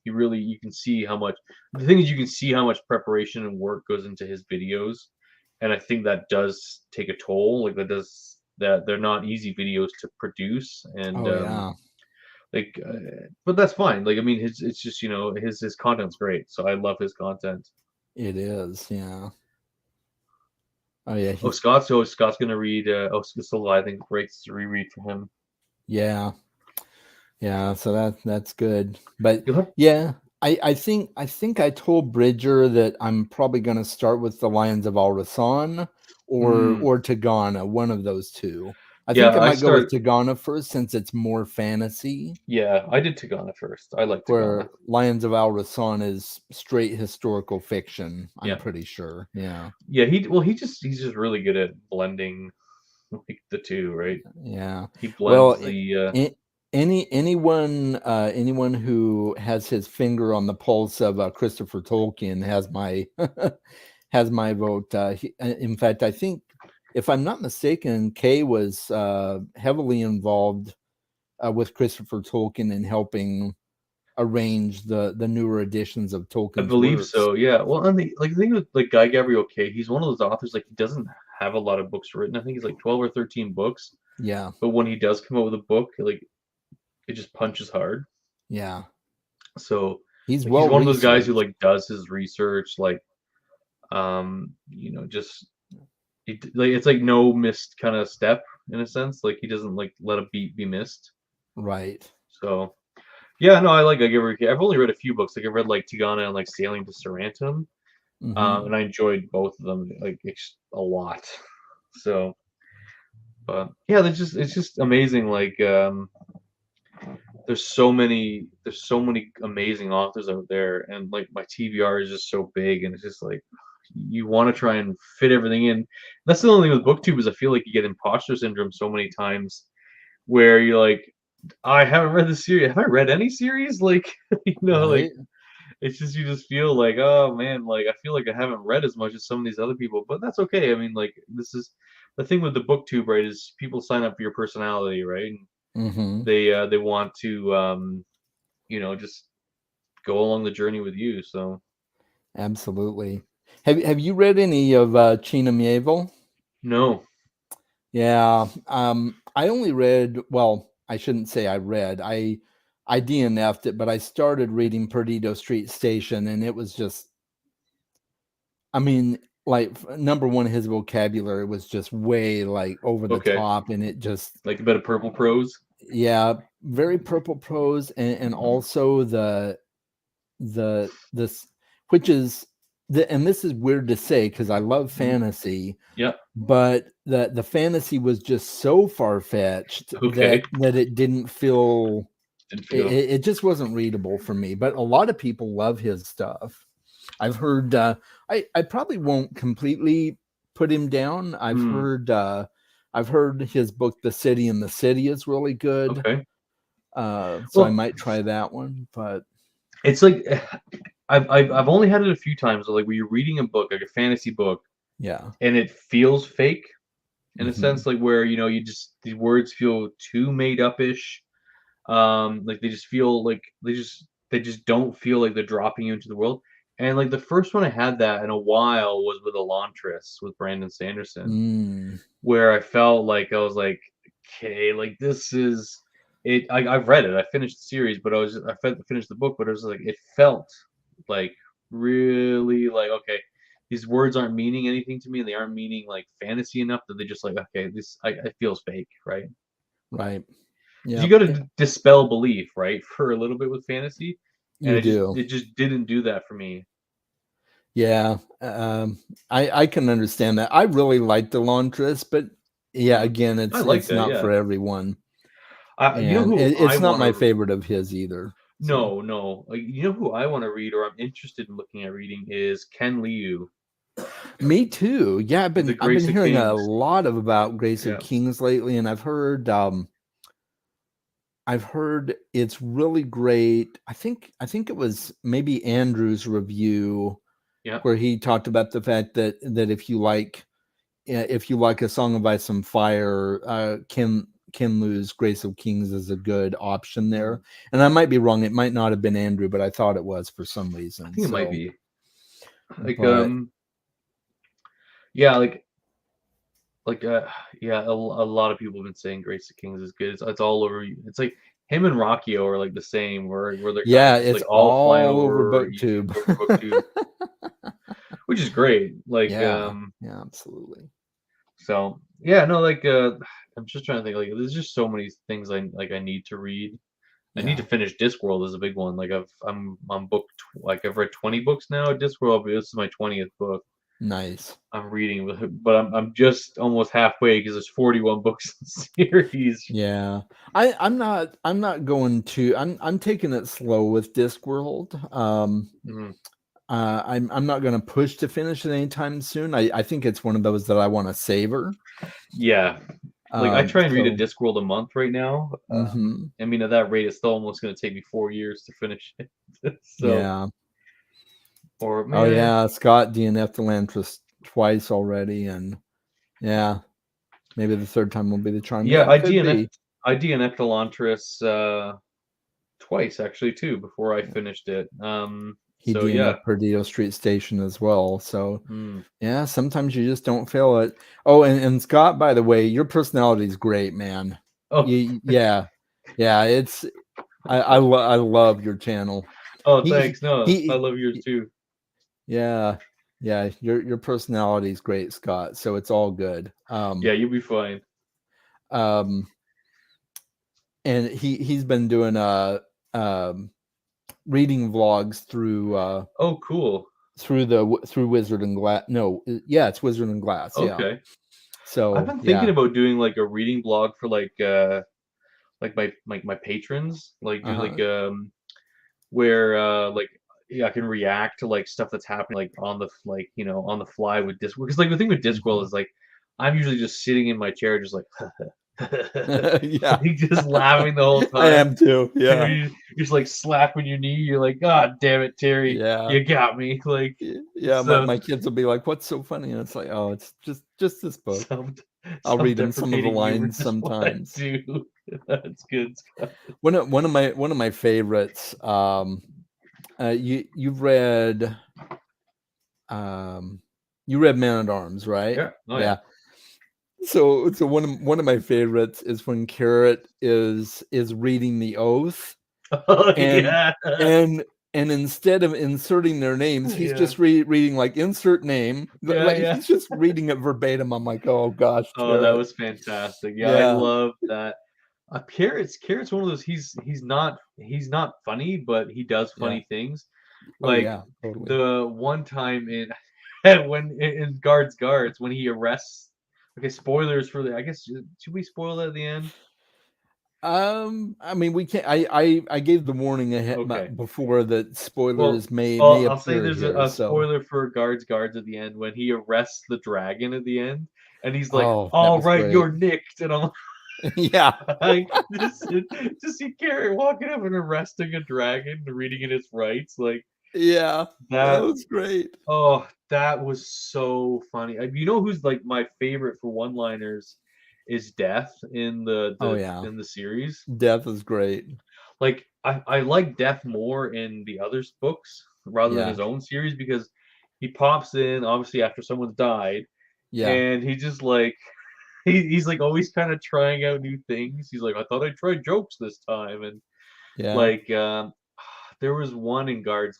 really, you can see how much. The thing is, you can see how much preparation and work goes into his videos, and I think that does take a toll. Like that they're not easy videos to produce, and Oh yeah, like, but that's fine. Like, I mean, his it's just, his content's great, so I love his content. it is. Yeah. Oh yeah, Oh, he. Scott's gonna read. Oh, so I think breaks to reread for him. Yeah. Yeah, so that's good. But You'll have, yeah, I think I told Bridger that I'm probably going to start with the Lions of Al Rasan mm, or Tagana, one of those two. I think yeah, I I might go with start. Tagana first since it's more fantasy, Yeah, I did Tagana first. I like Tagana. where Lions of Al Rasan is straight historical fiction, I'm Yeah, pretty sure. Yeah. yeah. He's just really good at blending like the two, right? Yeah. He Well, blends the. anyone who has his finger on the pulse of Christopher Tolkien has my has my vote. In fact, I think if I'm not mistaken, Kay was heavily involved with Christopher Tolkien in helping arrange the newer editions of I Tolkien's believe works. so. Yeah. Well, and the thing with like Guy Gabriel Kay, he's one of those authors like he doesn't have a lot of books written. I think he's like 12 or 13 books, Yeah, but when he does come out with a book, like it just punches hard. yeah, So he's like he's well one of those guys who researched. like does his research, like just like it's like no missed kind of step in a sense. Like he doesn't like let a beat be missed. Right. So yeah, no, I like I've only read a few books. Like I've read like Tigana and like Sailing to Sarantum, Hmm. and I enjoyed both of them like a lot. So, but yeah, it's just amazing. Like there's so many amazing authors out there, and like my TBR is just so big, and it's just like you want to try and fit everything in. That's the only thing with booktube is I feel like you get imposter syndrome so many times where you're like, I haven't read the series. Have I read any series? Like, like Right. it's just you just feel like, oh man, like I feel like I haven't read as much as some of these other people, but that's okay. I mean, like this is the thing with the booktube, right? Is people sign up for your personality, right? And Hmm. they want to just go along the journey with you. So Absolutely. Have you read any of China Mieville? no, Yeah, I only read. Well, I shouldn't say I read. I DNF'd it, but I started reading Perdido Street Station, and it was just. I mean, like number one, his vocabulary was just way like over the okay, top, and it just like a bit of purple prose. yeah, very purple prose, and also the this which is and this is weird to say because I love Mhm. fantasy, Yep. but the fantasy was just so far-fetched Okay. that it didn't feel Didn't it, feel. it just wasn't readable for me. But a lot of people love his stuff. I've heard I probably won't completely put him down. Hmm. I've heard his book The City and the City is really good. Okay. So I Well, might try that one, but it's like I've only had it a few times. Like where you're reading a book, like a fantasy book, yeah. and it feels fake in a Hmm. sense, like where you just these words feel too made up ish. Like they just feel like they just don't feel like they're dropping you into the world. And like the first one I had that in a while was with Elantris with Brandon Sanderson, Mm, where I felt like I was like, okay, like this is it. I've read it, I finished the series, but finished the book, but it was like it felt like really like okay, these words aren't meaning anything to me, and they aren't meaning like fantasy enough that they just like okay, it feels fake, right? right. Because you Yep. got to dispel belief, right, for a little bit with fantasy, and You do. it just didn't do that for me. Yeah. I can understand that. I really like the Launtress, but yeah, Mm. again, I like it's that, not yeah. for everyone. You know And who I it's not want my to favorite of his either. So No, no. Like, you know who I want to read or I'm interested in looking at reading is Ken Liu, me too. Yeah, The I've been Grace of hearing a Kings. lot about Grace of Yeah, Kings lately, and I've heard it's really great. I think it was maybe Andrew's review yeah. where he talked about the fact that if you like a Song of Ice and Fire, Kinlu's Grace of Kings is a good option there. And I might be wrong. It might not have been Andrew, but I thought it was for some reason. I think it might be. Like, but yeah, yeah, a lot of people have been saying Grace of Kings is good. It's all over. It's like him and Rockio are like the same, where they're yeah, kind of just it's like all flying over over BookTube. over BookTube, which is great. Like, yeah, absolutely. So yeah, no, like I'm just trying to think. Like, there's just so many things I need to read. I need to finish Discworld is a big one. Like I'm on book like I've read 20 books now at Discworld, but this is my 20th book. Nice. I'm reading, but I'm just almost halfway because there's 41 books in the series. Yeah, I'm not going to. I'm taking it slow with Discworld. I'm not going to push to finish it anytime soon. I think it's one of those that I want to savor. Yeah, like I try and read a Discworld a month right now. I mean, at that rate, it's still almost going to take me 4 years to finish it. So, yeah. Or oh yeah, Scott DNF'd Elantris twice already, and yeah, maybe the third time will be the charm. Yeah, I DNF'd Elantris twice actually too before I finished it. He so DNF'd Perdido Street Station as well. So yeah, sometimes you just don't feel it. Oh, and Scott, by the way, your personality is great, man. Oh yeah. It's I love your channel. Oh, thanks. No, I love yours too. Yeah, your personality is great, Scott. So it's all good. Yeah, you'll be fine. And he's been doing reading vlogs through. Oh, cool. Through Wizard and Glass. No, yeah, it's Wizard and Glass. Okay. Yeah. So I've been thinking about doing like a reading blog for like my patrons, like do like where like I can react to like stuff that's happening like on the on the fly with Discworld. Because like the thing with Discworld is like I'm usually just sitting in my chair just like yeah, like, just laughing the whole time. I am too. Yeah, you're just like slapping your knee. You're like, God damn it, Terry! Yeah, you got me. Like, yeah, my kids will be like, "What's so funny?" And it's like, "Oh, it's just this book." I'll read them some of the lines sometimes. Dude, that's good. One of my favorites. You've read Man at Arms, right? Yeah. Oh, yeah. So one of my favorites is when Carrot is reading the oath, and instead of inserting their names, he's just reading like insert name. He's just reading it verbatim. I'm like, oh gosh. Oh, that was fantastic. Yeah, I love that. Carrot's one of those. He's not funny, but he does funny things. Like totally. The one time in Guards when he arrests. Okay, spoilers for the. I guess should we spoil that at the end? I mean, we can't. I gave the warning ahead before that spoilers may I'll appear say there's here, a spoiler for Guards at the end when he arrests the dragon at the end, and he's like, "All right, great. You're nicked," and I'm yeah, like, just see Carrot walking up and arresting a dragon, reading in its rights, like. Yeah, that was great. Oh, that was so funny. You know who's like my favorite for one-liners is Death in the in the series. Death is great. Like I like Death more in the others books rather than his own series because he pops in obviously after someone's died. Yeah. And he just like he's like always kind of trying out new things. He's like, I thought I'd try jokes this time. And like there was one in Guards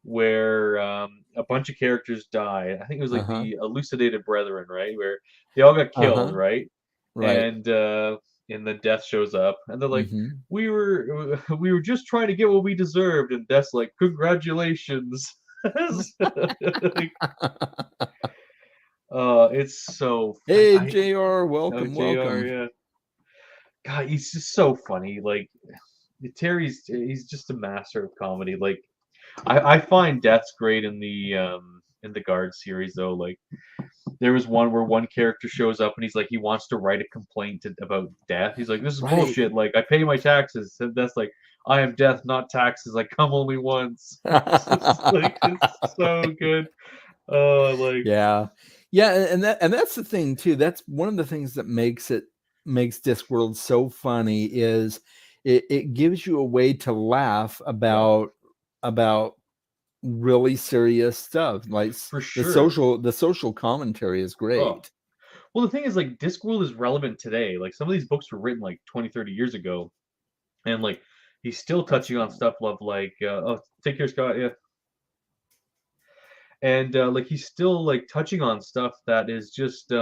where a bunch of characters died. I think it was like the Elucidated Brethren, right? Where they all got killed, right? And then Death shows up, and they're like, "We were just trying to get what we deserved," and Death's like, "Congratulations!" Like, it's so. Hey, JR, welcome. Yeah. God, he's just so funny. Like he's just a master of comedy. Like I find Death's great in the Guard series though. Like there was one where one character shows up and he's like he wants to write a complaint about Death. He's like, this is bullshit. Like I pay my taxes. And that's like, I am Death, not taxes. I come only once. It's so good. Yeah, and that's the thing too. That's one of the things that makes it makes Discworld so funny is it gives you a way to laugh about really serious stuff. Like for sure. the social commentary is Oh, great. well, the thing is, like, Discworld is relevant today. Like, some of these books were written like 20, 30 years ago, and like he's still touching on stuff of like, oh, take care, Scott. Yeah, and like he's still like touching on stuff that is just,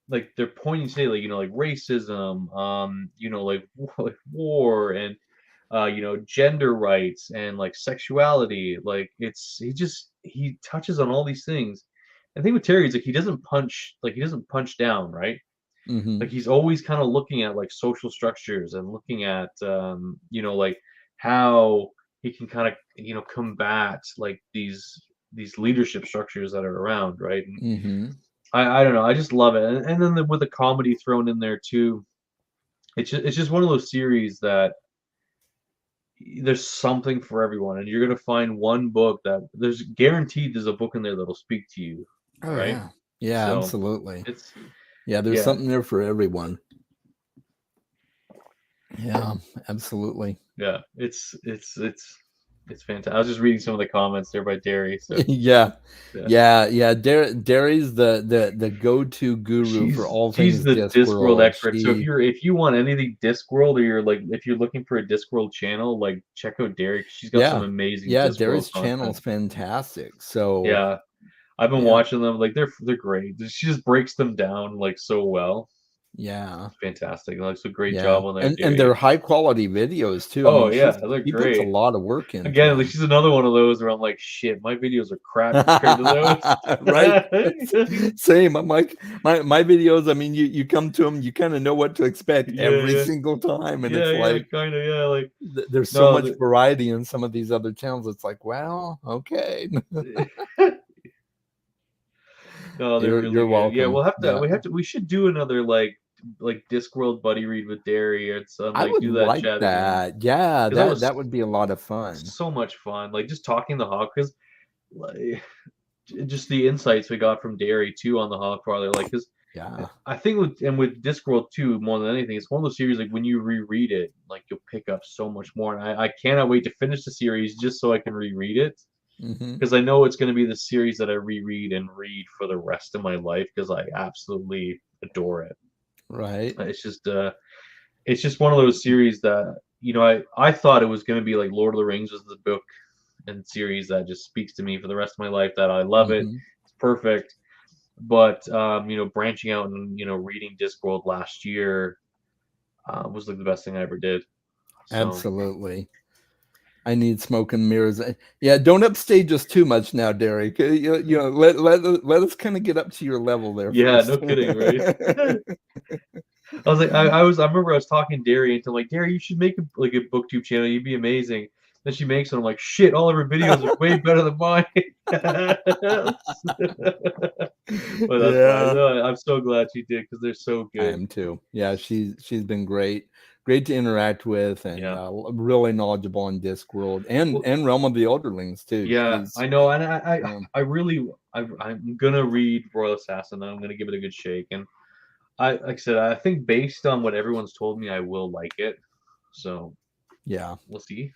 like they're pointing today, like like racism, like like war and gender rights and like sexuality. Like he touches on all these things. The thing with Terry is like he doesn't punch down, right? Hmm. Like he's always kind of looking at like social structures and looking at like how he can kind of combat like these leadership structures that are around, right? And Hmm. I don't know, I just love it. And then with the comedy thrown in there too, it's just one of those series that there's something for everyone, and you're gonna find one book that there's a book in there that'll speak to you, Oh right? yeah. Yeah, So absolutely. it's Yeah, there's yeah, something there for everyone. Yeah, absolutely. yeah, it's fantastic. I was just reading some of the comments there by Derry, so Yeah. yeah. Yeah. Derry's the go-to guru for all She's things the Discworld Discworld. expert. So if you want anything Discworld, or you're like if you're looking for a Discworld channel, like check out Derry 'cause she's got some Yeah. amazing Yeah, Discworld Derry's channel content. is fantastic. So, Yeah, I've been yeah. watching them. Like they're great. She just breaks them down like so well. Yeah. It's fantastic. Like, so great Yeah. job on that, And Derry. they're high quality videos too. I Oh mean, yeah, they're she puts a great. lot of work into Again, like them. she's another one of those where I'm like, shit, my videos are crap compared to those. Right? Same. I'm like my videos, I mean, you come to them, you kind of know what to expect Yeah, every yeah, single time, and yeah, it's yeah, like kind of, yeah. Like there's so no, much variety in some of these other channels. It's like, well, okay. no, they're really You're good. Yeah, welcome. Yeah. we should do another like Discworld buddy read with Derry. It's I like would do that like chat again that. Yeah, because that was that would be a lot of fun. so much fun. Like just talking the hog because like just the insights we got from Derry too on the Hogfather. Like because Yeah. I think with Discworld too, more than anything, it's one of those series like when you reread it, like you'll pick up so much more. And I cannot wait to finish the series just so I can reread it Hmm. because I know it's going to be the series that I reread and read for the rest of my life because I absolutely adore it. Right. It's just one of those series that I thought it was going to be like Lord of the Rings was the book and series that just speaks to me for the rest of my life. That I love it. Hmm. It's perfect. But branching out and reading Discworld last year was like the best thing I ever did. So Absolutely. I need smoke and mirrors. Yeah, don't upstage us too much now, Derek. Let us kind of get up to your level there yeah, first. no kidding, right? I was like, I remember I was talking to Derry and I'm like, Derry, you should make like a booktube channel. You'd be amazing. Then she makes it. I'm like, shit, all of her videos are way better than mine. But that's fine. Yeah, No, I'm so glad she did because they're so I good. am too. Yeah, she's been great to interact with, and Yeah. really knowledgeable on Discworld Well, and Realm of the Elderlings too. yeah, She's I know, and um, I really, I'm gonna read Royal Assassin, and I'm gonna give it a good shake. And like I said, I think based on what everyone's told me, I will like it. So yeah, we'll see.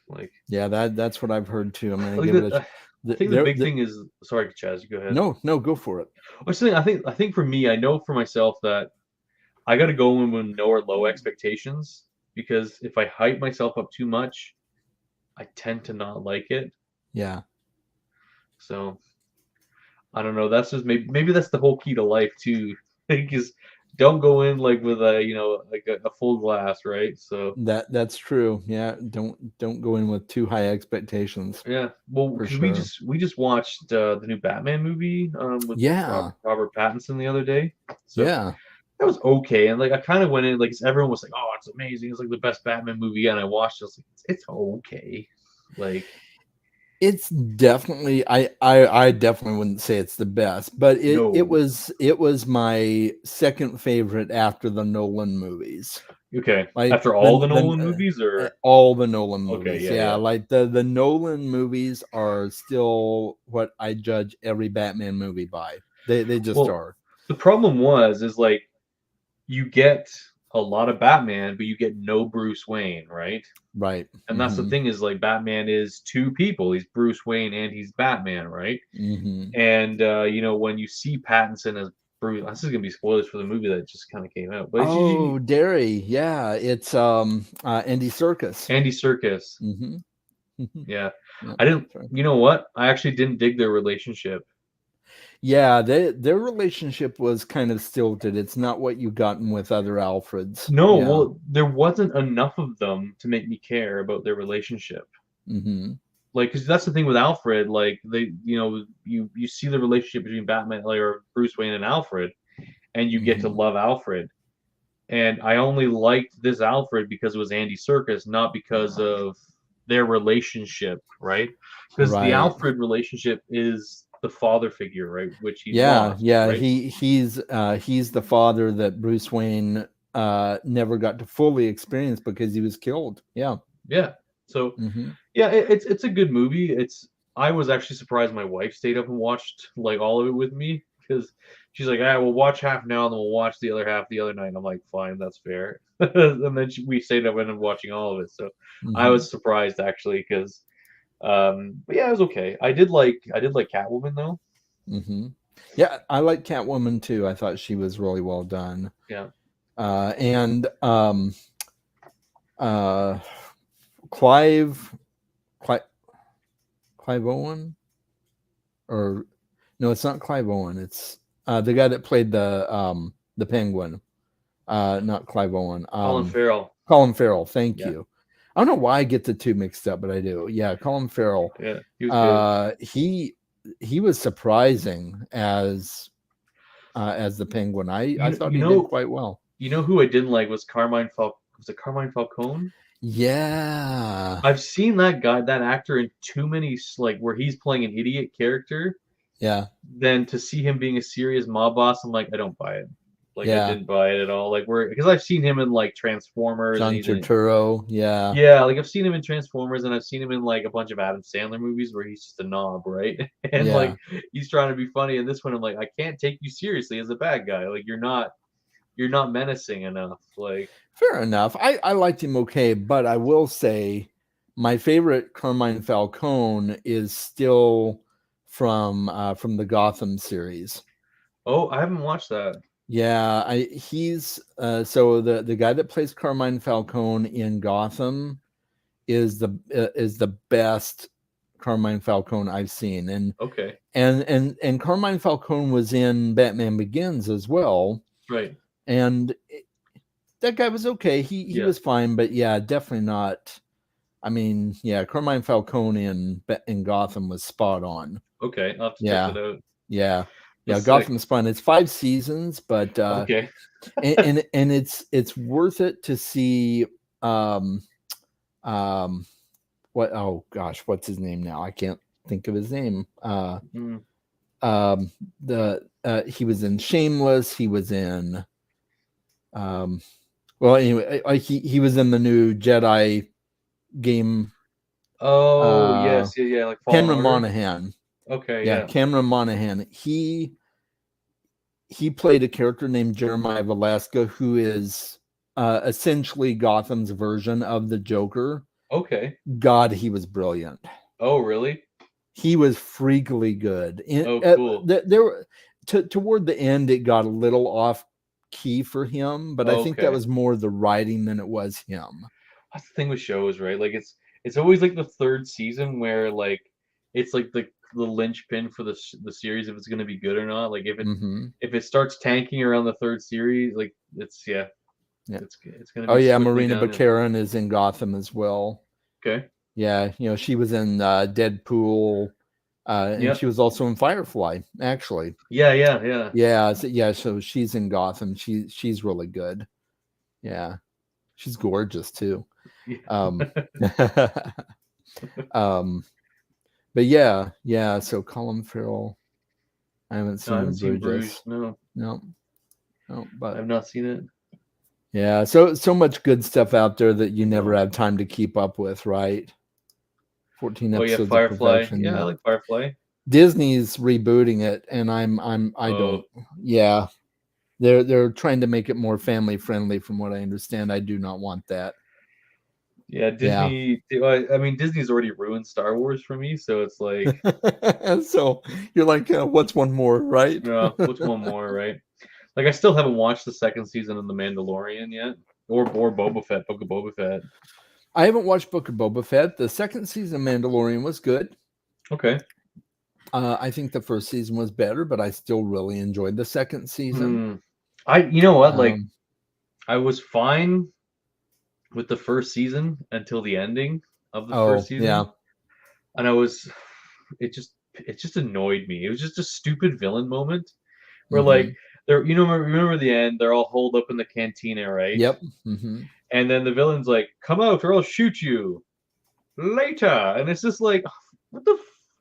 yeah. That's what I've heard too. I'm gonna Like give it a. I think the There, big thing is, sorry, Chaz, you go ahead. no, go for it. I was saying, I think for me, I know for myself that I got to go in with no or low expectations because if I hype myself up too much, I tend to not like it. Yeah, So I don't know. That's just maybe that's the whole key to life too. Because don't go in like with a like a full glass, right? So that's true. Yeah, don't go in with too high expectations yeah, well, for because sure. we just watched the new Batman movie with Yeah, Robert Pattinson the other day. So yeah. that was okay, and like I kind of went in like everyone was like, "Oh, it's amazing! It's like the best Batman movie," and I watched it. I was like, "It's okay." Like It's definitely I definitely wouldn't say it's the best, but no, it was my second favorite after the Nolan movies. okay. Like After all the Nolan movies, or all the Nolan okay, movies. yeah, Yeah, yeah. like the Nolan movies are still what I judge every Batman movie by. They just Well, are. the problem was is like you get a lot of Batman, but you get no Bruce Wayne, right? Right. And that's the thing is like Batman is two people. He's Bruce Wayne and he's Batman, right? Mm-hmm. And you know, when you see Pattinson as Bruce, this is gonna be spoilers for the movie that just kind of came out. But Oh, Derry. Yeah, it's Andy Serkis. Andy Serkis, Mm-hmm. yeah, Yeah. I didn't. Sorry. You know what? I actually didn't dig their relationship. Yeah, their relationship was kind of stilted. It's not what you've gotten with other Alfreds. No, Yeah. well, there wasn't enough of them to make me care about their relationship. Mm-hmm. Like, because that's the thing with Alfred. Like, they, you know, you see the relationship between Batman, like, or Bruce Wayne and Alfred, and you get to Mm-hmm. love Alfred. And I only liked this Alfred because it was Andy Serkis, not because of their relationship, right? Because the Right. Alfred relationship is the father figure, right? Which he's Yeah, lost, yeah. right? He's the father that Bruce Wayne never got to fully experience because he was killed. Yeah. Yeah. So Mm-hmm. yeah, it's a good movie. I was actually surprised my wife stayed up and watched like all of it with me because she's like, "Ah, we'll watch half now, and then we'll watch the other half the other night." And I'm like, "Fine, that's fair." And then we stayed up and ended up watching all of it. So I Mm-hmm. was surprised actually because, but yeah, it was okay. I did like Catwoman though. Mm-hmm. Yeah, I like Catwoman too. I thought she was really well done. Yeah. And uh, Clive, Clive, Clive Owen, or no, it's not Clive Owen. It's the guy that played the Penguin. Not Clive Owen. Colin Farrell. Colin Farrell. Thank Yeah. you. I don't know why I get the two mixed up, but I do. Yeah, Colin Farrell. Yeah, he was good. He was surprising as the Penguin. I thought You he did know, quite well. you know who I didn't like was Carmine Fal. Was it Carmine Falcone? Yeah, I've seen that actor in too many like where he's playing an idiot character. yeah, Then to see him being a serious mob boss, I'm like, I don't buy it. Like I yeah. didn't buy it at all. Like where because I've seen him in like Transformers and John he's in Turturro. Yeah, yeah, like I've seen him in Transformers and I've seen him in like a bunch of Adam Sandler movies where he's just a knob, right? And yeah. like he's trying to be funny. And this one, I'm like, I can't take you seriously as a bad guy. Like you're not menacing enough. Like Fair enough. I liked him okay, but I will say my favorite Carmine Falcone is still from the Gotham series. oh, I haven't watched that. Yeah, he's so the guy that plays Carmine Falcone in Gotham is the best Carmine Falcone I've seen, Okay, and Carmine Falcone was in Batman Begins as well, right. and that guy was okay. He Yeah. was fine, but yeah, definitely not. I mean, yeah, Carmine Falcone in Gotham was spot on. Okay, I'll have to check Yeah, that out. yeah, yeah. That's sick. Gotham's fun. It's 5 seasons, but Okay. and it's worth it to see. Um, what? Oh gosh, what's his name now? I can't think of his name. Mm. The he was in Shameless. He was in. Well, anyway, he was in the new Jedi game. Oh, yes, yeah, yeah, like Fallen Cameron Order. Monaghan. Okay, Yeah, yeah. Cameron Monaghan. He played a character named Jeremiah Velasca, who is essentially Gotham's version of the Joker. Okay. God, he was brilliant. Oh, really? He was freakily good. Oh, cool. Toward the end, it got a little off key for him, but I think that Okay. was more the writing than it was him. That's the thing with shows, right? Like it's always like the third season where like it's like the linchpin for the series if it's going to be good or not. Like Mm-hmm. if it starts tanking around the third series, like it's Yeah. it's going to Oh be yeah, swiftly Marina downhill. Baccarin is in Gotham as well. Okay. Yeah, she was in Deadpool, and Yep. she was also in Firefly, actually. Yeah. Yeah, so she's in Gotham. She's really good. Yeah, she's gorgeous too. Yeah. Um, but yeah. So Colin Farrell, I haven't No, I seen haven't seen Bruges. Bruges. No, But I've not seen it. yeah, so much good stuff out there that you never No. have time to keep up with, right? 14 Oh yeah, episodes of Firefly. perfection. Yeah, I like Firefly. Disney's rebooting it, and I Oh. don't. Yeah, they're trying to make it more family friendly, from what I understand. I do not want that. Yeah, Yeah. Disney. I mean, Disney's already ruined Star Wars for me, so it's like, So you're like, what's one more, right? what's one more, right? Like, I still haven't watched the second season of The Mandalorian yet, or Boba Fett, Book of Boba Fett. I haven't watched Book of Boba Fett. The second season of Mandalorian was good. Okay. I think the first season was better, but I still really enjoyed the second season. You know what? Like, Um, I was fine with the first season until the ending of the first oh yeah. season, and it just annoyed me. It was just a stupid villain moment where Mm-hmm. like they're remember the end, they're all holed up in the cantina, right? Yep. Mm-hmm. And then the villain's like, "Come out or I'll shoot you later," and it's just like, what the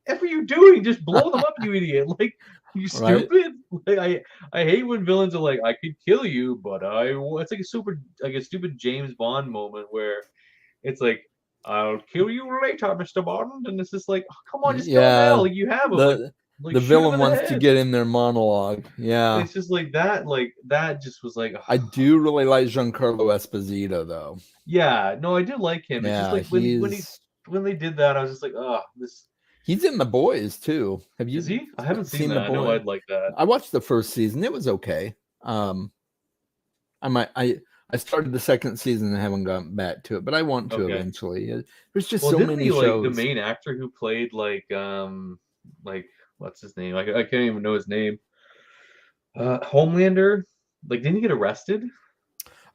f are you doing? Just blow them up, you idiot! Like, you Right. stupid. Like, I hate when villains are like, "I could kill you, but it's like a super like a stupid James Bond moment where it's like, "I'll kill you later, Mr. Bond," and it's just like, oh, come on, just kill him now. Yeah. Like, you have him. Like The shoot him villain in the wants to head. get in their monologue. Yeah. It's just like that. Like that just was like, I do really like Giancarlo Esposito though. yeah, no, I did like him. It's just Yeah, like when they did that, I was just like, oh, this he's in The Boys too. Have is you he? I haven't seen seen The that. I know Boys? I'd like that. I watched the first season. It was okay. I might I started the second season and haven't gotten back to it, but I want to Okay. eventually. There's just Well, so didn't many he like the shows. main actor who played like what's his name? Like I can't even know his name. Homelander. Like, didn't he get arrested?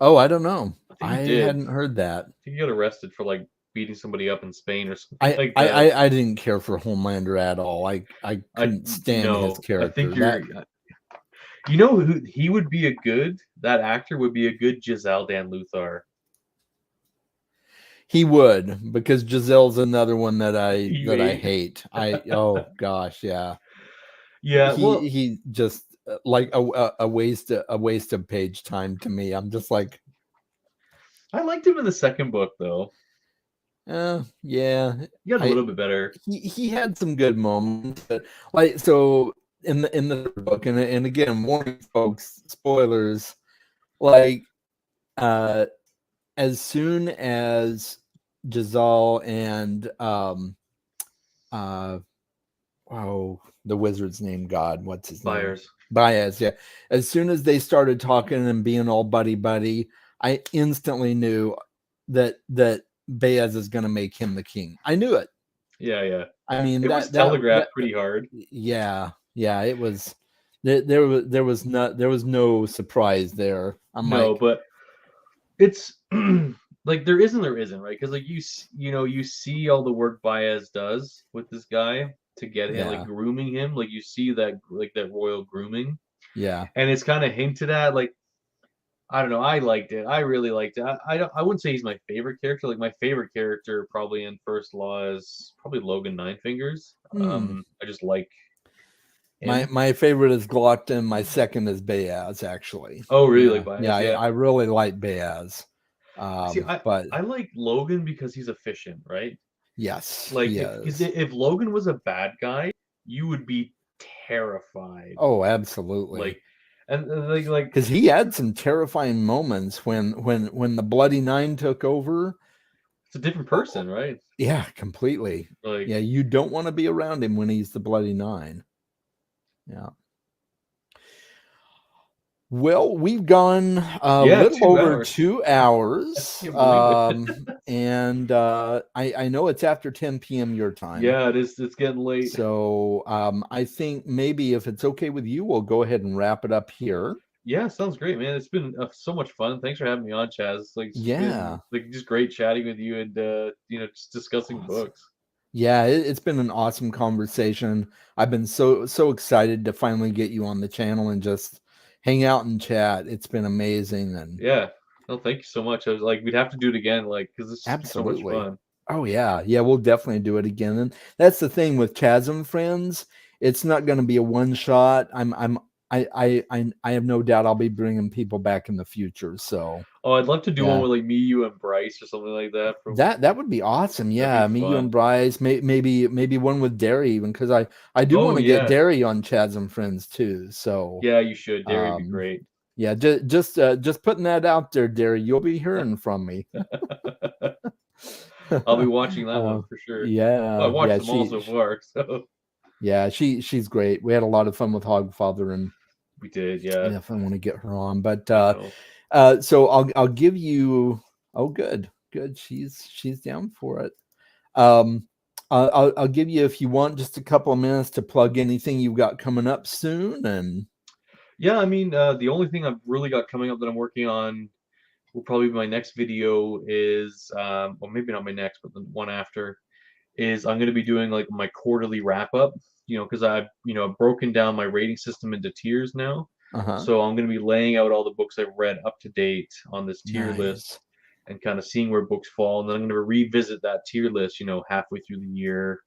Oh, I don't know. I think I he did. hadn't heard that. I think he got arrested for like beating somebody up in Spain or something like that. I didn't care for Homelander at all. I I couldn't stand his no. I think character. you're. You know who he would be a good. That actor would be a good Giselle Dan Luthor. He would, because Giselle's another one that You I hate. hate. Oh gosh, yeah. Yeah. Well, He just like a waste of page time to me. I'm just like, I liked him in the second book though. yeah. He got a I little bit better. he had some good moments, but like so in the third book, and again, warning folks, spoilers. Like uh, as soon as Giselle and oh, the wizard's name, God, what's his name? Buyers. Baez, yeah. As soon as they started talking and being all buddy buddy, I instantly knew that Baez is going to make him the king. I knew it. Yeah, yeah. I mean It was telegraphed pretty hard. yeah, it was. There was no surprise there. I'm No, like, but it's like there isn't, right? Because like you see all the work Baez does with this guy to get him, like yeah, grooming him. Like, you see that, like, that royal grooming, yeah. and it's kind of hinted at. Like, I don't know. I liked it. I really liked it. I wouldn't say he's my favorite character. Like, my favorite character probably in First Law is probably Logan Nine Fingers. Hmm. I just like him. My favorite is Glockton. My second is Baez, actually. Oh, really? Yeah, Like yeah. Baez? Yeah. I really like Baez. See, But I like Logan because he's efficient, right? yes, Like, he because is. if Logan was a bad guy, you would be terrified. Oh, absolutely. Like, and like Because he had some terrifying moments when the Bloody Nine took over. it's a different Oh, person, right? yeah, completely. Like, Yeah, you don't want to be around him when he's the Bloody Nine. Yeah. Well, we've gone a yeah, little 2 hours. over 2 hours. Can't believe it. And I know it's after 10 p.m. your time. Yeah, it is. It's getting late. So I think maybe if it's okay with you, we'll go ahead and wrap it up here. Yeah, sounds great, man. It's been so much fun. Thanks for having me on, Chaz. It's like it's been Yeah. like just great chatting with you and just discussing Awesome. books. Yeah, it's been an awesome conversation. I've been so excited to finally get you on the channel and just hang out and chat. It's been amazing. And Yeah. No, thank you so much. I was like, we'd have to do it again, like, because it's just been so much absolutely. fun. Oh yeah, we'll definitely do it again. And that's the thing with Chasm Friends. It's not going to be a one shot. I have no doubt I'll be bringing people back in the future. So Oh, I'd love to do yeah. one with like me, you, and Bryce or something like that. That would be awesome. Yeah, be me, you, fun. and Bryce. Maybe one with Derry, even, because I do Oh, want to get yeah. Derry on Chasm Friends too. So Yeah, you should. Derry would be great. Yeah, just putting that out there, Derry. You'll be hearing from me. I'll be watching that one for sure. Well, I Yeah, watched them all so far, so yeah, she's great. We had a lot of fun with Hogfather, and we did. I Yeah, definitely want to get her on. But I know. so I'll give you. Oh, good. She's down for it. Um, I'll give you, if you want, just a couple of minutes to plug anything you've got coming up soon. And Yeah, I mean, the only thing I've really got coming up that I'm working on will probably be my next video is, well, maybe not my next, but the one after is I'm going to be doing like my quarterly wrap up, because I've broken down my rating system into tiers now. uh-huh. So I'm going to be laying out all the books I've read up to date on this tier Nice. list and kind of seeing where books fall. And then I'm going to revisit that tier list, halfway through the year,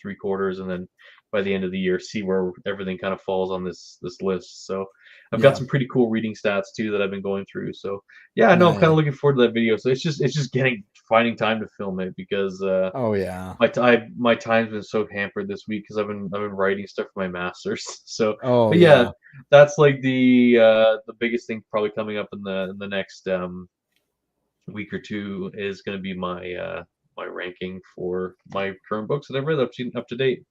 three quarters, and then by the end of the year, see where everything kind of falls on this list. So I've got Yeah. some pretty cool reading stats too that I've been going through. So yeah, I know I'm kind Nice. of looking forward to that video. So it's just finding time to film it because Oh yeah. my time's been so hampered this week because I've been writing stuff for my masters. So, Oh but yeah, yeah. that's like the biggest thing probably coming up in the next week or two is going to be my ranking for my current books that I've read up to date.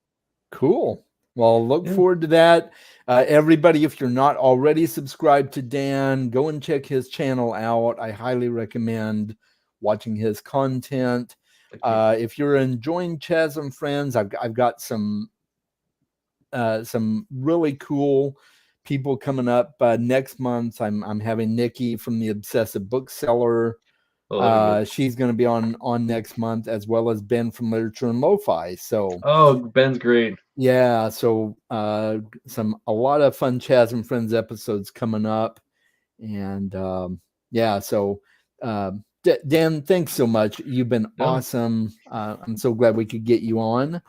Cool. Well, look Yeah, forward to that. Everybody, if you're not already subscribed to Dan, go and check his channel out. I highly recommend watching his content. thank you. If you're enjoying Chasm Friends, I've got some really cool people coming up next month. I'm having Nikki from the Obsessive Bookseller. Oh, that'll be good. She's going to be on next month, as well as Ben from Literature and Lo-Fi. So Oh, Ben's great. yeah, so a lot of fun Chasm Friends episodes coming up, and yeah, so Dan, thanks so much. You've been No, awesome. I'm so glad we could get you on,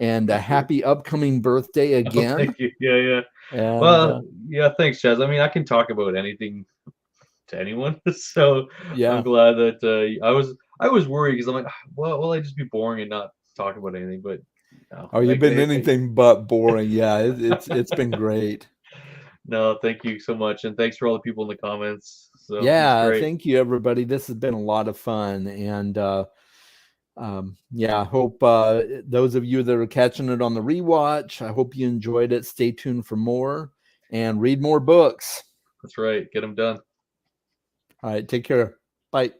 and a thank you. happy upcoming birthday Oh, again. thank you. Yeah, yeah. And Well, yeah, thanks, Chaz. I mean, I can talk about anything to anyone, so I'm yeah, glad that I was worried because I'm like, well, will I just be boring and not talk about anything? But no, oh, you've like, been anything but boring. Yeah, it's been great. no, thank you so much, and thanks for all the people in the comments. So it's Yeah, great. thank you, everybody. This has been a lot of fun, and yeah, I hope those of you that are catching it on the rewatch, I hope you enjoyed it. Stay tuned for more and read more books. That's right. Get them done. All right, take care. Bye.